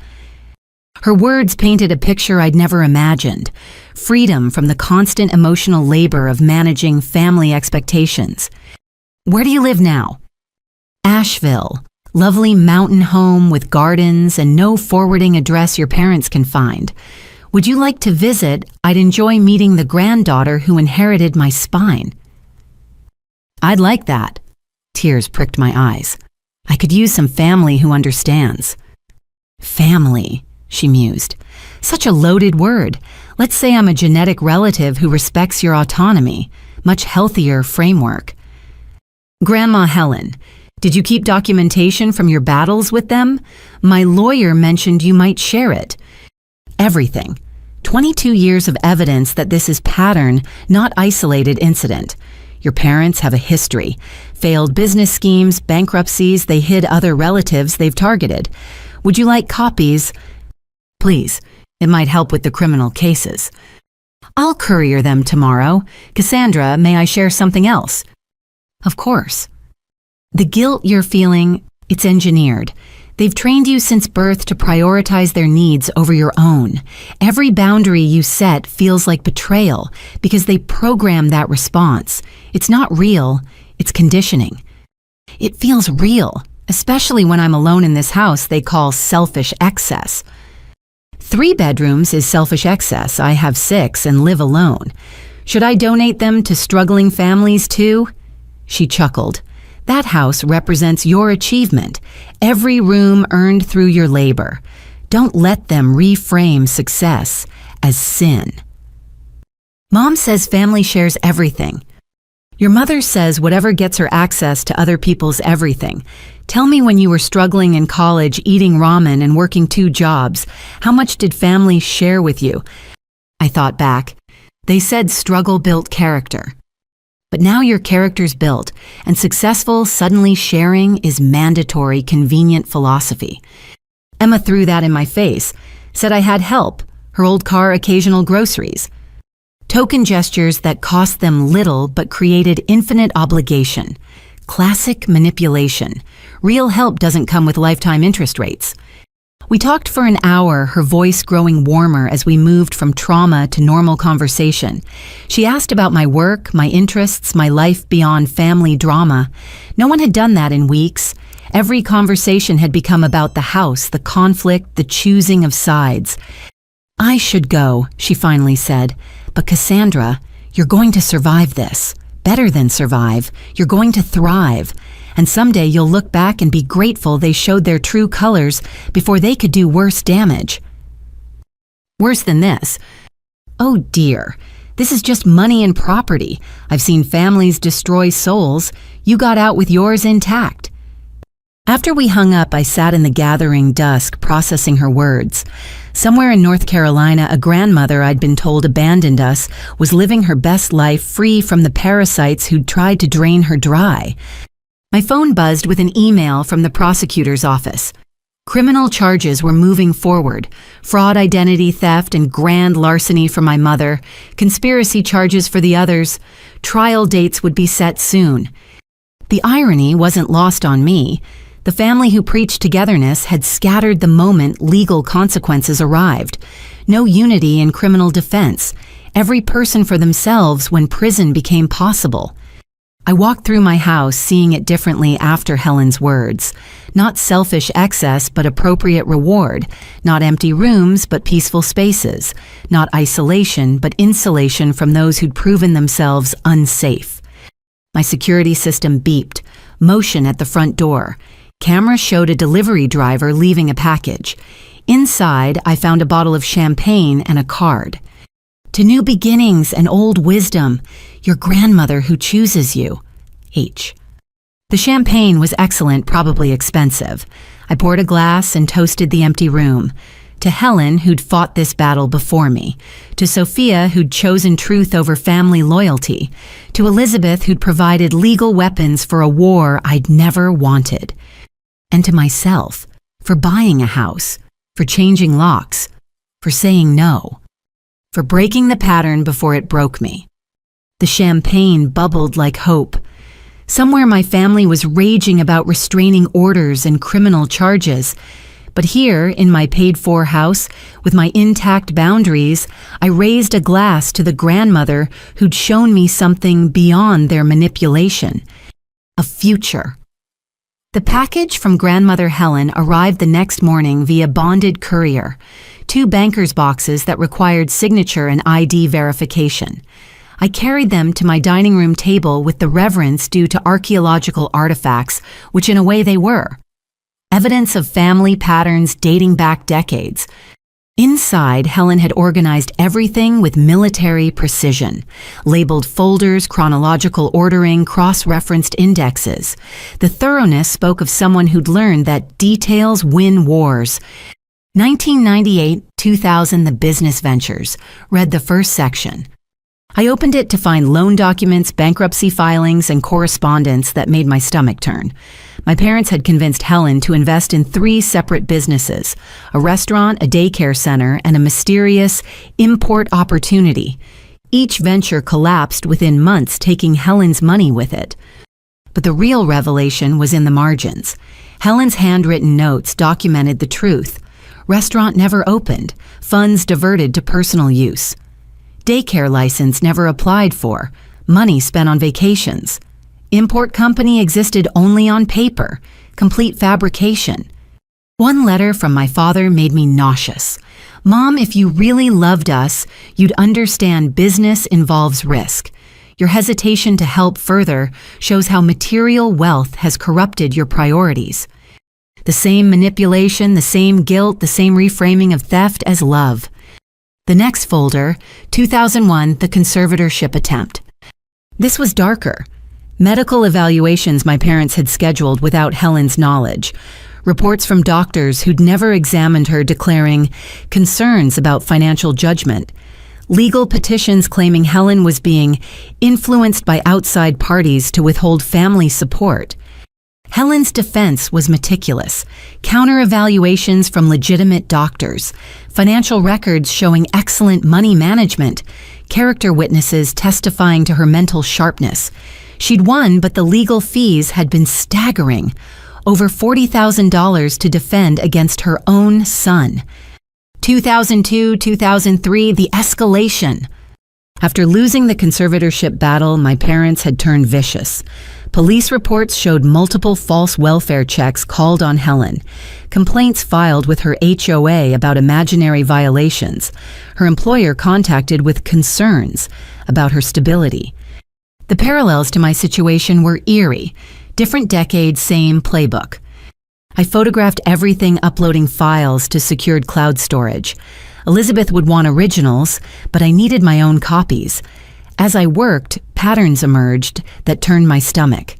Her words painted a picture I'd never imagined. Freedom from the constant emotional labor of managing family expectations. Where do you live now? Asheville. Lovely mountain home with gardens and no forwarding address your parents can find. Would you like to visit? I'd enjoy meeting the granddaughter who inherited my spine. I'd like that. Tears pricked my eyes. I could use some family who understands. Family, she mused. Such a loaded word. Let's say I'm a genetic relative who respects your autonomy. Much healthier framework. Grandma Helen, did you keep documentation from your battles with them? My lawyer mentioned you might share it. Everything. 22 years of evidence that this is pattern, not isolated incident. Your parents have a history. Failed business schemes, bankruptcies, they hid other relatives they've targeted. Would you like copies? Please, it might help with the criminal cases. I'll courier them tomorrow. Cassandra, may I share something else? Of course. The guilt you're feeling, it's engineered. They've trained you since birth to prioritize their needs over your own. Every boundary you set feels like betrayal because they program that response. It's not real, it's conditioning. It feels real, especially when I'm alone in this house they call selfish excess. 3 bedrooms is selfish excess. I have 6 and live alone. Should I donate them to struggling families too? She chuckled. That house represents your achievement, every room earned through your labor. Don't let them reframe success as sin. Mom says family shares everything. Your mother says whatever gets her access to other people's everything. Tell me, when you were struggling in college, eating ramen and working 2 jobs, how much did family share with you? I thought back. They said struggle built character. But now your character's built, and successful suddenly sharing is mandatory, convenient philosophy. Emma threw that in my face, said I had help, her old car, occasional groceries. Token gestures that cost them little but created infinite obligation. Classic manipulation. Real help doesn't come with lifetime interest rates. We talked for an hour, her voice growing warmer as we moved from trauma to normal conversation. She asked about my work, my interests, my life beyond family drama. No one had done that in weeks. Every conversation had become about the house, the conflict, the choosing of sides. I should go, she finally said. But Cassandra, you're going to survive this. Better than survive. You're going to thrive. And someday you'll look back and be grateful they showed their true colors before they could do worse damage. Worse than this. Oh dear, this is just money and property. I've seen families destroy souls. You got out with yours intact. After we hung up, I sat in the gathering dusk, processing her words. Somewhere in North Carolina, a grandmother I'd been told abandoned us was living her best life free from the parasites who'd tried to drain her dry. My phone buzzed with an email from the prosecutor's office. Criminal charges were moving forward: fraud, identity theft, and grand larceny for my mother, conspiracy charges for the others. Trial dates would be set soon. The irony wasn't lost on me. The family who preached togetherness had scattered the moment legal consequences arrived. No unity in criminal defense. Every person for themselves when prison became possible. I walked through my house seeing it differently after Helen's words. Not selfish excess, but appropriate reward. Not empty rooms, but peaceful spaces. Not isolation, but insulation from those who'd proven themselves unsafe. My security system beeped. Motion at the front door. Camera showed a delivery driver leaving a package. Inside, I found a bottle of champagne and a card. To new beginnings and old wisdom, your grandmother who chooses you. H. The champagne was excellent, probably expensive. I poured a glass and toasted the empty room. To Helen, who'd fought this battle before me. To Sophia, who'd chosen truth over family loyalty. To Elizabeth, who'd provided legal weapons for a war I'd never wanted. And to myself, for buying a house, for changing locks, for saying no, for breaking the pattern before it broke me. The champagne bubbled like hope. Somewhere my family was raging about restraining orders and criminal charges. But here, in my paid-for house, with my intact boundaries, I raised a glass to the grandmother who'd shown me something beyond their manipulation. A future. The package from Grandmother Helen arrived the next morning via bonded courier. 2 banker's boxes that required signature and ID verification. I carried them to my dining room table with the reverence due to archaeological artifacts, which in a way they were. Evidence of family patterns dating back decades. Inside, Helen had organized everything with military precision. Labeled folders, chronological ordering, cross-referenced indexes. The thoroughness spoke of someone who'd learned that details win wars. 1998-2000 The Business Ventures, read the first section. I opened it to find loan documents, bankruptcy filings, and correspondence that made my stomach turn. My parents had convinced Helen to invest in 3 separate businesses: a restaurant, a daycare center, and a mysterious import opportunity. Each venture collapsed within months, taking Helen's money with it. But the real revelation was in the margins. Helen's handwritten notes documented the truth. Restaurant never opened, funds diverted to personal use. Daycare license never applied for, money spent on vacations. Import company existed only on paper, complete fabrication. One letter from my father made me nauseous. Mom, if you really loved us, you'd understand business involves risk. Your hesitation to help further shows how material wealth has corrupted your priorities. The same manipulation, the same guilt, the same reframing of theft as love. The next folder, 2001, the conservatorship attempt. This was darker. Medical evaluations my parents had scheduled without Helen's knowledge. Reports from doctors who'd never examined her declaring concerns about financial judgment. Legal petitions claiming Helen was being influenced by outside parties to withhold family support. Helen's defense was meticulous. Counter-evaluations from legitimate doctors, financial records showing excellent money management, character witnesses testifying to her mental sharpness. She'd won, but the legal fees had been staggering. Over $40,000 to defend against her own son. 2002-2003, the escalation. After losing the conservatorship battle, my parents had turned vicious. Police reports showed multiple false welfare checks called on Helen. Complaints filed with her HOA about imaginary violations. Her employer contacted with concerns about her stability. The parallels to my situation were eerie. Different decade, same playbook. I photographed everything, uploading files to secured cloud storage. Elizabeth would want originals, but I needed my own copies. As I worked, patterns emerged that turned my stomach.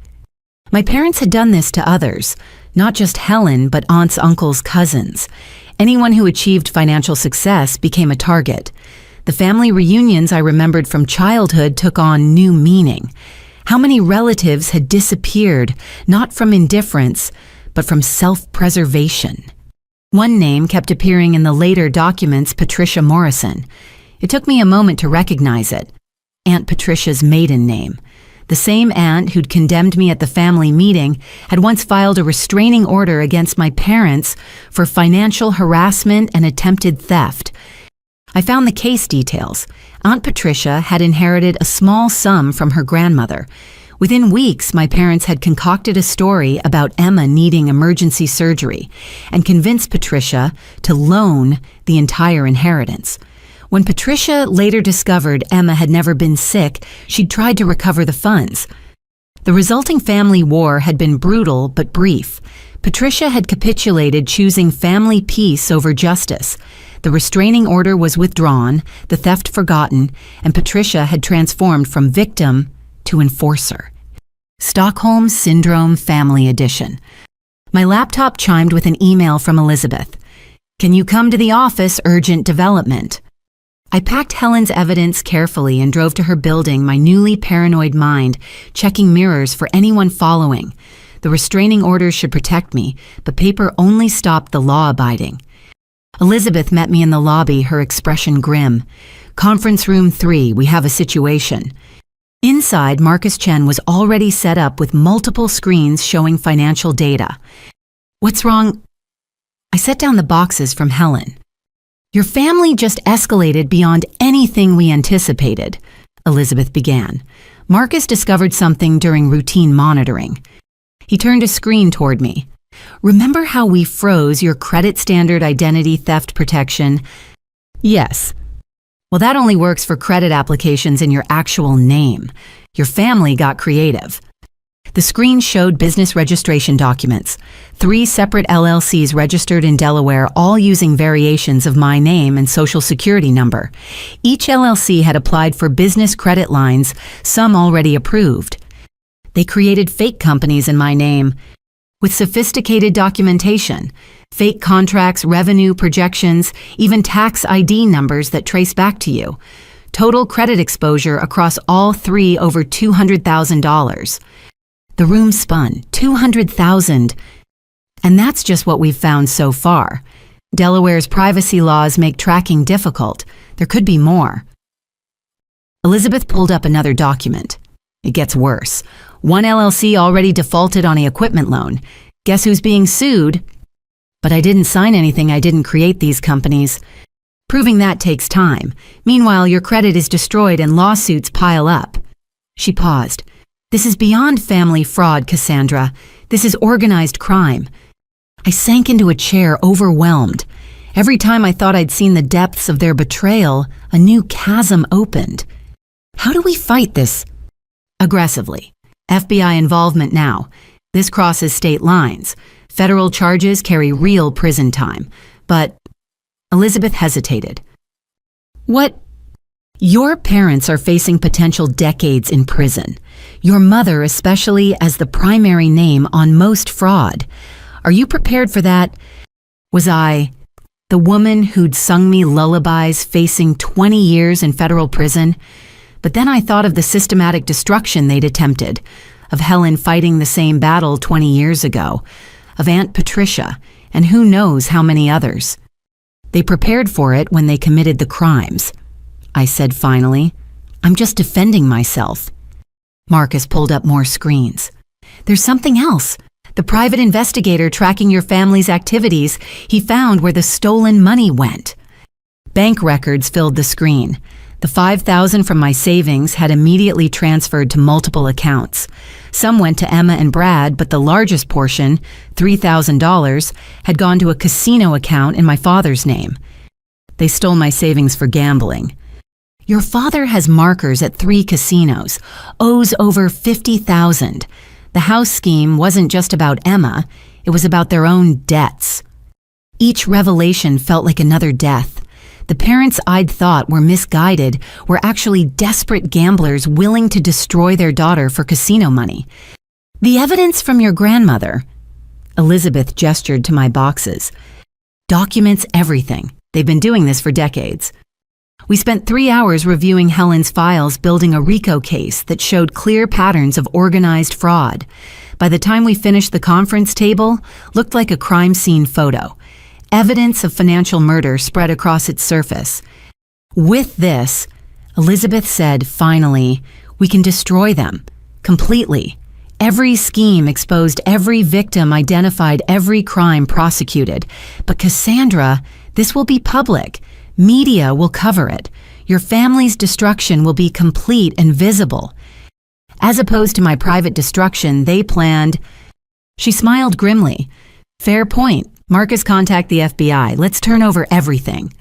My parents had done this to others, not just Helen, but aunts, uncles, cousins. Anyone who achieved financial success became a target. The family reunions I remembered from childhood took on new meaning. How many relatives had disappeared, not from indifference, but from self-preservation? One name kept appearing in the later documents, Patricia Morrison. It took me a moment to recognize it. Aunt Patricia's maiden name. The same aunt who'd condemned me at the family meeting had once filed a restraining order against my parents for financial harassment and attempted theft. I found the case details. Aunt Patricia had inherited a small sum from her grandmother. Within weeks, my parents had concocted a story about Emma needing emergency surgery and convinced Patricia to loan the entire inheritance. When Patricia later discovered Emma had never been sick, she'd tried to recover the funds. The resulting family war had been brutal but brief. Patricia had capitulated, choosing family peace over justice. The restraining order was withdrawn, the theft forgotten, and Patricia had transformed from victim to enforcer. Stockholm Syndrome Family Edition. My laptop chimed with an email from Elizabeth. "Can you come to the office? Urgent development." I packed Helen's evidence carefully and drove to her building, my newly paranoid mind checking mirrors for anyone following. The restraining orders should protect me, but paper only stopped the law-abiding. Elizabeth met me in the lobby, her expression grim. "Conference room 3, we have a situation." Inside, Marcus Chen was already set up with multiple screens showing financial data. "What's wrong?" I set down the boxes from Helen. "Your family just escalated beyond anything we anticipated," Elizabeth began. "Marcus discovered something during routine monitoring." He turned a screen toward me. "Remember how we froze your credit standard identity theft protection?" "Yes." "Well, that only works for credit applications in your actual name. Your family got creative." The screen showed business registration documents. 3 separate LLCs registered in Delaware, all using variations of my name and social security number. Each LLC had applied for business credit lines, some already approved. They created fake companies in my name with sophisticated documentation, fake contracts, revenue projections, even tax ID numbers that trace back to you. Total credit exposure across all 3 over $200,000. The room spun. 200,000. And that's just what we've found so far. Delaware's privacy laws make tracking difficult. There could be more. Elizabeth pulled up another document. It gets worse. One LLC already defaulted on the equipment loan. Guess who's being sued? But I didn't sign anything. I didn't create these companies. Proving that takes time. Meanwhile, your credit is destroyed and lawsuits pile up. She paused. "This is beyond family fraud, Cassandra. This is organized crime." I sank into a chair, overwhelmed. Every time I thought I'd seen the depths of their betrayal, a new chasm opened. How do we fight this? Aggressively. FBI involvement now. This crosses state lines. Federal charges carry real prison time. But Elizabeth hesitated. "What? Your parents are facing potential decades in prison. Your mother especially as the primary name on most fraud. Are you prepared for that? Was I, the woman who'd sung me lullabies, facing 20 years in federal prison? But then I thought of the systematic destruction they'd attempted, of Helen fighting the same battle 20 years ago, of Aunt Patricia, and who knows how many others. They prepared for it when they committed the crimes." I said finally. "I'm just defending myself." Marcus pulled up more screens. "There's something else. The private investigator tracking your family's activities, he found where the stolen money went." Bank records filled the screen. The $5,000 from my savings had immediately transferred to multiple accounts. Some went to Emma and Brad, but the largest portion, $3,000, had gone to a casino account in my father's name. They stole my savings for gambling. "Your father has markers at 3 casinos, owes over $50,000. The house scheme wasn't just about Emma, it was about their own debts." Each revelation felt like another death. The parents I'd thought were misguided were actually desperate gamblers willing to destroy their daughter for casino money. "The evidence from your grandmother," Elizabeth gestured to my boxes, "documents everything. They've been doing this for decades." We spent 3 hours reviewing Helen's files, building a RICO case that showed clear patterns of organized fraud. By the time we finished, the conference table looked like a crime scene photo. Evidence of financial murder spread across its surface. With this, Elizabeth said, finally, we can destroy them. Completely. Every scheme exposed, every victim identified, every crime prosecuted. But Cassandra, this will be public. Media will cover it. Your family's destruction will be complete and visible. As opposed to my private destruction, they planned. She smiled grimly. Fair point. Marcus, contact the FBI. Let's turn over everything.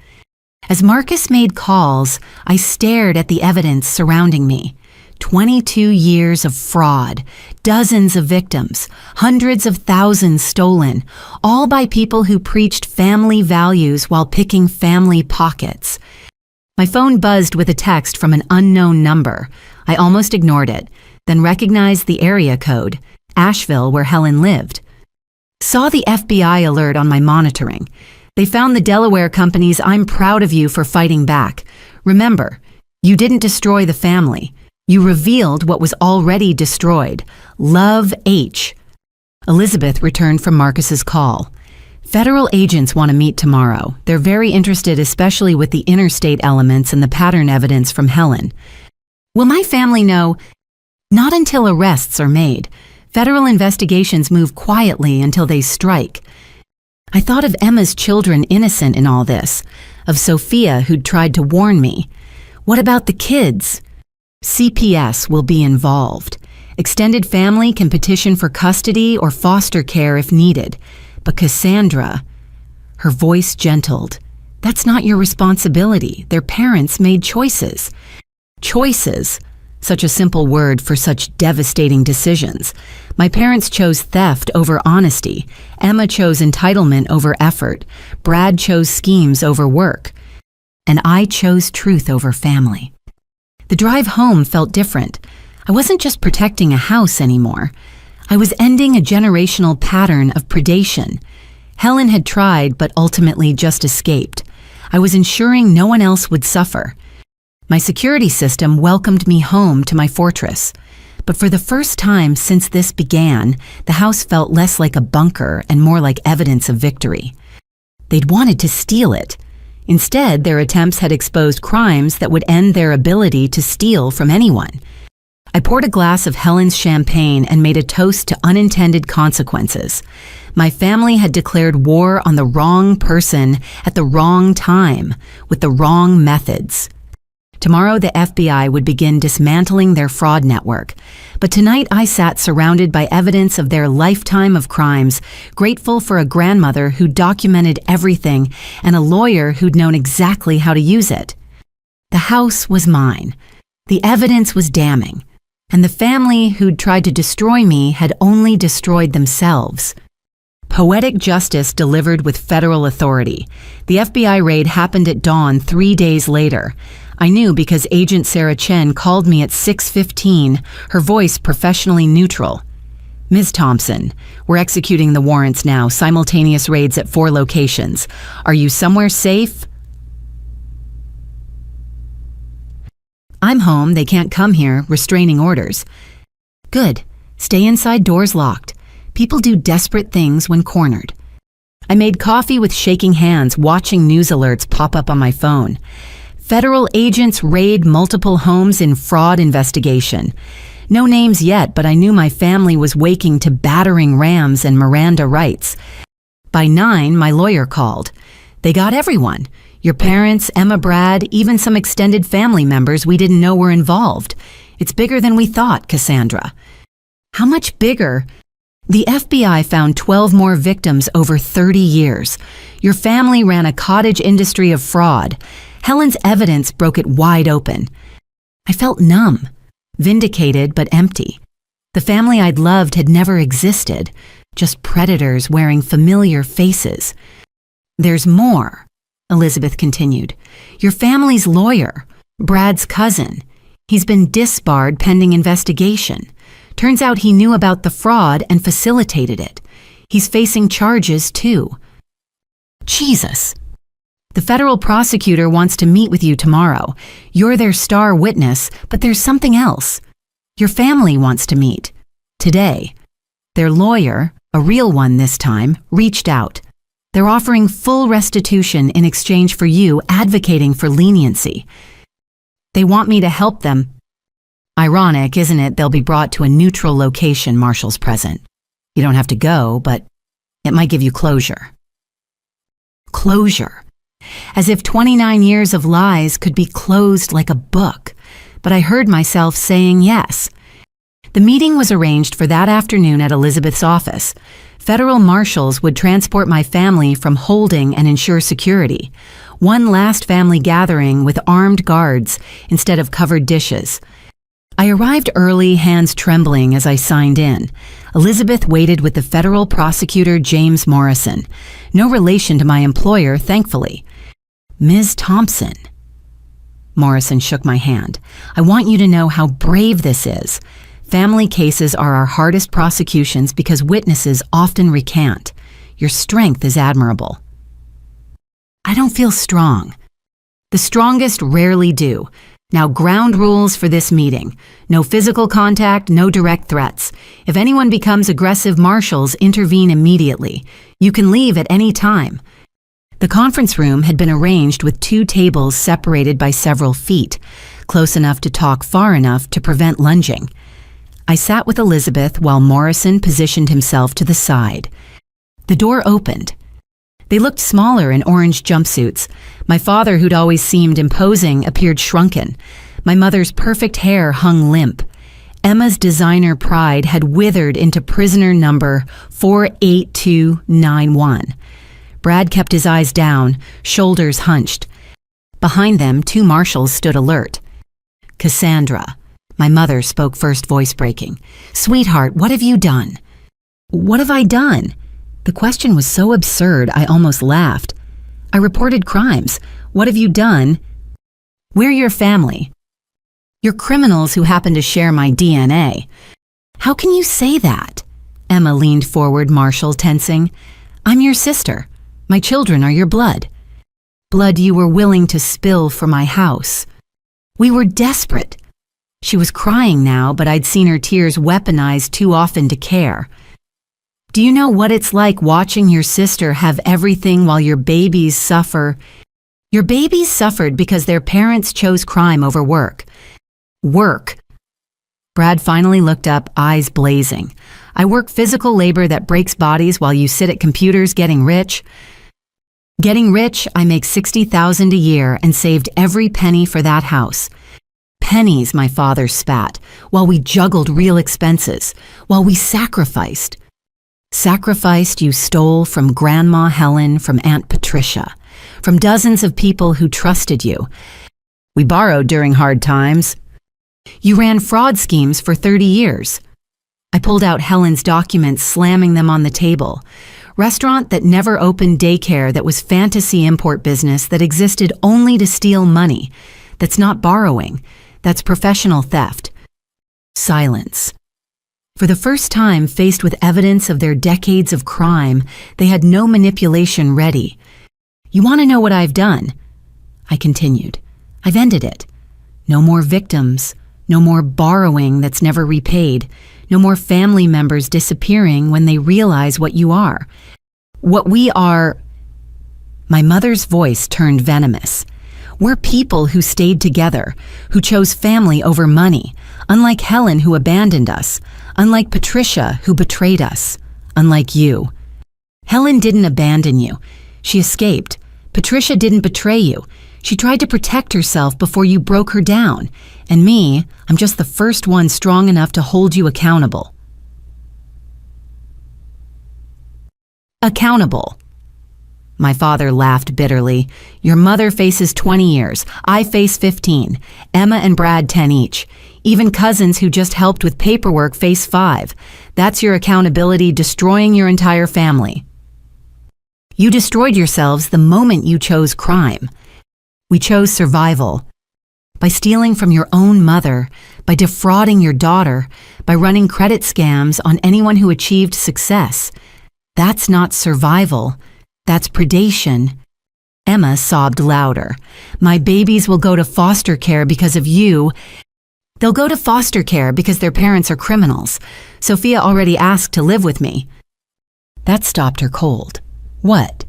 As Marcus made calls, I stared at the evidence surrounding me. 22 years of fraud, dozens of victims, hundreds of thousands stolen, all by people who preached family values while picking family pockets. My phone buzzed with a text from an unknown number. I almost ignored it, then recognized the area code, Asheville, where Helen lived. Saw the FBI alert on my monitoring. They found the Delaware companies. I'm proud of you for fighting back. Remember, you didn't destroy the family. You revealed what was already destroyed. Love H. Elizabeth returned from Marcus's call. Federal agents want to meet tomorrow. They're very interested, especially with the interstate elements and the pattern evidence from Helen. Will my family know? Not until arrests are made. Federal investigations move quietly until they strike. I thought of Emma's children innocent in all this, of Sophia who'd tried to warn me. What about the kids? CPS will be involved. Extended family can petition for custody or foster care if needed. But Cassandra, her voice gentled. That's not your responsibility. Their parents made choices. Choices. Such a simple word for such devastating decisions. My parents chose theft over honesty. Emma chose entitlement over effort. Brad chose schemes over work. And I chose truth over family. The drive home felt different. I wasn't just protecting a house anymore. I was ending a generational pattern of predation. Helen had tried, but ultimately just escaped. I was ensuring no one else would suffer. My security system welcomed me home to my fortress. But for the first time since this began, the house felt less like a bunker and more like evidence of victory. They'd wanted to steal it. Instead, their attempts had exposed crimes that would end their ability to steal from anyone. I poured a glass of Helen's champagne and made a toast to unintended consequences. My family had declared war on the wrong person at the wrong time, with the wrong methods. Tomorrow, the FBI would begin dismantling their fraud network. But tonight, I sat surrounded by evidence of their lifetime of crimes, grateful for a grandmother who documented everything and a lawyer who'd known exactly how to use it. The house was mine. The evidence was damning. And the family who'd tried to destroy me had only destroyed themselves. Poetic justice delivered with federal authority. The FBI raid happened at dawn 3 days later. I knew because Agent Sarah Chen called me at 6:15, her voice professionally neutral. Ms. Thompson, we're executing the warrants now, simultaneous raids at 4 locations. Are you somewhere safe? I'm home, they can't come here, restraining orders. Good. Stay inside, doors locked. People do desperate things when cornered. I made coffee with shaking hands, watching news alerts pop up on my phone. Federal agents raid multiple homes in fraud investigation. No names yet, but I knew my family was waking to battering rams and Miranda rights. By 9, my lawyer called. They got everyone. Your parents, Emma, Brad, even some extended family members we didn't know were involved. It's bigger than we thought, Cassandra. How much bigger? The FBI found 12 more victims over 30 years. Your family ran a cottage industry of fraud. Helen's evidence broke it wide open. I felt numb, vindicated but empty. The family I'd loved had never existed, just predators wearing familiar faces. There's more, Elizabeth continued. Your family's lawyer, Brad's cousin. He's been disbarred pending investigation. Turns out he knew about the fraud and facilitated it. He's facing charges too. Jesus. The federal prosecutor wants to meet with you tomorrow. You're their star witness, but there's something else. Your family wants to meet. Today. Their lawyer, a real one this time, reached out. They're offering full restitution in exchange for you advocating for leniency. They want me to help them. Ironic, isn't it? They'll be brought to a neutral location, Marshall's present. You don't have to go, but it might give you closure. Closure. As if 29 years of lies could be closed like a book. But I heard myself saying yes. The meeting was arranged for that afternoon at Elizabeth's office. Federal marshals would transport my family from holding and ensure security. One last family gathering with armed guards instead of covered dishes. I arrived early, hands trembling as I signed in. Elizabeth waited with the federal prosecutor James Morrison. No relation to my employer, thankfully. Ms. Thompson. Morrison shook my hand. I want you to know how brave this is. Family cases are our hardest prosecutions because witnesses often recant. Your strength is admirable. I don't feel strong. The strongest rarely do. Now, ground rules for this meeting. No physical contact, no direct threats. If anyone becomes aggressive, marshals intervene immediately. You can leave at any time. The conference room had been arranged with 2 tables separated by several feet, close enough to talk, far enough to prevent lunging. I sat with Elizabeth while Morrison positioned himself to the side. The door opened. They looked smaller in orange jumpsuits. My father, who'd always seemed imposing, appeared shrunken. My mother's perfect hair hung limp. Emma's designer pride had withered into prisoner number 48291. Brad kept his eyes down, shoulders hunched. Behind them, 2 marshals stood alert. Cassandra. My mother spoke first, voice breaking. Sweetheart, what have you done? What have I done? The question was so absurd, I almost laughed. I reported crimes. What have you done? We're your family. You're criminals who happen to share my DNA. How can you say that? Emma leaned forward, Marshall tensing. I'm your sister. My children are your blood. Blood you were willing to spill for my house. We were desperate. She was crying now, but I'd seen her tears weaponized too often to care. Do you know what it's like watching your sister have everything while your babies suffer? Your babies suffered because their parents chose crime over work. Work. Brad finally looked up, eyes blazing. I work physical labor that breaks bodies while you sit at computers getting rich. Getting rich, I make $60,000 a year and saved every penny for that house. Pennies, my father spat, while we juggled real expenses, while we sacrificed. Sacrificed you stole from Grandma Helen, from Aunt Patricia, from dozens of people who trusted you. We borrowed during hard times. You ran fraud schemes for 30 years. I pulled out Helen's documents, slamming them on the table. Restaurant that never opened, daycare that was fantasy import business that existed only to steal money. That's not borrowing. That's professional theft. Silence. For the first time, faced with evidence of their decades of crime, they had no manipulation ready. You want to know what I've done? I continued. I've ended it. No more victims. No more borrowing that's never repaid. No more family members disappearing when they realize what you are. What we are... My mother's voice turned venomous. We're people who stayed together, who chose family over money, unlike Helen who abandoned us, unlike Patricia who betrayed us, unlike you. Helen didn't abandon you. She escaped. Patricia didn't betray you. She tried to protect herself before you broke her down. And me, I'm just the first one strong enough to hold you accountable. Accountable. My father laughed bitterly. Your mother faces 20 years. I face 15. Emma and Brad 10 each. Even cousins who just helped with paperwork face 5. That's your accountability, destroying your entire family. You destroyed yourselves the moment you chose crime. We chose survival. By stealing from your own mother, by defrauding your daughter, by running credit scams on anyone who achieved success. That's not survival. That's predation. Emma sobbed louder. My babies will go to foster care because of you. They'll go to foster care because their parents are criminals. Sophia already asked to live with me. That stopped her cold. What?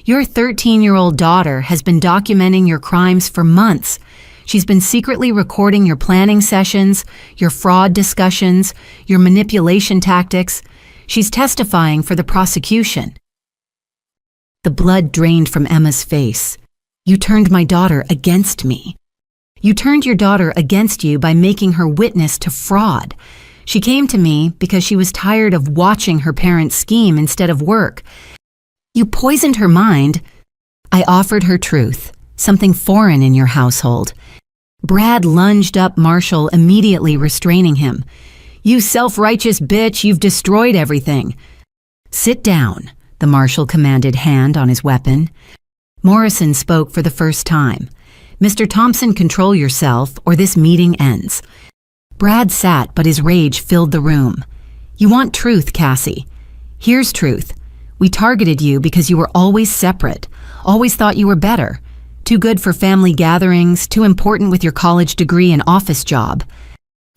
Your 13-year-old daughter has been documenting your crimes for months. She's been secretly recording your planning sessions, your fraud discussions, your manipulation tactics. She's testifying for the prosecution." The blood drained from Emma's face. "You turned my daughter against me. You turned your daughter against you by making her witness to fraud. She came to me because she was tired of watching her parents scheme instead of work. You poisoned her mind." "I offered her truth, something foreign in your household." Brad lunged up Marshall, immediately restraining him. "You self-righteous bitch, you've destroyed everything." "Sit down," the marshal commanded, hand on his weapon. Morrison spoke for the first time. "Mr. Thompson, control yourself, or this meeting ends." Brad sat, but his rage filled the room. "You want truth, Cassie. Here's truth. We targeted you because you were always separate, always thought you were better. Too good for family gatherings, too important with your college degree and office job.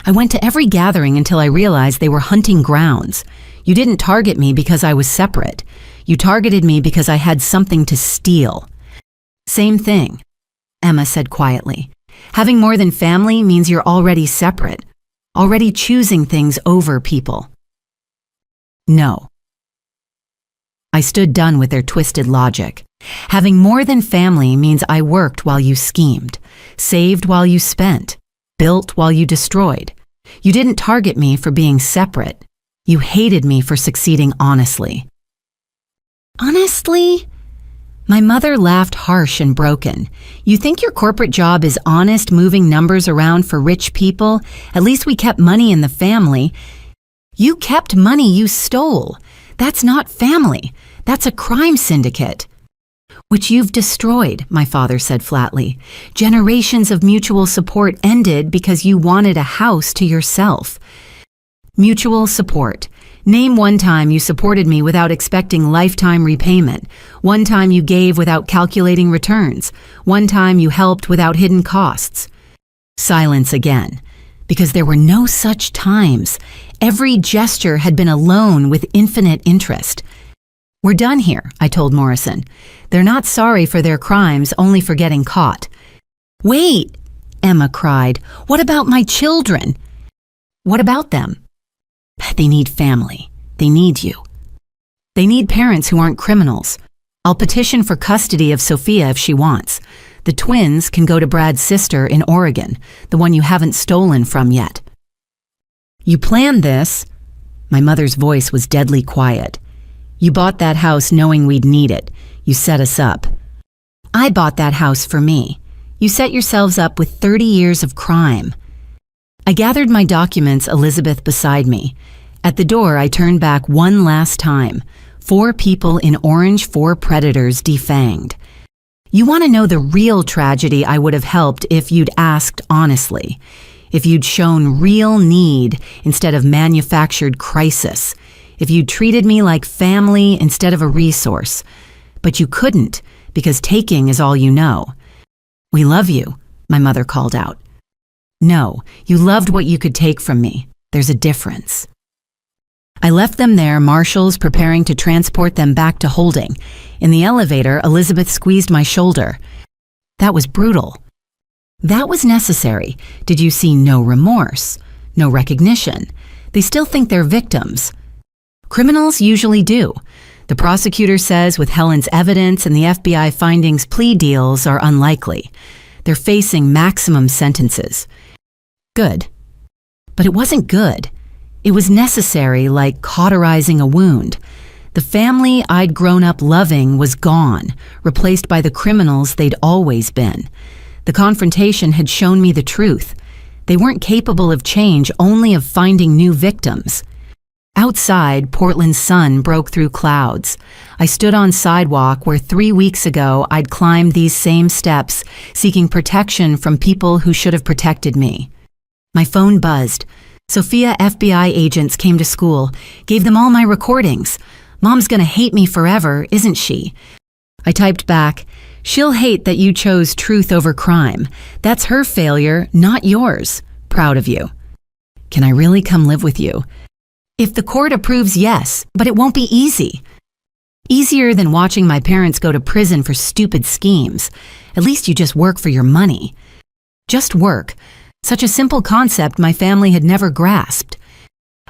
I went to every gathering until I realized they were hunting grounds. You didn't target me because I was separate. You targeted me because I had something to steal." "Same thing," Emma said quietly. "Having more than family means you're already separate, already choosing things over people." "No." I stood done with their twisted logic. "Having more than family means I worked while you schemed, saved while you spent, built while you destroyed. You didn't target me for being separate. You hated me for succeeding honestly." "Honestly?" My mother laughed, harsh and broken. "You think your corporate job is honest, moving numbers around for rich people? At least we kept money in the family." "You kept money you stole. That's not family. That's a crime syndicate." "Which you've destroyed," my father said flatly. "Generations of mutual support ended because you wanted a house to yourself." "Mutual support. Name one time you supported me without expecting lifetime repayment. One time you gave without calculating returns. One time you helped without hidden costs." Silence again, because there were no such times. Every gesture had been a loan with infinite interest. "We're done here," I told Morrison. "They're not sorry for their crimes, only for getting caught." "Wait," Emma cried. "What about my children?" "What about them?" "They need family. They need you. They need parents who aren't criminals. I'll petition for custody of Sophia if she wants. The twins can go to Brad's sister in Oregon, the one you haven't stolen from yet." "You planned this." My mother's voice was deadly quiet. "You bought that house knowing we'd need it. You set us up." "I bought that house for me. You set yourselves up with 30 years of crime." I gathered my documents, Elizabeth beside me. At the door, I turned back one last time. 4 people in orange, 4 predators defanged. "You want to know the real tragedy I would have helped if you'd asked honestly, if you'd shown real need instead of manufactured crisis, if you'd treated me like family instead of a resource. But you couldn't, because taking is all you know." "We love you," my mother called out. "No, you loved what you could take from me. There's a difference." I left them there, marshals preparing to transport them back to holding. In the elevator, Elizabeth squeezed my shoulder. "That was brutal." "That was necessary. Did you see no remorse? No recognition? They still think they're victims." "Criminals usually do. The prosecutor says with Helen's evidence and the FBI findings, plea deals are unlikely. They're facing maximum sentences." "Good." But it wasn't good. It was necessary, like cauterizing a wound. The family I'd grown up loving was gone, replaced by the criminals they'd always been. The confrontation had shown me the truth. They weren't capable of change, only of finding new victims. Outside, Portland's sun broke through clouds. I stood on sidewalk where 3 weeks ago I'd climbed these same steps, seeking protection from people who should have protected me. My phone buzzed. Sophia FBI agents came to school, gave them all my recordings. "Mom's gonna hate me forever, isn't she?" I typed back, "She'll hate that you chose truth over crime. That's her failure, not yours. Proud of you. Can I really come live with you?" "If the court approves, yes, but it won't be easy." Easier than watching my parents go to prison for stupid schemes. At least you just work for your money. Just work. Such a simple concept my family had never grasped.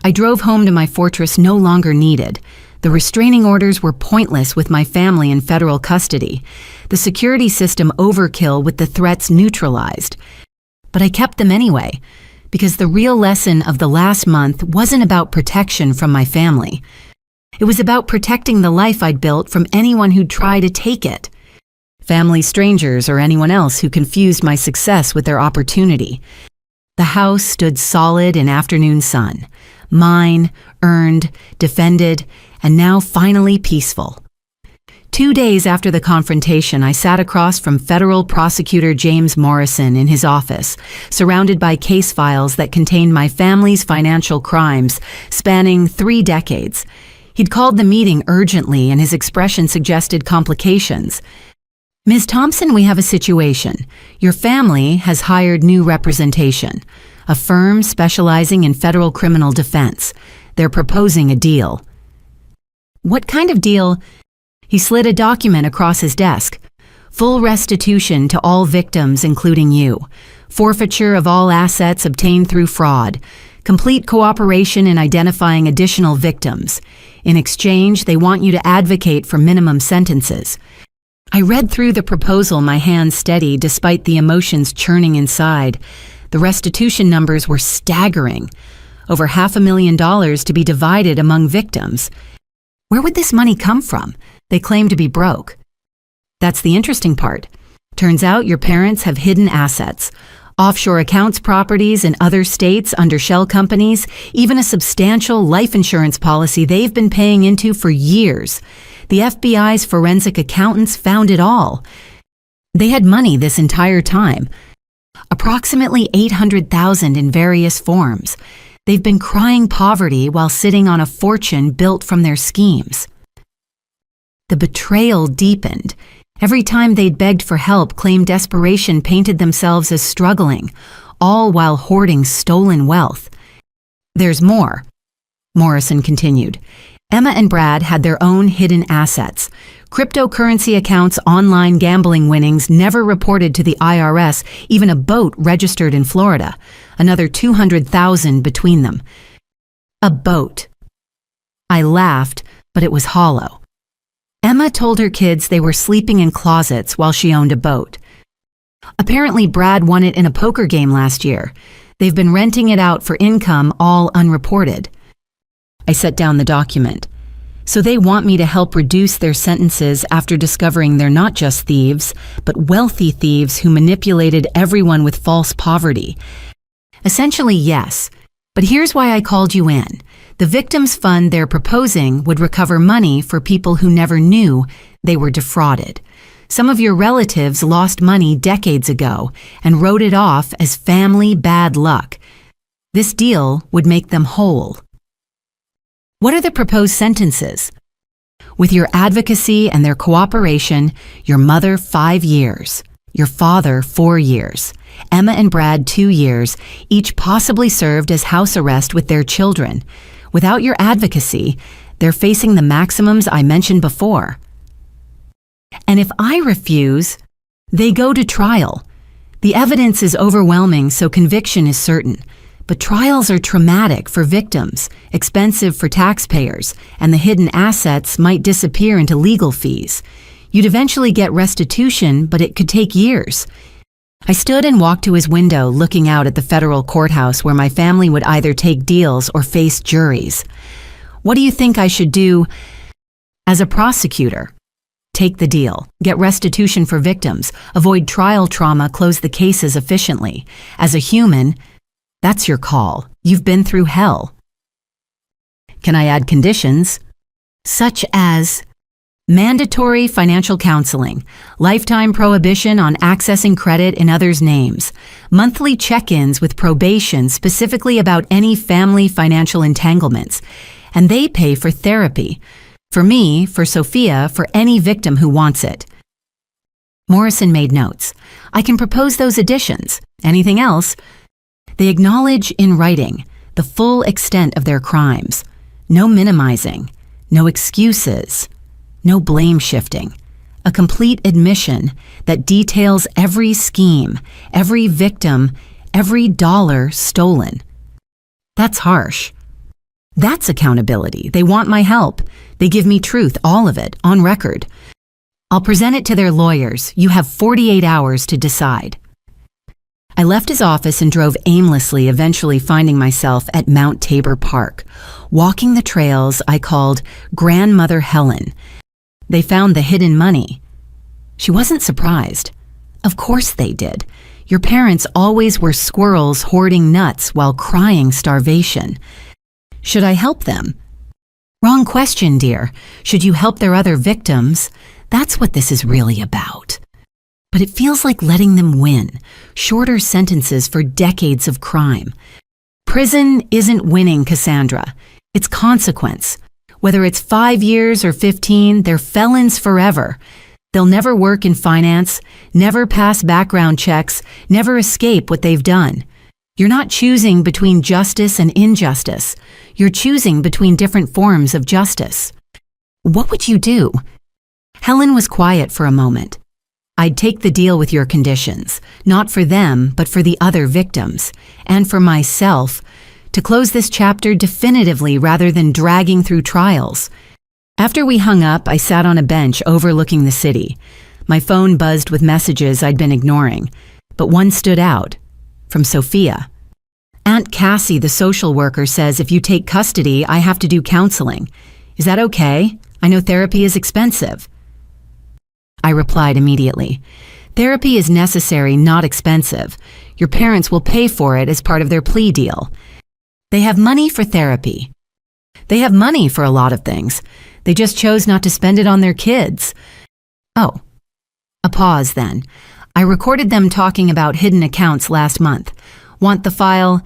I drove home to my fortress no longer needed. The restraining orders were pointless with my family in federal custody. The security system overkill with the threats neutralized. But I kept them anyway, because the real lesson of the last month wasn't about protection from my family. It was about protecting the life I'd built from anyone who'd try to take it. Family strangers or anyone else who confused my success with their opportunity. The house stood solid in afternoon sun. Mine, earned, defended, and now finally peaceful. 2 days after the confrontation, I sat across from federal prosecutor James Morrison in his office, surrounded by case files that contained my family's financial crimes, spanning 3 decades. He'd called the meeting urgently, and his expression suggested complications. "Ms. Thompson, we have a situation. Your family has hired new representation, a firm specializing in federal criminal defense. They're proposing a deal." "What kind of deal?" He slid a document across his desk. "Full restitution to all victims, including you. Forfeiture of all assets obtained through fraud. Complete cooperation in identifying additional victims. In exchange, they want you to advocate for minimum sentences." I read through the proposal, my hands steady despite the emotions churning inside. The restitution numbers were staggering. Over $500,000 to be divided among victims. Where would this money come from? They claim to be broke. That's the interesting part. Turns out your parents have hidden assets. Offshore accounts, properties in other states under shell companies, even a substantial life insurance policy they've been paying into for years. The FBI's forensic accountants found it all. They had money this entire time. Approximately $800,000 in various forms. They've been crying poverty while sitting on a fortune built from their schemes. The betrayal deepened. Every time they'd begged for help, claimed desperation painted themselves as struggling, all while hoarding stolen wealth. "There's more," Morrison continued. "Emma and Brad had their own hidden assets. Cryptocurrency accounts, online gambling winnings never reported to the IRS, even a boat registered in Florida. Another $200,000 between them." A boat. I laughed, but it was hollow. Emma told her kids they were sleeping in closets while she owned a boat. Apparently, Brad won it in a poker game last year. They've been renting it out for income, all unreported. I set down the document. So they want me to help reduce their sentences after discovering they're not just thieves, but wealthy thieves who manipulated everyone with false poverty. Essentially, yes. But here's why I called you in. The victims fund they're proposing would recover money for people who never knew they were defrauded. Some of your relatives lost money decades ago and wrote it off as family bad luck. This deal would make them whole. What are the proposed sentences? With your advocacy and their cooperation, your mother 5 years, your father 4 years, Emma and Brad 2 years, each possibly served as house arrest with their children. Without your advocacy, they're facing the maximums I mentioned before. And if I refuse, they go to trial. The evidence is overwhelming, so conviction is certain. But trials are traumatic for victims, expensive for taxpayers, and the hidden assets might disappear into legal fees. You'd eventually get restitution, but it could take years. I stood and walked to his window, looking out at the federal courthouse where my family would either take deals or face juries. What do you think I should do as a prosecutor? Take the deal, get restitution for victims, avoid trial trauma, close the cases efficiently. As a human, that's your call. You've been through hell. Can I add conditions? Such as mandatory financial counseling, lifetime prohibition on accessing credit in others' names, monthly check-ins with probation specifically about any family financial entanglements, and they pay for therapy. For me, for Sophia, for any victim who wants it. Morrison made notes. I can propose those additions. Anything else? They acknowledge in writing the full extent of their crimes. No minimizing, no excuses. No blame shifting. A complete admission that details every scheme, every victim, every dollar stolen. That's harsh. That's accountability. They want my help. They give me truth, all of it, on record. I'll present it to their lawyers. You have 48 hours to decide. I left his office and drove aimlessly, eventually finding myself at Mount Tabor Park, walking the trails I called Grandmother Helen. They found the hidden money. She wasn't surprised. Of course they did. Your parents always were squirrels hoarding nuts while crying starvation. Should I help them? Wrong question, dear. Should you help their other victims? That's what this is really about. But it feels like letting them win. Shorter sentences for decades of crime. Prison isn't winning, Cassandra. It's consequence. Whether it's 5 years or 15, they're felons forever. They'll never work in finance, never pass background checks, never escape what they've done. You're not choosing between justice and injustice. You're choosing between different forms of justice. What would you do? Helen was quiet for a moment. I'd take the deal with your conditions, not for them, but for the other victims, and for myself, to close this chapter definitively rather than dragging through trials. After we hung up, I sat on a bench overlooking the city. My phone buzzed with messages I'd been ignoring, but one stood out, from Sophia. Aunt Cassie, the social worker, says if you take custody, I have to do counseling. Is that okay? I know therapy is expensive. I replied immediately. Therapy is necessary, not expensive. Your parents will pay for it as part of their plea deal. They have money for therapy. They have money for a lot of things. They just chose not to spend it on their kids. Oh, a pause then. I recorded them talking about hidden accounts last month. Want the file?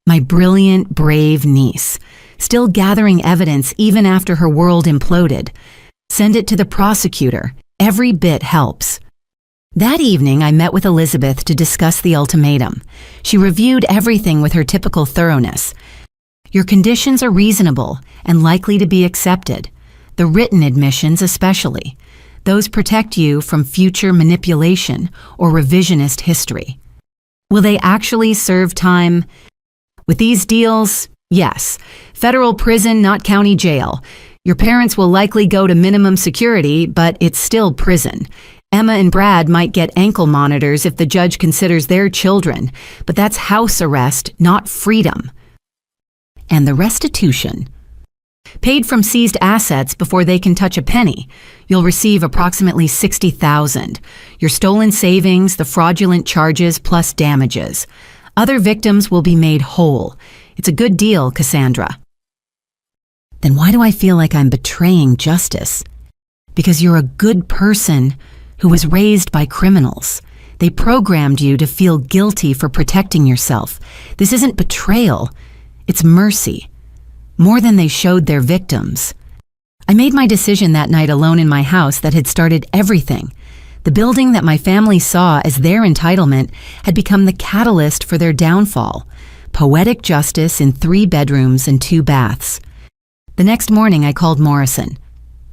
My brilliant, brave niece, still gathering evidence even after her world imploded. Send it to the prosecutor. Every bit helps. That evening, I met with Elizabeth to discuss the ultimatum. She reviewed everything with her typical thoroughness. Your conditions are reasonable and likely to be accepted. The written admissions especially. Those protect you from future manipulation or revisionist history. Will they actually serve time? With these deals, yes. Federal prison, not county jail. Your parents will likely go to minimum security, but it's still prison. Emma and Brad might get ankle monitors if the judge considers their children, but that's house arrest, not freedom. And the restitution. Paid from seized assets before they can touch a penny. You'll receive approximately $60,000. Your stolen savings, the fraudulent charges, plus damages. Other victims will be made whole. It's a good deal, Cassandra. Then why do I feel like I'm betraying justice? Because you're a good person who was raised by criminals. They programmed you to feel guilty for protecting yourself. This isn't betrayal, it's mercy. More than they showed their victims. I made my decision that night alone in my house that had started everything. The building that my family saw as their entitlement had become the catalyst for their downfall. Poetic justice in 3 bedrooms and 2 baths. The next morning I called Morrison.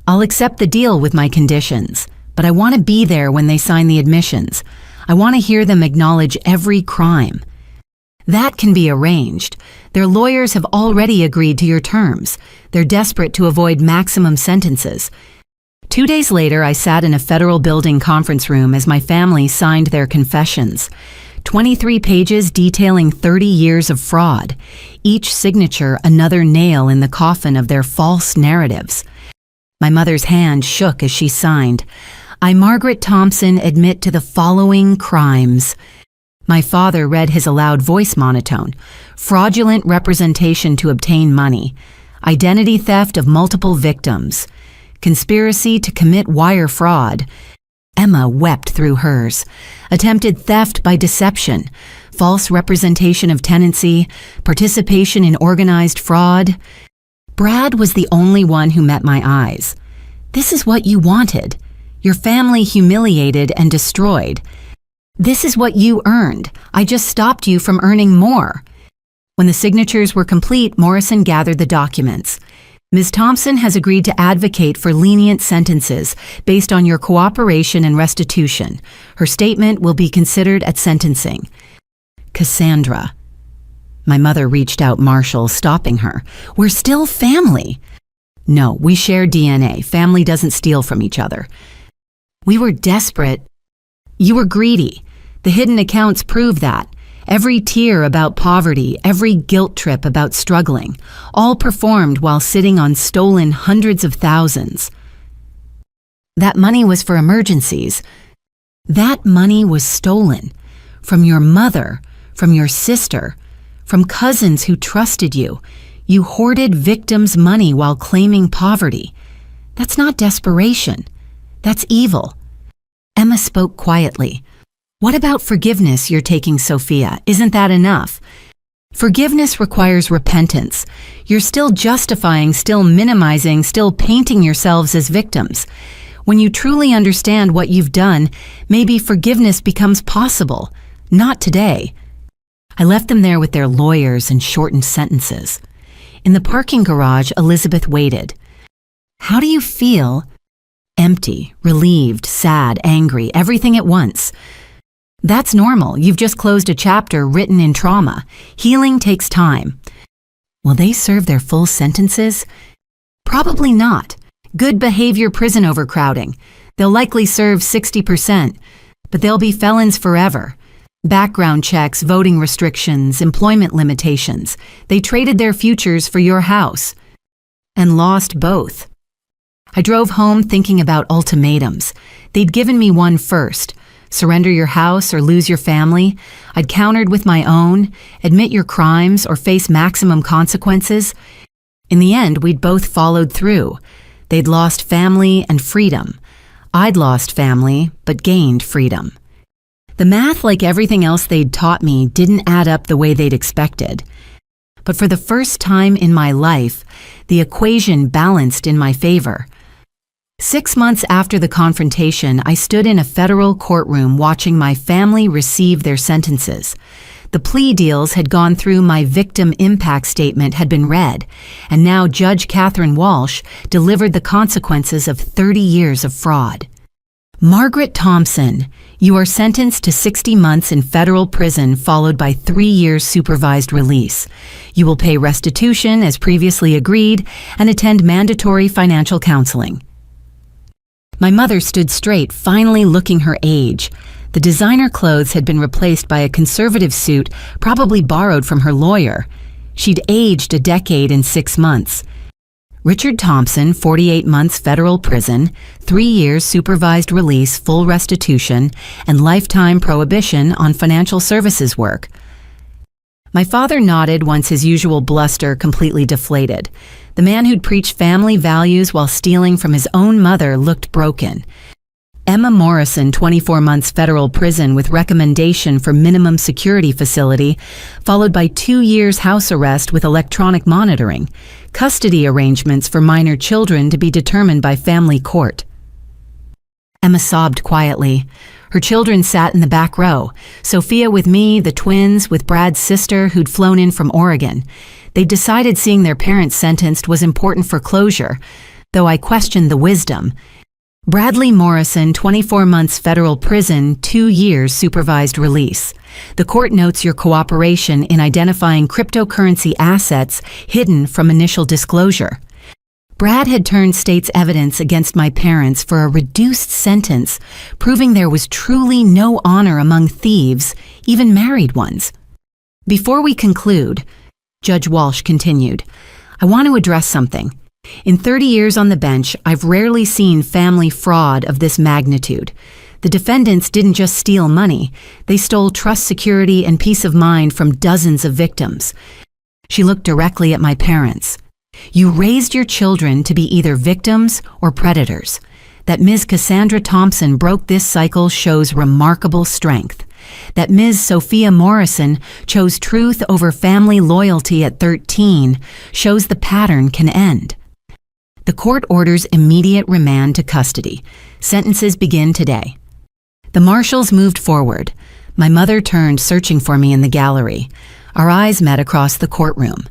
I'll accept the deal with my conditions, but I want to be there when they sign the admissions. I want to hear them acknowledge every crime. That can be arranged. Their lawyers have already agreed to your terms. They're desperate to avoid maximum sentences. 2 days later, I sat in a federal building conference room as my family signed their confessions. 23 pages detailing 30 years of fraud. Each signature another nail in the coffin of their false narratives. My mother's hand shook as she signed. I, Margaret Thompson, admit to the following crimes. My father read his aloud voice monotone. Fraudulent representation to obtain money. Identity theft of multiple victims. Conspiracy to commit wire fraud. Emma wept through hers. Attempted theft by deception. False representation of tenancy. Participation in organized fraud. Brad was the only one who met my eyes. This is what you wanted. Your family humiliated and destroyed. This is what you earned. I just stopped you from earning more. When the signatures were complete, Morrison gathered the documents. Ms. Thompson has agreed to advocate for lenient sentences based on your cooperation and restitution. Her statement will be considered at sentencing. Cassandra. My mother reached out Marshall, stopping her. We're still family. No, we share DNA. Family doesn't steal from each other. We were desperate. You were greedy. The hidden accounts prove that. Every tear about poverty, every guilt trip about struggling, all performed while sitting on stolen hundreds of thousands. That money was for emergencies. That money was stolen from your mother, from your sister, from cousins who trusted you. You hoarded victims' money while claiming poverty. That's not desperation. That's evil. Emma spoke quietly. What about forgiveness you're taking, Sophia? Isn't that enough? Forgiveness requires repentance. You're still justifying, still minimizing, still painting yourselves as victims. When you truly understand what you've done, maybe forgiveness becomes possible. Not today. I left them there with their lawyers and shortened sentences. In the parking garage, Elizabeth waited. How do you feel? Empty, relieved, sad, angry, everything at once. That's normal. You've just closed a chapter written in trauma. Healing takes time. Will they serve their full sentences? Probably not. Good behavior prison overcrowding. They'll likely serve 60%, but they'll be felons forever. Background checks, voting restrictions, employment limitations. They traded their futures for your house and lost both. I drove home thinking about ultimatums. They'd given me one first. Surrender your house or lose your family. I'd countered with my own, admit your crimes or face maximum consequences. In the end, we'd both followed through. They'd lost family and freedom. I'd lost family, but gained freedom. The math, like everything else they'd taught me, didn't add up the way they'd expected. But for the first time in my life, the equation balanced in my favor. 6 months after the confrontation, I stood in a federal courtroom watching my family receive their sentences. The plea deals had gone through, my victim impact statement had been read, and now Judge Catherine Walsh delivered the consequences of 30 years of fraud. Margaret Thompson, you are sentenced to 60 months in federal prison followed by 3 years supervised release. You will pay restitution as previously agreed and attend mandatory financial counseling. My mother stood straight, finally looking her age. The designer clothes had been replaced by a conservative suit, probably borrowed from her lawyer. She'd aged a decade in 6 months. Richard Thompson, 48 months federal prison, 3 years supervised release, full restitution, and lifetime prohibition on financial services work. My father nodded once his usual bluster completely deflated. The man who'd preached family values while stealing from his own mother looked broken. Emma Morrison, 24 months federal prison with recommendation for minimum security facility, followed by 2 years house arrest with electronic monitoring, custody arrangements for minor children to be determined by family court. Emma sobbed quietly. Her children sat in the back row, Sophia with me, the twins, with Brad's sister who'd flown in from Oregon. They decided seeing their parents sentenced was important for closure, though I questioned the wisdom. Bradley Morrison, 24 months federal prison, 2 years supervised release. The court notes your cooperation in identifying cryptocurrency assets hidden from initial disclosure. Brad had turned state's evidence against my parents for a reduced sentence, proving there was truly no honor among thieves, even married ones. Before we conclude, Judge Walsh continued, I want to address something. In 30 years on the bench, I've rarely seen family fraud of this magnitude. The defendants didn't just steal money, they stole trust, security, and peace of mind from dozens of victims. She looked directly at my parents. You raised your children to be either victims or predators. That Ms. Cassandra Thompson broke this cycle shows remarkable strength. That Ms. Sophia Morrison chose truth over family loyalty at 13 shows the pattern can end. The court orders immediate remand to custody. Sentences begin today. The marshals moved forward. My mother turned, searching for me in the gallery. Our eyes met across the courtroom.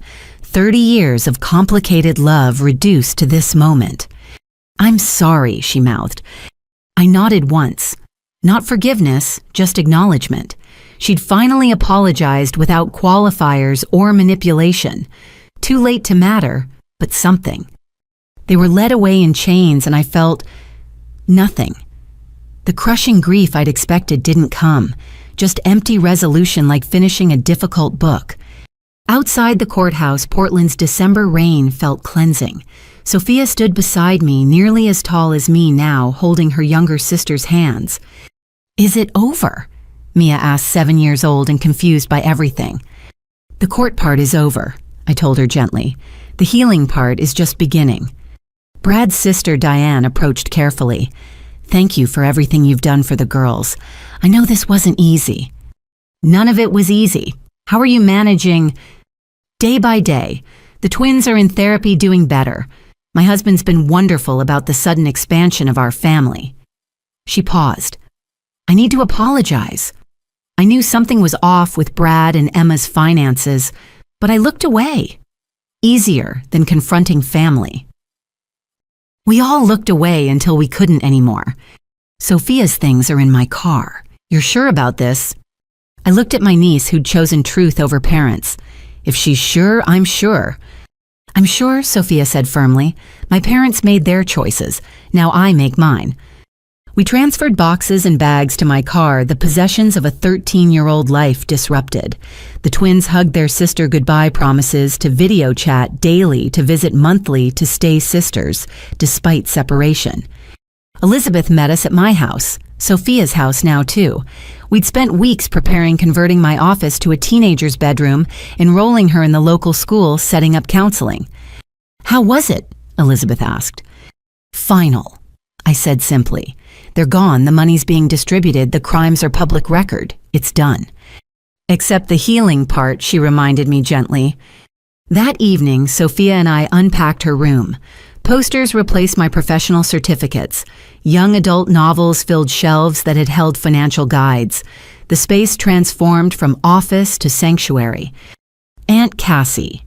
30 years of complicated love reduced to this moment. "I'm sorry," she mouthed. I nodded once. Not forgiveness, just acknowledgement. She'd finally apologized without qualifiers or manipulation. Too late to matter, but something. They were led away in chains and I felt nothing. The crushing grief I'd expected didn't come, just empty resolution like finishing a difficult book. Outside the courthouse, Portland's December rain felt cleansing. Sophia stood beside me, nearly as tall as me now, holding her younger sister's hands. "Is it over?" Mia asked, 7 years old and confused by everything. "The court part is over," I told her gently. "The healing part is just beginning." Brad's sister, Diane, approached carefully. "Thank you for everything you've done for the girls. I know this wasn't easy." "None of it was easy. How are you managing?" "Day by day. The twins are in therapy doing better. My husband's been wonderful about the sudden expansion of our family." She paused. "I need to apologize. I knew something was off with Brad and Emma's finances, but I looked away. Easier than confronting family." "We all looked away until we couldn't anymore. Sophia's things are in my car. You're sure about this?" I looked at my niece who'd chosen truth over parents. "If she's sure, I'm sure." "I'm sure," Sophia said firmly. "My parents made their choices. Now I make mine." We transferred boxes and bags to my car, the possessions of a 13-year-old life disrupted. The twins hugged their sister goodbye promises to video chat daily, to visit monthly, to stay sisters, despite separation. Elizabeth met us at my house, Sophia's house now too. We'd spent weeks preparing converting my office to a teenager's bedroom, enrolling her in the local school, setting up counseling. "How was it?" Elizabeth asked. "Final," I said simply. "They're gone, the money's being distributed, the crimes are public record. It's done." "Except the healing part," she reminded me gently. That evening, Sophia and I unpacked her room. Posters replaced my professional certificates. Young adult novels filled shelves that had held financial guides. The space transformed from office to sanctuary. Aunt Cassie.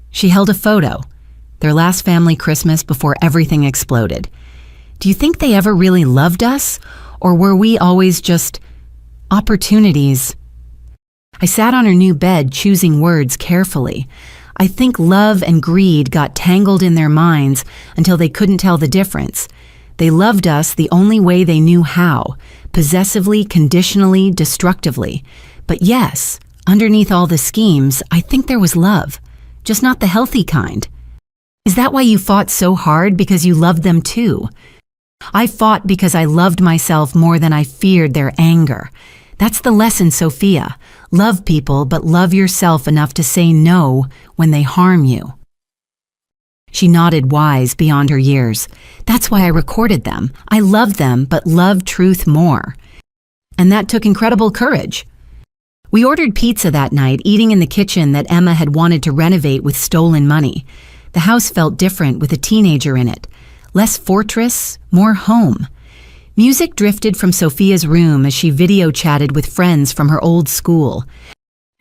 She held a photo, their last family Christmas before everything exploded. "Do you think they ever really loved us? Or were we always just opportunities?" I sat on her new bed, choosing words carefully. I think love and greed got tangled in their minds until they couldn't tell the difference. They loved us the only way they knew how, possessively, conditionally, destructively. But yes, underneath all the schemes, I think there was love, just not the healthy kind. Is that why you fought so hard? Because you loved them too? I fought because I loved myself more than I feared their anger. That's the lesson, Sophia. Love people, but love yourself enough to say no when they harm you. She nodded, wise beyond her years. That's why I recorded them. I loved them, but loved truth more. And that took incredible courage. We ordered pizza that night, eating in the kitchen that Emma had wanted to renovate with stolen money. The house felt different with a teenager in it. Less fortress, more home. Music drifted from Sophia's room as she video chatted with friends from her old school.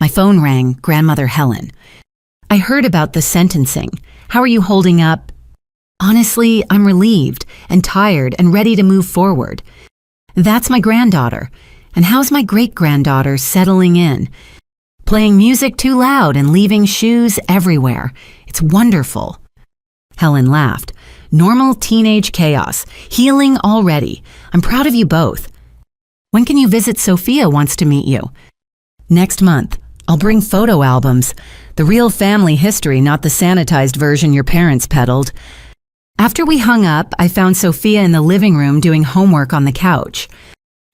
My phone rang, grandmother Helen. "I heard about the sentencing. How are you holding up?" "Honestly, I'm relieved and tired and ready to move forward." "That's my granddaughter. And how's my great-granddaughter settling in?" "Playing music too loud and leaving shoes everywhere. It's wonderful." Helen laughed. "Normal teenage chaos. Healing already. I'm proud of you both. When can you visit? Sophia wants to meet you." "Next month. I'll bring photo albums. The real family history, not the sanitized version your parents peddled." After we hung up, I found Sophia in the living room doing homework on the couch.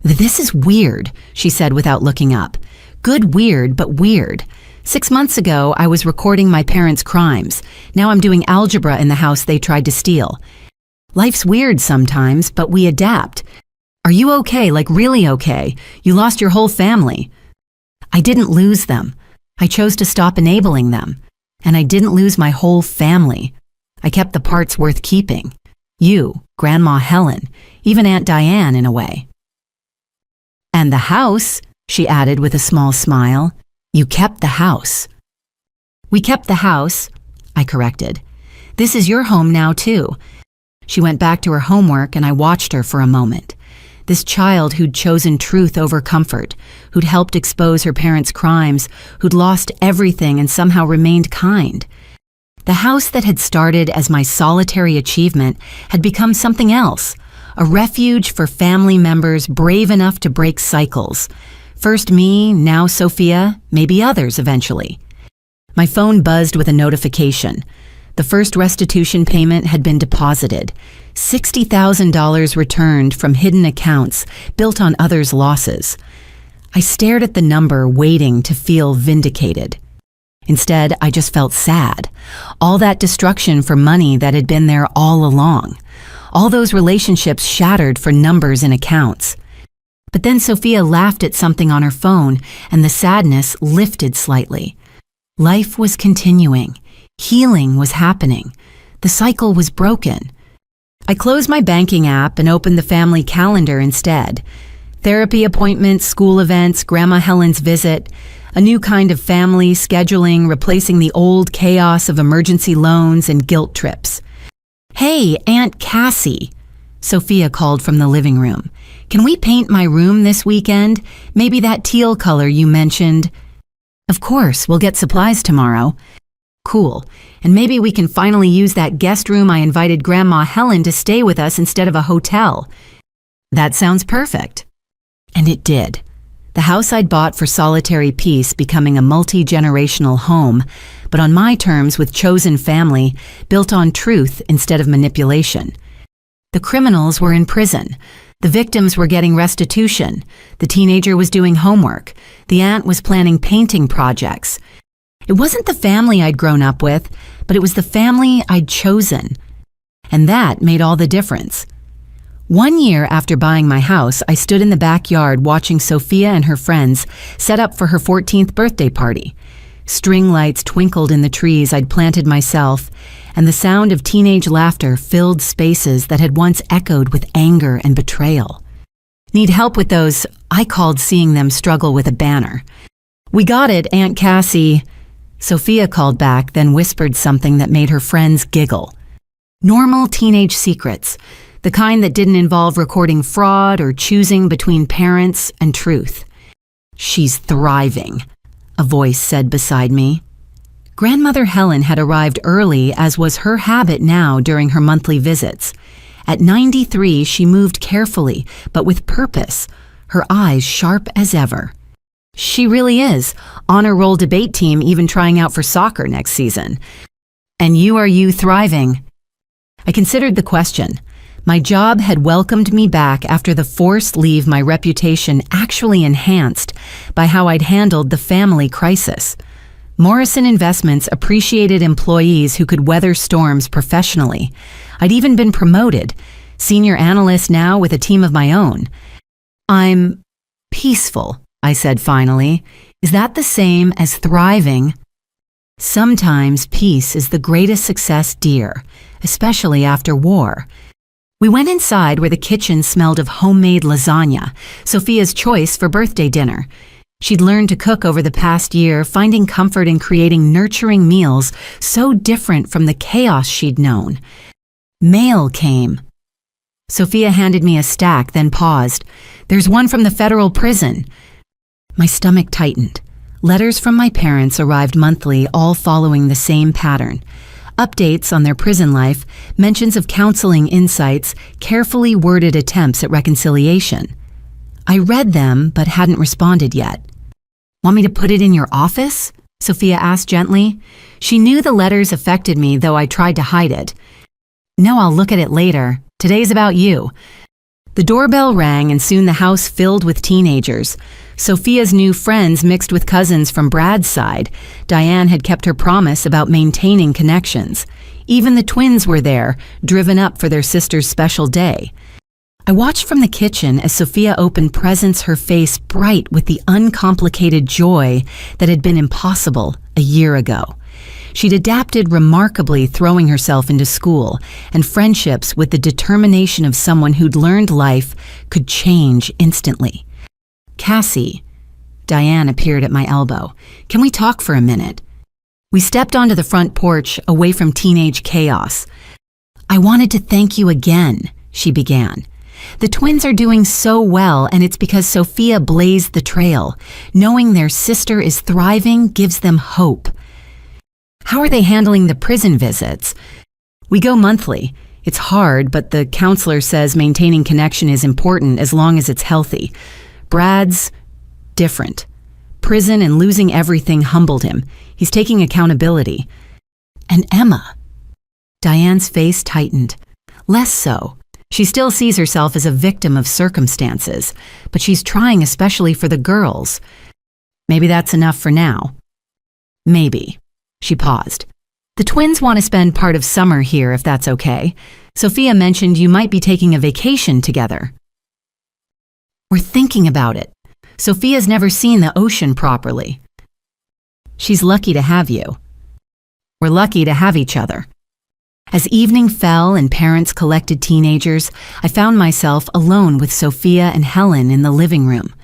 "This is weird," she said without looking up. "Good weird, but weird. 6 months ago, I was recording my parents' crimes. Now I'm doing algebra in the house they tried to steal. Life's weird sometimes, but we adapt. Are you okay, like really okay? You lost your whole family." "I didn't lose them. I chose to stop enabling them. And I didn't lose my whole family. I kept the parts worth keeping. You, Grandma Helen, even Aunt Diane in a way." "And the house," she added with a small smile. "You kept the house." "We kept the house, I corrected. This is your home now, too. She went back to her homework and I watched her for a moment. This child who'd chosen truth over comfort, who'd helped expose her parents' crimes, who'd lost everything and somehow remained kind. The house that had started as my solitary achievement had become something else, a refuge for family members brave enough to break cycles. First me, now Sophia, maybe others eventually. My phone buzzed with a notification. The first restitution payment had been deposited. $60,000 returned from hidden accounts built on others' losses. I stared at the number, waiting to feel vindicated. Instead, I just felt sad. All that destruction for money that had been there all along. All those relationships shattered for numbers in accounts. But then Sophia laughed at something on her phone, and the sadness lifted slightly. Life was continuing. Healing was happening. The cycle was broken. I closed my banking app and opened the family calendar instead. Therapy appointments, school events, Grandma Helen's visit, a new kind of family scheduling, replacing the old chaos of emergency loans and guilt trips. "Hey, Aunt Cassie," Sophia called from the living room. "Can we paint my room this weekend? Maybe that teal color you mentioned." "Of course, we'll get supplies tomorrow." "Cool. And maybe we can finally use that guest room I invited Grandma Helen to stay with us instead of a hotel." "That sounds perfect." And it did. The house I'd bought for solitary peace becoming a multi-generational home, but on my terms with chosen family, built on truth instead of manipulation. The criminals were in prison. The victims were getting restitution. The teenager was doing homework. The aunt was planning painting projects. It wasn't the family I'd grown up with, but it was the family I'd chosen. And that made all the difference. 1 year after buying my house, I stood in the backyard watching Sophia and her friends set up for her 14th birthday party. String lights twinkled in the trees I'd planted myself, and the sound of teenage laughter filled spaces that had once echoed with anger and betrayal. "Need help with those?" I called, seeing them struggle with a banner. "We got it, Aunt Cassie," Sophia called back, then whispered something that made her friends giggle. Normal teenage secrets, the kind that didn't involve recording fraud or choosing between parents and truth. "She's thriving," a voice said beside me. Grandmother Helen had arrived early, as was her habit now during her monthly visits. At 93, she moved carefully, but with purpose, her eyes sharp as ever. She really is. Honor roll debate team even trying out for soccer next season. "And are you thriving?" I considered the question. My job had welcomed me back after the forced leave my reputation actually enhanced by how I'd handled the family crisis. Morrison Investments appreciated employees who could weather storms professionally. I'd even been promoted, senior analyst now with a team of my own. "I'm peaceful," I said finally. "Is that the same as thriving?" Sometimes peace is the greatest success, dear, especially after war. We went inside where the kitchen smelled of homemade lasagna, Sophia's choice for birthday dinner. She'd learned to cook over the past year, finding comfort in creating nurturing meals so different from the chaos she'd known. Mail came. Sophia handed me a stack, then paused. "There's one from the federal prison." My stomach tightened. Letters from my parents arrived monthly, all following the same pattern. Updates on their prison life, mentions of counseling insights, carefully worded attempts at reconciliation. I read them, but hadn't responded yet. "Want me to put it in your office?" Sophia asked gently. She knew the letters affected me, though I tried to hide it. "No, I'll look at it later. Today's about you." The doorbell rang, and soon the house filled with teenagers. Sophia's new friends mixed with cousins from Brad's side. Diane had kept her promise about maintaining connections. Even the twins were there, driven up for their sister's special day. I watched from the kitchen as Sophia opened presents, her face bright with the uncomplicated joy that had been impossible a year ago. She'd adapted remarkably, throwing herself into school and friendships with the determination of someone who'd learned life could change instantly. "Cassie," Diane appeared at my elbow. "Can we talk for a minute?" We stepped onto the front porch, away from teenage chaos. "I wanted to thank you again," she began. "The twins are doing so well, and it's because Sophia blazed the trail. Knowing their sister is thriving gives them hope." "How are they handling the prison visits?" "We go monthly. It's hard, but the counselor says maintaining connection is important as long as it's healthy. Brad's different. Prison and losing everything humbled him. He's taking accountability." "And Emma?" Diane's face tightened. "Less so. She still sees herself as a victim of circumstances, but she's trying especially for the girls. Maybe that's enough for now." "Maybe." She paused. "The twins want to spend part of summer here, if that's okay. Sophia mentioned you might be taking a vacation together." "We're thinking about it. Sophia's never seen the ocean properly." "She's lucky to have you." "We're lucky to have each other." As evening fell and parents collected teenagers, I found myself alone with Sophia and Helen in the living room.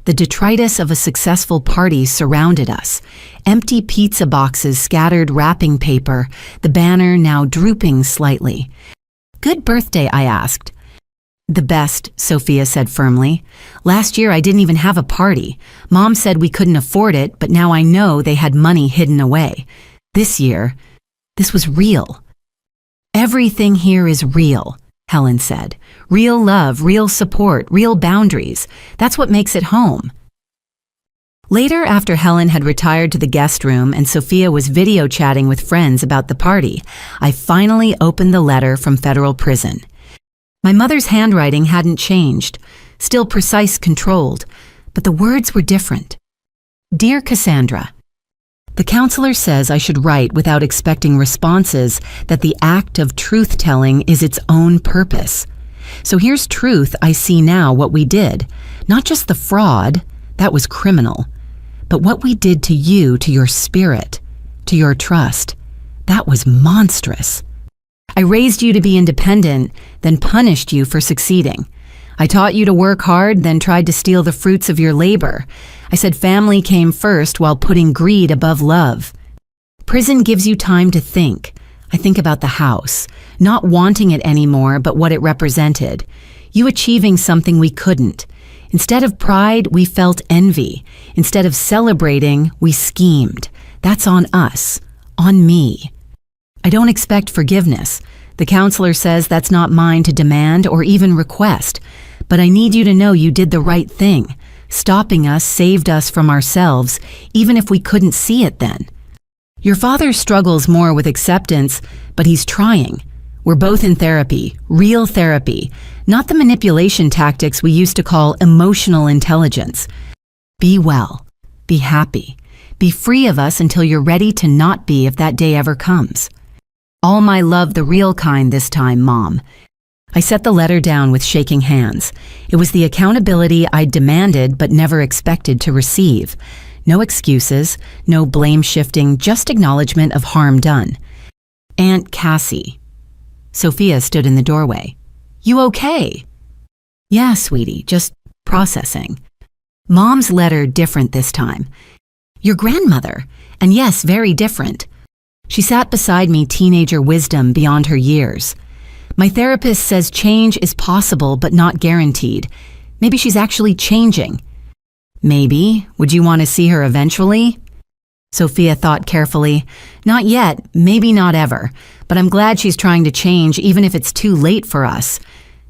The detritus of a successful party surrounded us. Empty pizza boxes scattered wrapping paper, the banner now drooping slightly. "Good birthday," I asked. "The best," Sophia said firmly. "Last year I didn't even have a party. Mom said we couldn't afford it, but now I know they had money hidden away. This year, this was real." "Everything here is real," Helen said. "Real love, real support, real boundaries. That's what makes it home." Later, after Helen had retired to the guest room and Sophia was video chatting with friends about the party, I finally opened the letter from federal prison. My mother's handwriting hadn't changed, still precise, controlled, but the words were different. "Dear Cassandra, the counselor says I should write without expecting responses, that the act of truth-telling is its own purpose. So here's truth I see now what we did. Not just the fraud, that was criminal, but what we did to you, to your spirit, to your trust. That was monstrous. I raised you to be independent, then punished you for succeeding. I taught you to work hard, then tried to steal the fruits of your labor. I said family came first while putting greed above love. Prison gives you time to think. I think about the house, not wanting it anymore, but what it represented. You achieving something we couldn't. Instead of pride, we felt envy. Instead of celebrating, we schemed. That's on us, on me. I don't expect forgiveness. The counselor says that's not mine to demand or even request. But I need you to know you did the right thing. Stopping us saved us from ourselves, even if we couldn't see it then. Your father struggles more with acceptance, but he's trying. We're both in therapy, real therapy, not the manipulation tactics we used to call emotional intelligence. Be well, be happy, be free of us until you're ready to not be if that day ever comes. All my love, the real kind this time, Mom. I set the letter down with shaking hands. It was the accountability I demanded but never expected to receive. No excuses, no blame shifting, just acknowledgement of harm done. Aunt Cassie. Sophia stood in the doorway. You okay? Yeah, sweetie, just processing. Mom's letter different this time. Your grandmother, and yes, very different. She sat beside me, teenager wisdom beyond her years. My therapist says change is possible but not guaranteed. Maybe she's actually changing. Maybe. Would you want to see her eventually? Sophia thought carefully. Not yet, maybe not ever, but I'm glad she's trying to change even if it's too late for us.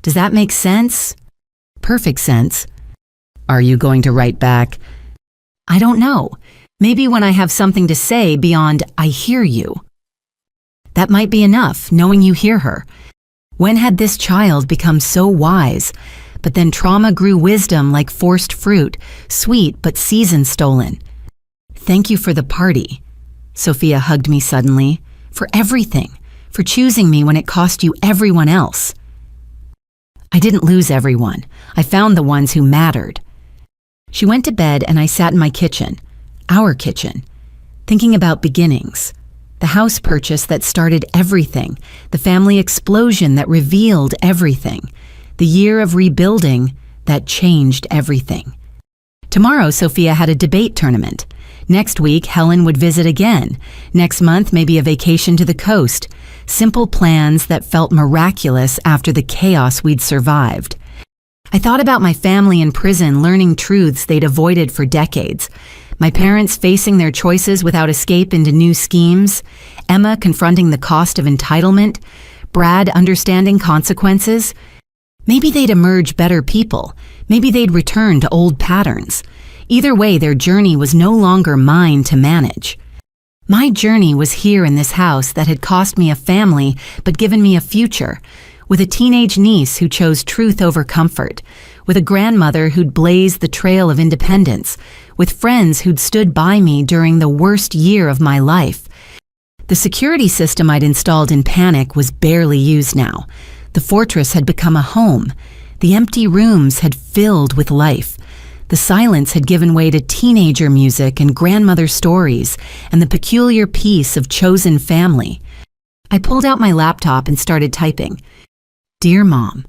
Does that make sense? Perfect sense. Are you going to write back? I don't know. Maybe when I have something to say beyond I hear you. That might be enough, knowing you hear her. When had this child become so wise? But then trauma grew wisdom like forced fruit, sweet but season stolen. Thank you for the party. Sophia hugged me suddenly. For everything. For choosing me when it cost you everyone else. I didn't lose everyone. I found the ones who mattered. She went to bed and I sat in my kitchen. Our kitchen. Thinking about beginnings. The house purchase that started everything. The family explosion that revealed everything. The year of rebuilding that changed everything. Tomorrow, Sophia had a debate tournament. Next week, Helen would visit again. Next month, maybe a vacation to the coast. Simple plans that felt miraculous after the chaos we'd survived. I thought about my family in prison learning truths they'd avoided for decades. My parents facing their choices without escape into new schemes. Emma confronting the cost of entitlement. Brad understanding consequences. Maybe they'd emerge better people. Maybe they'd return to old patterns. Either way, their journey was no longer mine to manage. My journey was here in this house that had cost me a family but given me a future, with a teenage niece who chose truth over comfort, with a grandmother who'd blazed the trail of independence, with friends who'd stood by me during the worst year of my life. The security system I'd installed in panic was barely used now. The fortress had become a home. The empty rooms had filled with life. The silence had given way to teenager music and grandmother stories and the peculiar peace of chosen family. I pulled out my laptop and started typing. Dear Mom,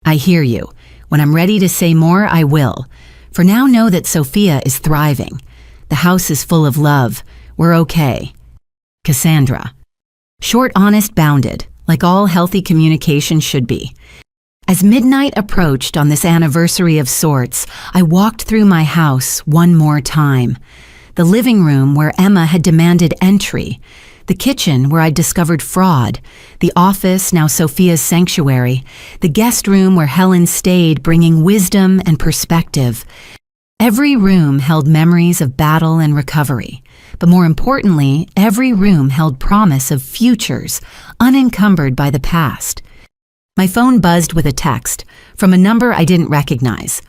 I hear you. When I'm ready to say more, I will. For now, know that Sophia is thriving. The house is full of love. We're okay. Cassandra. Short, honest, bounded, like all healthy communication should be. As midnight approached on this anniversary of sorts, I walked through my house one more time. The living room where Emma had demanded entry. The kitchen where I'd discovered fraud. The office, now Sophia's sanctuary. The guest room where Helen stayed, bringing wisdom and perspective. Every room held memories of battle and recovery. But more importantly, every room held promise of futures, unencumbered by the past. My phone buzzed with a text from a number I didn't recognize.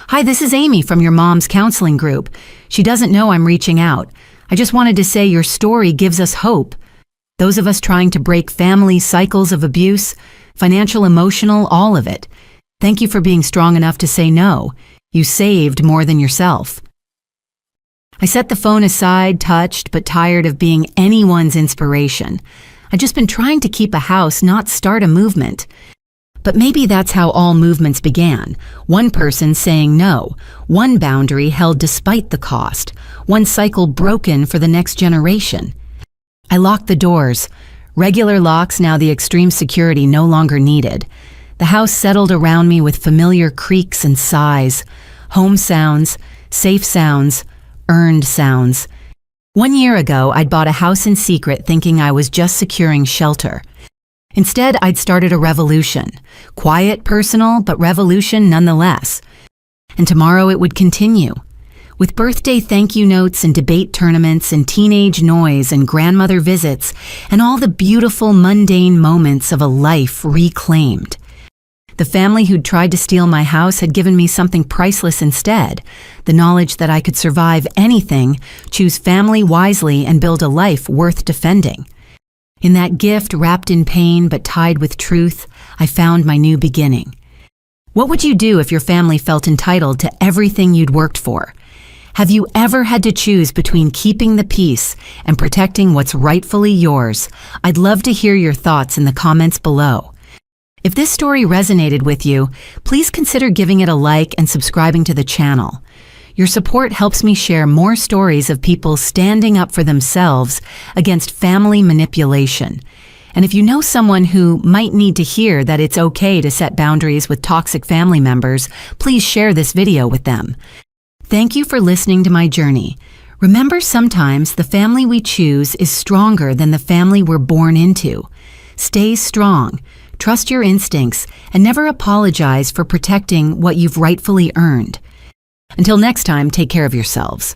Hi, this is Amy from your mom's counseling group. She doesn't know I'm reaching out. I just wanted to say your story gives us hope. Those of us trying to break family cycles of abuse, financial, emotional, all of it. Thank you for being strong enough to say no. You saved more than yourself. I set the phone aside, touched but tired of being anyone's inspiration. I'd just been trying to keep a house, not start a movement. But maybe that's how all movements began. One person saying no, one boundary held despite the cost, one cycle broken for the next generation. I locked the doors. Regular locks, now the extreme security no longer needed. The house settled around me with familiar creaks and sighs, home sounds, safe sounds, earned sounds. 1 year ago, I'd bought a house in secret thinking I was just securing shelter. Instead, I'd started a revolution. Quiet, personal, but revolution nonetheless. And tomorrow it would continue. With birthday thank you notes and debate tournaments and teenage noise and grandmother visits and all the beautiful mundane moments of a life reclaimed. The family who'd tried to steal my house had given me something priceless instead, the knowledge that I could survive anything, choose family wisely, and build a life worth defending. In that gift, wrapped in pain but tied with truth, I found my new beginning. What would you do if your family felt entitled to everything you'd worked for? Have you ever had to choose between keeping the peace and protecting what's rightfully yours? I'd love to hear your thoughts in the comments below. If this story resonated with you, please consider giving it a like and subscribing to the channel. Your support helps me share more stories of people standing up for themselves against family manipulation. And if you know someone who might need to hear that it's okay to set boundaries with toxic family members, please share this video with them. Thank you for listening to my journey. Remember, sometimes the family we choose is stronger than the family we're born into. Stay strong. Trust your instincts, and never apologize for protecting what you've rightfully earned. Until next time, take care of yourselves.